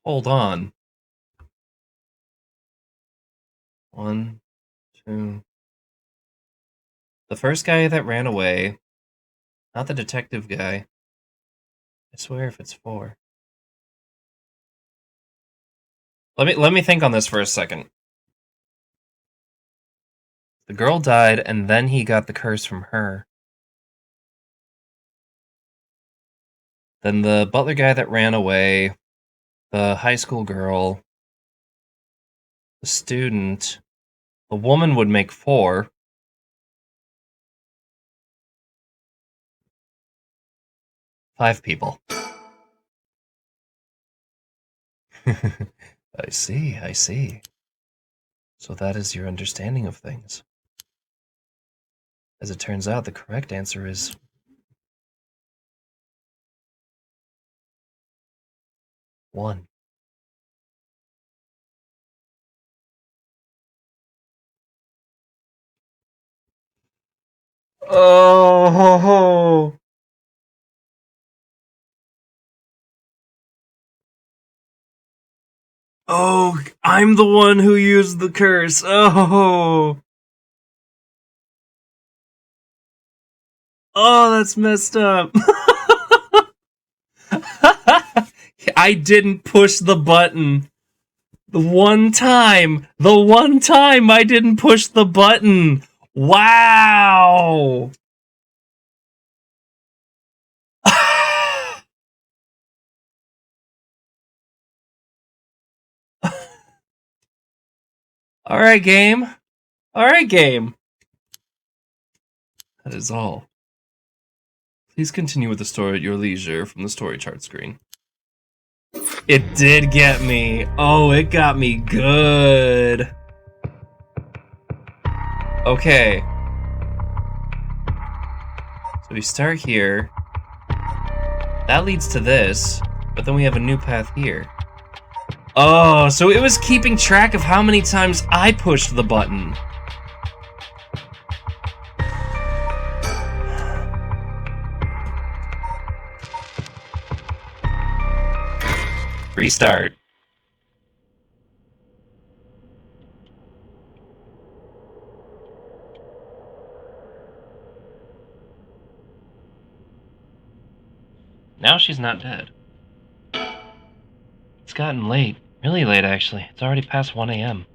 Hold on. 1, 2... The first guy that ran away, not the detective guy. I swear if it's 4. Let me think on this for a second. The girl died, and then he got the curse from her. Then the butler guy that ran away, the high school girl, the student, the woman would make 4. Five people. I see, I see. So that is your understanding of things. As it turns out, the correct answer is... 1. Oh! Oh, I'm the one who used the curse. Oh! Oh, that's messed up. I didn't push the button. The one time I didn't push the button. Wow. All right, game. All right, game. That is all. Please continue with the story at your leisure from the story chart screen. It did get me. Oh, it got me good. Okay. So we start here. That leads to this, but then we have a new path here. Oh, so it was keeping track of how many times I pushed the button. Restart. Now she's not dead. It's gotten late. Really late, actually. It's already past 1 a.m.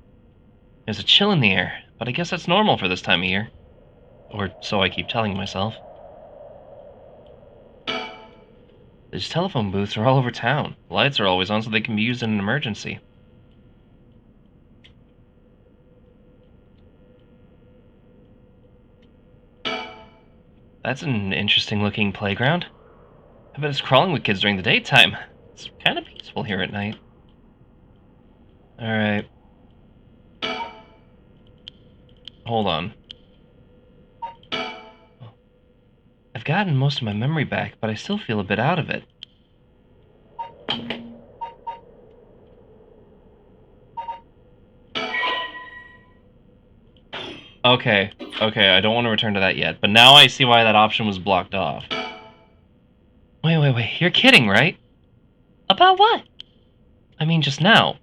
There's a chill in the air, but I guess that's normal for this time of year. Or so I keep telling myself. These telephone booths are all over town. The lights are always on so they can be used in an emergency. That's an interesting looking playground. I bet it's crawling with kids during the daytime. It's kind of peaceful here at night. Alright. Hold on. I've gotten most of my memory back, but I still feel a bit out of it. Okay, I don't want to return to that yet, but now I see why that option was blocked off. Wait, you're kidding, right? About what? I mean, just now.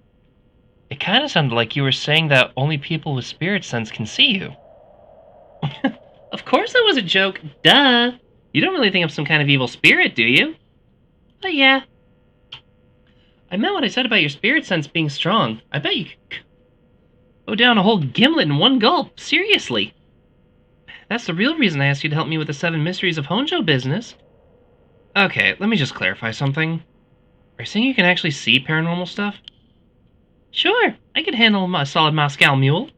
It kind of sounded like you were saying that only people with spirit sense can see you. Of course that was a joke, duh! You don't really think I'm some kind of evil spirit, do you? But yeah. I meant what I said about your spirit sense being strong. I bet you could go down a whole gimlet in one gulp, seriously. That's the real reason I asked you to help me with the 7 mysteries of Honjo business. Okay, let me just clarify something. Are you saying you can actually see paranormal stuff? Sure, I could handle a solid Moscow mule.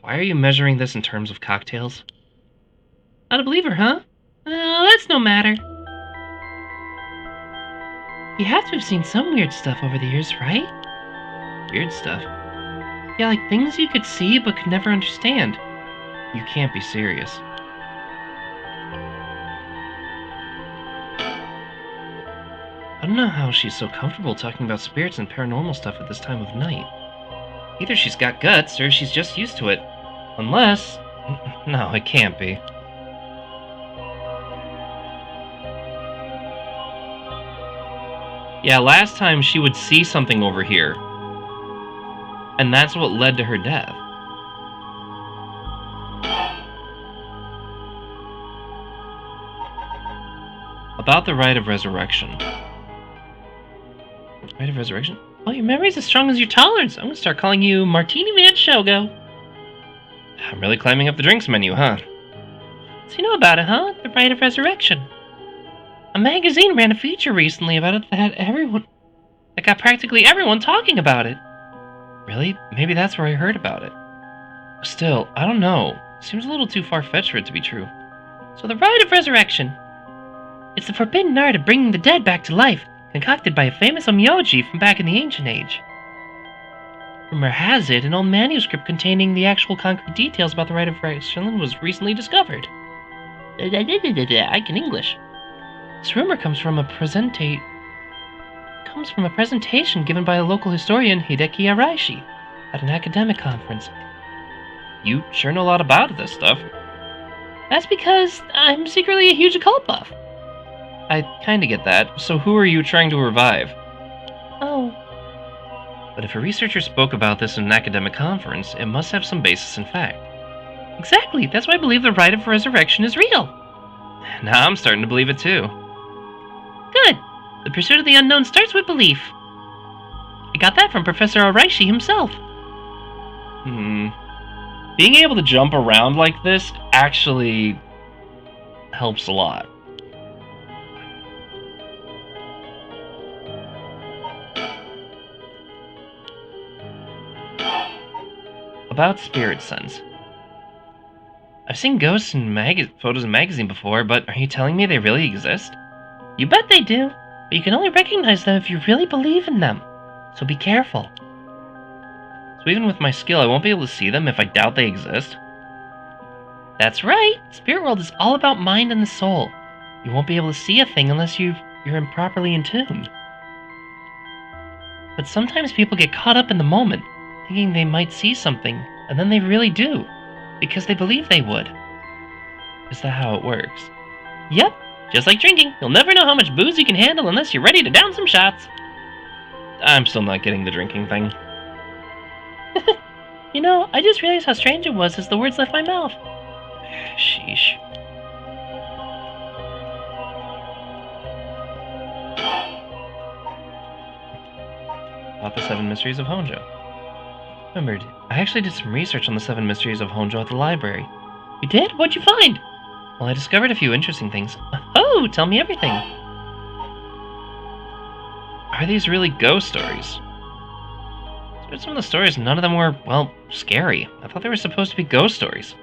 Why are you measuring this in terms of cocktails? Not a believer, huh? That's no matter. You have to have seen some weird stuff over the years, right? Weird stuff? Yeah, like things you could see but could never understand. You can't be serious. I don't know how she's so comfortable talking about spirits and paranormal stuff at this time of night. Either she's got guts, or she's just used to it. Unless... No, it can't be. Yeah, last time she would see something over here. And that's what led to her death. About the rite of resurrection. Rite of resurrection? Oh, your memory's as strong as your tolerance. I'm gonna start calling you Martini Man Shogo. I'm really climbing up the drinks menu, huh? So you know about it, huh? The rite of resurrection. A magazine ran a feature recently about it that had got practically everyone talking about it. Really? Maybe that's where I heard about it. Still, I don't know. Seems a little too far-fetched for it to be true. So the rite of resurrection. It's the forbidden art of bringing the dead back to life, concocted by a famous onmyoji from back in the ancient age. Rumor has it an old manuscript containing the actual concrete details about the rite of resurrection was recently discovered. I can English. This rumor comes from a presentation given by a local historian, Hideki Araishi, at an academic conference. You sure know a lot about this stuff. That's because I'm secretly a huge occult buff. I kinda get that, so who are you trying to revive? Oh. But if a researcher spoke about this in an academic conference, it must have some basis in fact. Exactly, that's why I believe the rite of resurrection is real. Now I'm starting to believe it too. Good. The pursuit of the unknown starts with belief. I got that from Professor Araishi himself. Being able to jump around like this actually helps a lot. About spirit sense. I've seen ghosts in photos in magazine before, but are you telling me they really exist? You bet they do, but you can only recognize them if you really believe in them, so be careful. So even with my skill, I won't be able to see them if I doubt they exist? That's right! Spirit world is all about mind and the soul. You won't be able to see a thing unless you're improperly in tune. But sometimes people get caught up in the moment, thinking they might see something, and then they really do, because they believe they would. Is that how it works? Yep, just like drinking. You'll never know how much booze you can handle unless you're ready to down some shots. I'm still not getting the drinking thing. You know, I just realized how strange it was as the words left my mouth. Sheesh. about the 7 Mysteries of Honjo. Remembered, I actually did some research on the 7 Mysteries of Honjo at the library. You did? What'd you find? Well, I discovered a few interesting things. Oh, tell me everything. Are these really ghost stories? I read some of the stories, none of them were, well, scary. I thought they were supposed to be ghost stories.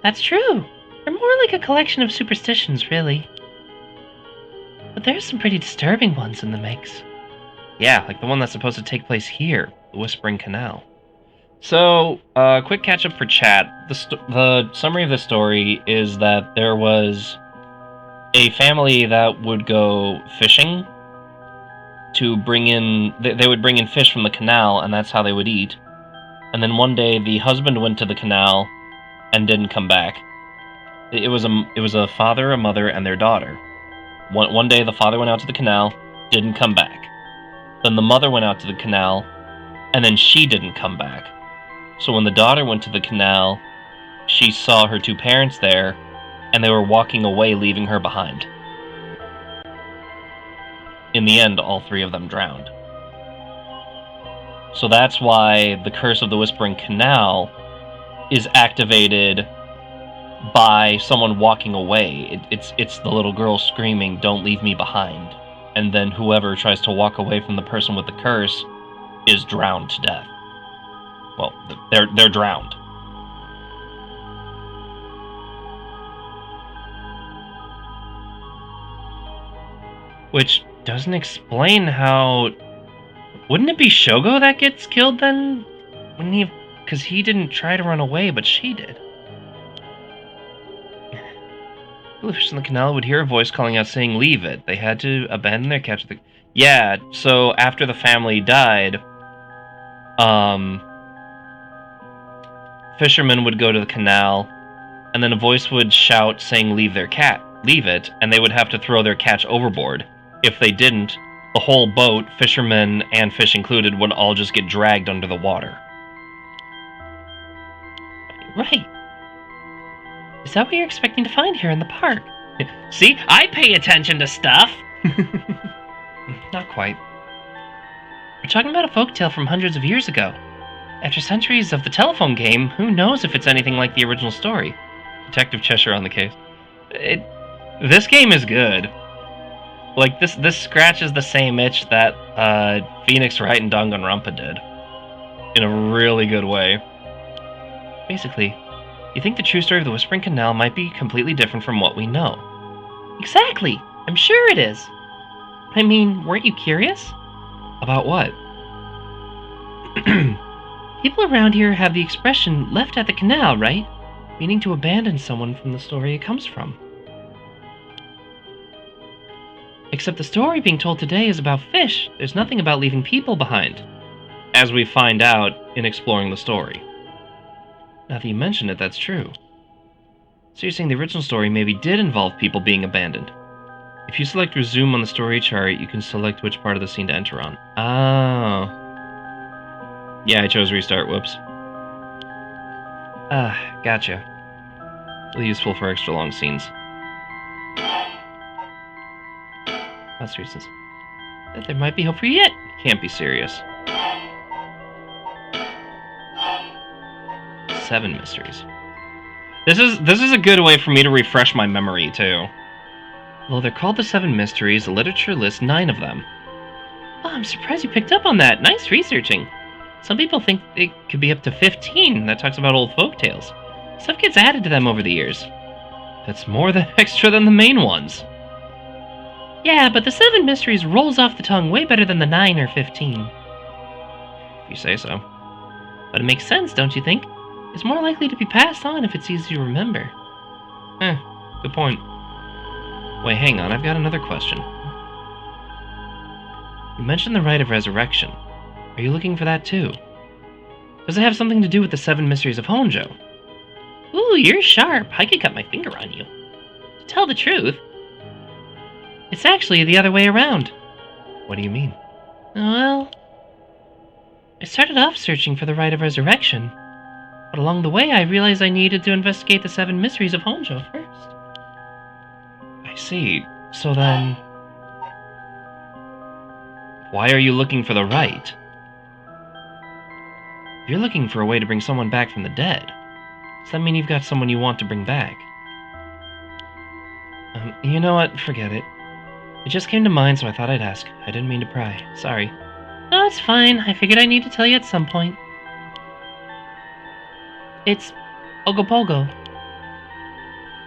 That's true. They're more like a collection of superstitions, really. But there's some pretty disturbing ones in the mix. Yeah, like the one that's supposed to take place here, the Whispering Canal. So, quick catch-up for chat. The summary of the story is that there was a family that would go fishing to bring in... They would bring in fish from the canal, and that's how they would eat. And then one day, the husband went to the canal and didn't come back. It was a father, a mother, and their daughter. One day, the father went out to the canal, didn't come back. Then the mother went out to the canal, and then she didn't come back. So when the daughter went to the canal, she saw her 2 parents there, and they were walking away, leaving her behind. In the end, all 3 of them drowned. So that's why the Curse of the Whispering Canal is activated by someone walking away. It's the little girl screaming, "Don't leave me behind." And then whoever tries to walk away from the person with the curse is drowned to death. Well, they're drowned. Which doesn't explain how... Wouldn't it be Shogo that gets killed then? Wouldn't he? Because he didn't try to run away, but she did. The fish in the canal would hear a voice calling out saying, "Leave it." They had to abandon their catch. Yeah, so after the family died, fishermen would go to the canal, and then a voice would shout saying, leave it, and they would have to throw their catch overboard. If they didn't, the whole boat, fishermen and fish included, would all just get dragged under the water. Right. Is that what you're expecting to find here in the park? See? I pay attention to stuff! Not quite. We're talking about a folktale from hundreds of years ago. After centuries of the telephone game, who knows if it's anything like the original story? Detective Xeshire on the case. This game is good. Like, this scratches the same itch that Phoenix Wright and Danganronpa did. In a really good way. Basically, you think the true story of the Whispering Canal might be completely different from what we know. Exactly! I'm sure it is! I mean, weren't you curious? About what? People around here have the expression, left at the canal, right? Meaning to abandon someone from the story it comes from. Except the story being told today is about fish. There's nothing about leaving people behind. As we find out in exploring the story. Now that you mention it, that's true. So you're saying the original story maybe did involve people being abandoned. If you select resume on the story chart, you can select which part of the scene to enter on. Oh. Yeah, I chose restart, whoops. Gotcha. Really useful for extra long scenes. That's reasons. There might be hope for you yet. Can't be serious. 7 mysteries. This is a good way for me to refresh my memory, too. Well, they're called the 7 mysteries. The literature lists 9 of them. Oh, I'm surprised you picked up on that. Nice researching. Some people think it could be up to 15 that talks about old folktales. Stuff gets added to them over the years. That's more than extra than the main ones. Yeah, but the 7 mysteries rolls off the tongue way better than the 9 or 15. If you say so. But it makes sense, don't you think? It's more likely to be passed on if it's easy to remember. Good point. Wait, hang on, I've got another question. You mentioned the rite of resurrection. Are you looking for that too? Does it have something to do with the 7 mysteries of Honjo? Ooh, you're sharp. I could cut my finger on you. To tell the truth, it's actually the other way around. What do you mean? Well, I started off searching for the rite of resurrection, but along the way I realized I needed to investigate the 7 mysteries of Honjo first. I see. So then, why are you looking for the rite? If you're looking for a way to bring someone back from the dead, does that mean you've got someone you want to bring back? You know what? Forget it. It just came to mind, so I thought I'd ask. I didn't mean to pry. Sorry. Oh, it's fine. I figured I need to tell you at some point. It's Ogopogo.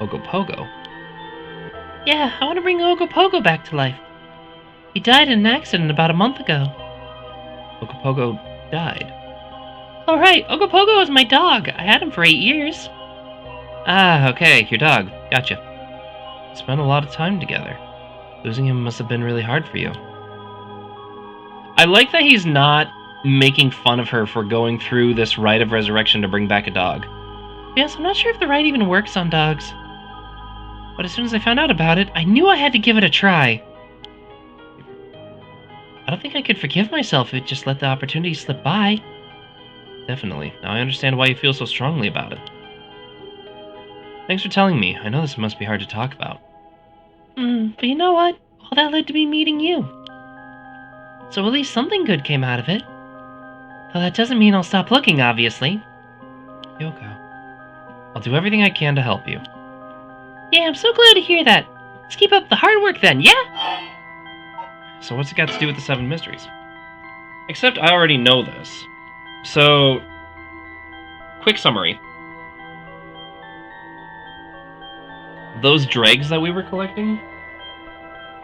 Ogopogo? Yeah, I want to bring Ogopogo back to life. He died in an accident about a month ago. Ogopogo died? Oh, right. Ogopogo is my dog. I had him for 8 years. Ah, okay. Your dog. Gotcha. Spent a lot of time together. Losing him must have been really hard for you. I like that he's not making fun of her for going through this rite of resurrection to bring back a dog. Yes, I'm not sure if the rite even works on dogs. But as soon as I found out about it, I knew I had to give it a try. I don't think I could forgive myself if it just let the opportunity slip by. Definitely. Now I understand why you feel so strongly about it. Thanks for telling me. I know this must be hard to talk about. But you know what? All that led to me meeting you. So at least something good came out of it. Though that doesn't mean I'll stop looking, obviously. Yoko, I'll do everything I can to help you. Yeah, I'm so glad to hear that. Let's keep up the hard work then, yeah? So what's it got to do with the 7 mysteries? Except I already know this. So, quick summary. Those dregs that we were collecting,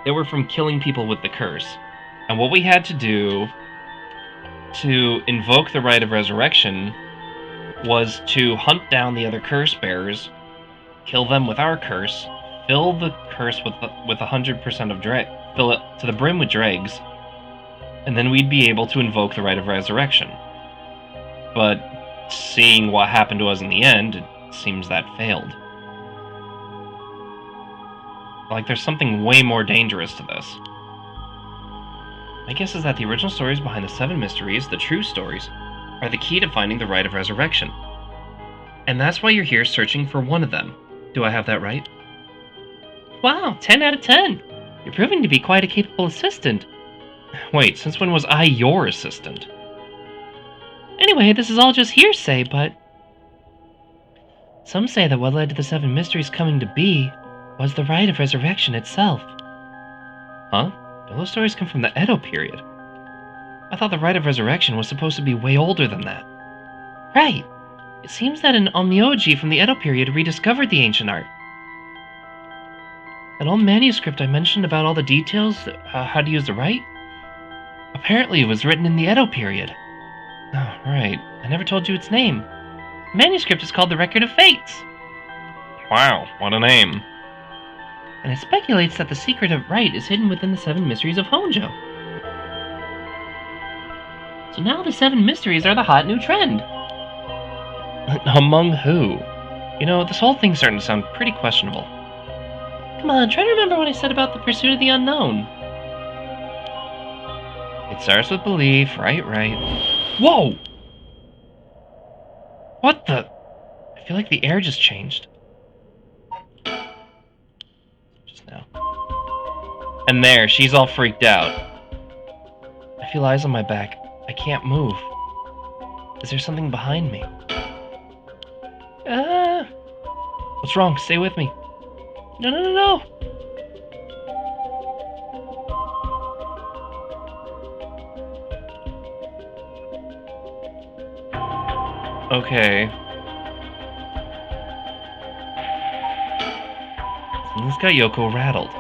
they were from killing people with the curse. And what we had to do to invoke the rite of resurrection was to hunt down the other curse bearers, kill them with our curse, fill the curse with 100% of dreg, fill it to the brim with dregs, and then we'd be able to invoke the rite of resurrection. But seeing what happened to us in the end, it seems that failed. Like, there's something way more dangerous to this. My guess is that the original stories behind the 7 mysteries, the true stories, are the key to finding the rite of resurrection. And that's why you're here searching for one of them. Do I have that right? Wow, 10 out of 10! You're proving to be quite a capable assistant. Wait, since when was I your assistant? Anyway, this is all just hearsay, but... some say that what led to the 7 mysteries coming to be was the rite of resurrection itself. Huh? All those stories come from the Edo period. I thought the rite of resurrection was supposed to be way older than that. Right. It seems that an Onmyoji from the Edo period rediscovered the ancient art. That old manuscript I mentioned about all the details, how to use the rite? Apparently it was written in the Edo period. Oh, right. I never told you its name. The manuscript is called the Record of Fates. Wow, what a name. And it speculates that the secret of rite is hidden within the 7 mysteries of Honjo. So now the 7 mysteries are the hot new trend. Among who? You know, this whole thing's starting to sound pretty questionable. Come on, try to remember what I said about the pursuit of the unknown. It starts with belief, right. Whoa! What the? I feel like the air just changed. Just now. And there, she's all freaked out. I feel eyes on my back. I can't move. Is there something behind me? What's wrong? Stay with me. No. Okay. Something's got Yoko rattled.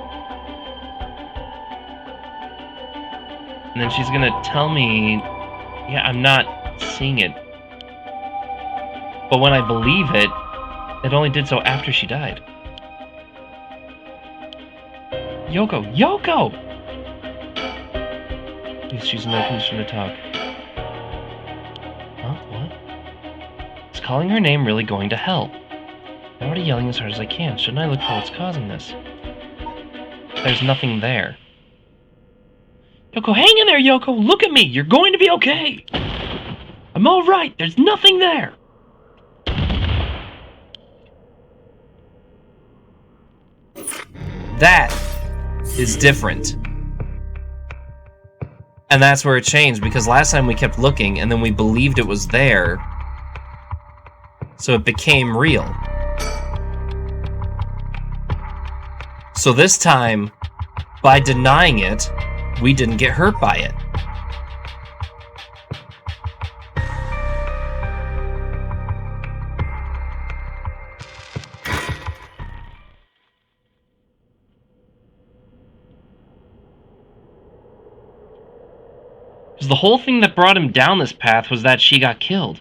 And then she's gonna tell me, yeah, I'm not seeing it. But when I believe it, it only did so after she died. Yoko! At least she's in no condition to talk. Huh? What? Is calling her name really going to help? I'm already yelling as hard as I can. Shouldn't I look for what's causing this? There's nothing there. Yoko, hang in there, Yoko! Look at me! You're going to be okay! I'm alright! There's nothing there! That is different. And that's where it changed, because last time we kept looking, and then we believed it was there. So it became real. So this time, by denying it, we didn't get hurt by it. Because the whole thing that brought him down this path was that she got killed.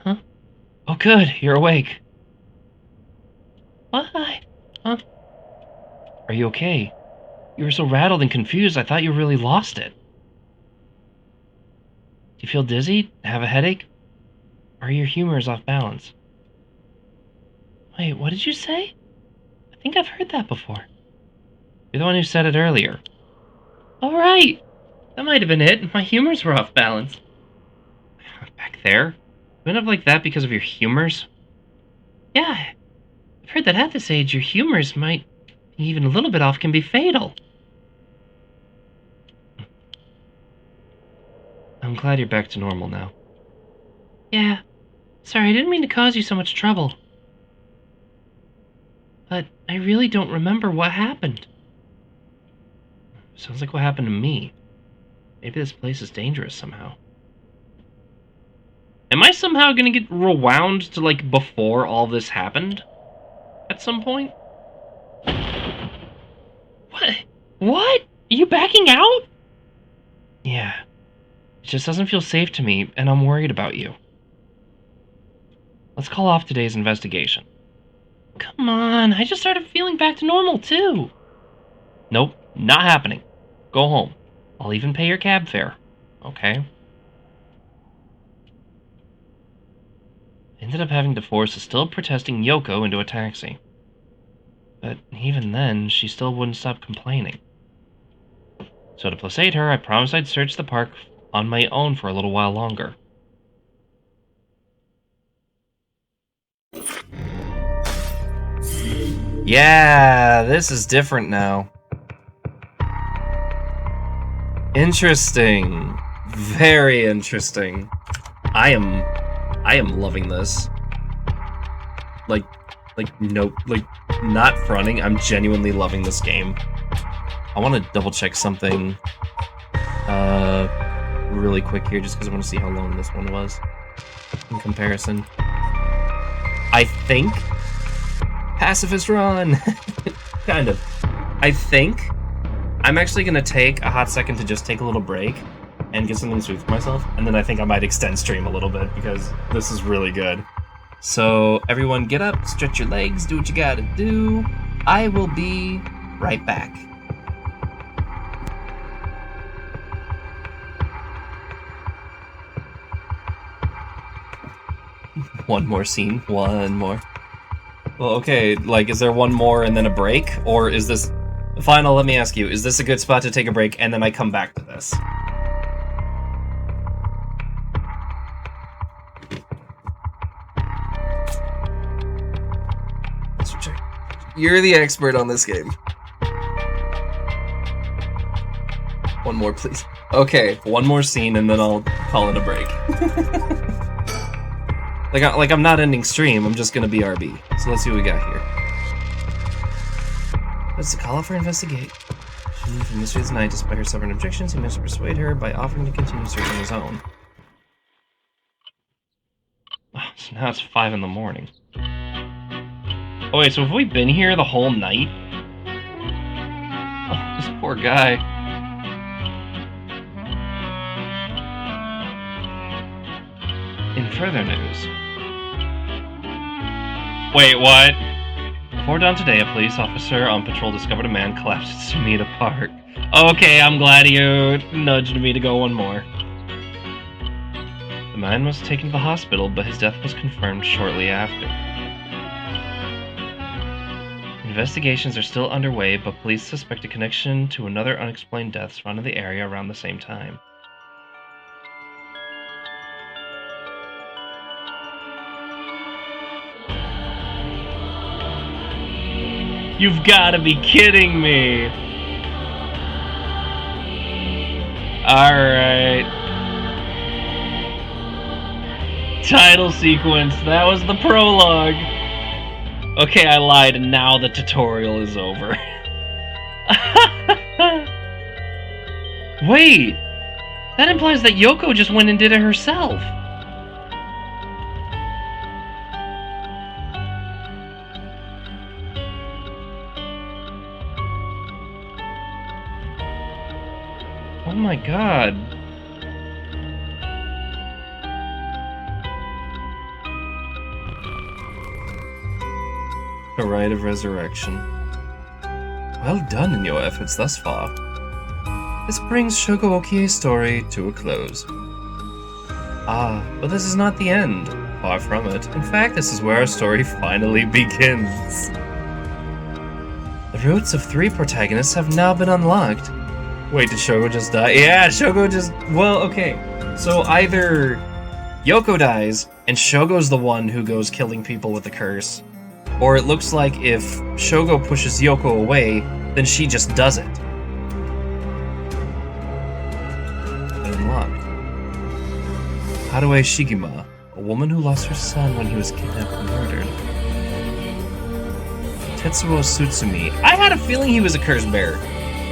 Huh? Oh good, you're awake. What? Huh? Are you okay? You were so rattled and confused, I thought you really lost it. Do you feel dizzy? Have a headache? Or your humor is off balance? Wait, what did you say? I think I've heard that before. You're the one who said it earlier. All right. That might have been it. My humors were off balance. Back there? You end up like that because of your humors? Yeah. I've heard that at this age, your humors might, even a little bit off, can be fatal. I'm glad you're back to normal now. Yeah. Sorry, I didn't mean to cause you so much trouble. But I really don't remember what happened. Sounds like what happened to me. Maybe this place is dangerous somehow. Am I somehow gonna get rewound to, like, before all this happened? At some point? What? What? Are you backing out? Yeah. It just doesn't feel safe to me, and I'm worried about you. Let's call off today's investigation. Come on, I just started feeling back to normal, too. Nope, not happening. Go home. I'll even pay your cab fare. Okay? Ended up having to force a still protesting Yoko into a taxi. But even then, she still wouldn't stop complaining. So to placate her, I promised I'd search the park on my own for a little while longer. Yeah, this is different now. Interesting. Very interesting. I am loving this. Nope, not fronting. I'm genuinely loving this game. I want to double check something really quick here, just because I want to see how long this one was in comparison. I think Pacifist Run. Kind of. I think I'm actually going to take a hot second to just take a little break and get something sweet for myself, and then I think I might extend stream a little bit because this is really good. So everyone get up, stretch your legs, do what you gotta do. I will be right back. One more scene, one more. Well, okay, like, is there one more and then a break? Or is this... Final, let me ask you, is this a good spot to take a break and then I come back to this? You're the expert on this game. One more, please. Okay, one more scene and then I'll call it a break. Like I'm not ending stream, I'm just gonna be RB. So let's see what we got here. Let's call off her investigate. She moved from mystery tonight despite her stubborn objections. He managed to persuade her by offering to continue searching his own. Oh, so now it's 5 in the morning. Oh wait, so have we been here the whole night? Oh, this poor guy. In further news... Wait, what? Before dawn today, a police officer on patrol discovered a man collapsed at Sumida Park. Okay, I'm glad you nudged me to go one more. The man was taken to the hospital, but his death was confirmed shortly after. Investigations are still underway, but police suspect a connection to another unexplained death surrounding the area around the same time. You've gotta be kidding me. Alright. Title sequence. That was the prologue. Okay, I lied, and now the tutorial is over. Wait! That implies that Yoko just went and did it herself. Oh my god. The Rite of Resurrection. Well done in your efforts thus far. This brings Shogo Okie's story to a close. Ah, but this is not the end. Far from it. In fact, this is where our story finally begins. The roots of 3 protagonists have now been unlocked. Wait, did Shogo just die? Yeah, Shogo just... Well, okay. So either Yoko dies, and Shogo's the one who goes killing people with the curse, or it looks like if Shogo pushes Yoko away, then she just does it. Unlocked. Haruo Shigima, a woman who lost her son when he was kidnapped and murdered. Tetsuo Tsutsumi. I had a feeling he was a curse bearer.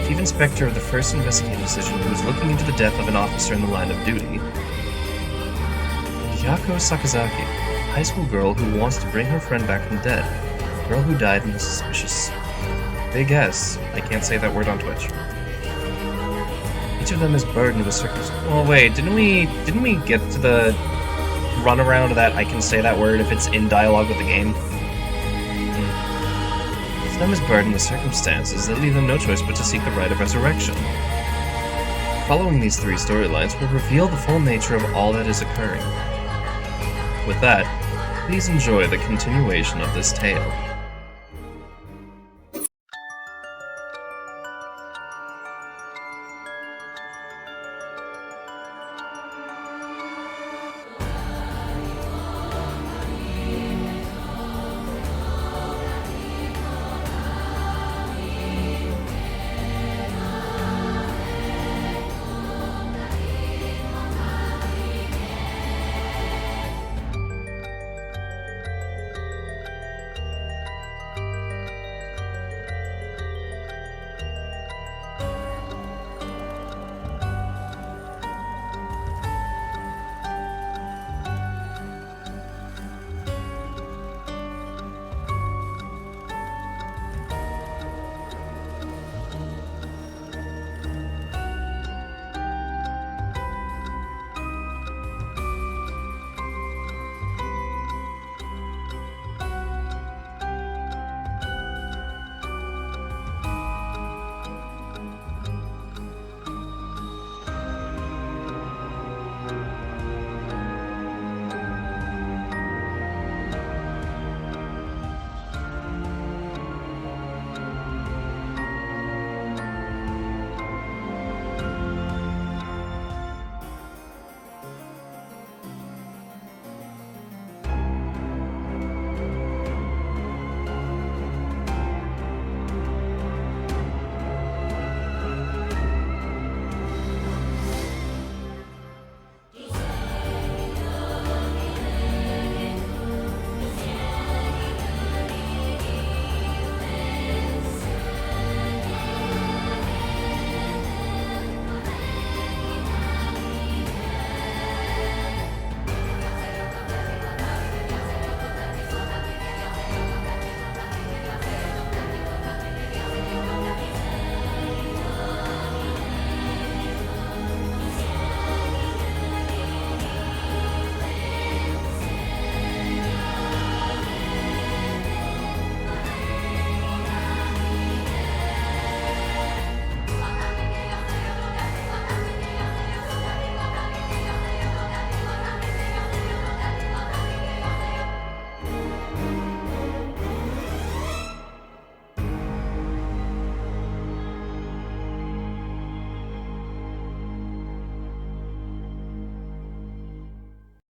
Chief Inspector of the 1st Investigative Division who was looking into the death of an officer in the line of duty. Yako Sakazaki, a high school girl who wants to bring her friend back from the dead. A girl who died in a suspicious... Big S. I can't say that word on Twitch. Each of them is burdened with circumstances. Oh wait, didn't we get to the runaround that I can say that word if it's in dialogue with the game? Each of them is burdened with circumstances that leave them no choice but to seek the Rite of Resurrection. Following these 3 storylines will reveal the full nature of all that is occurring. With that, please enjoy the continuation of this tale.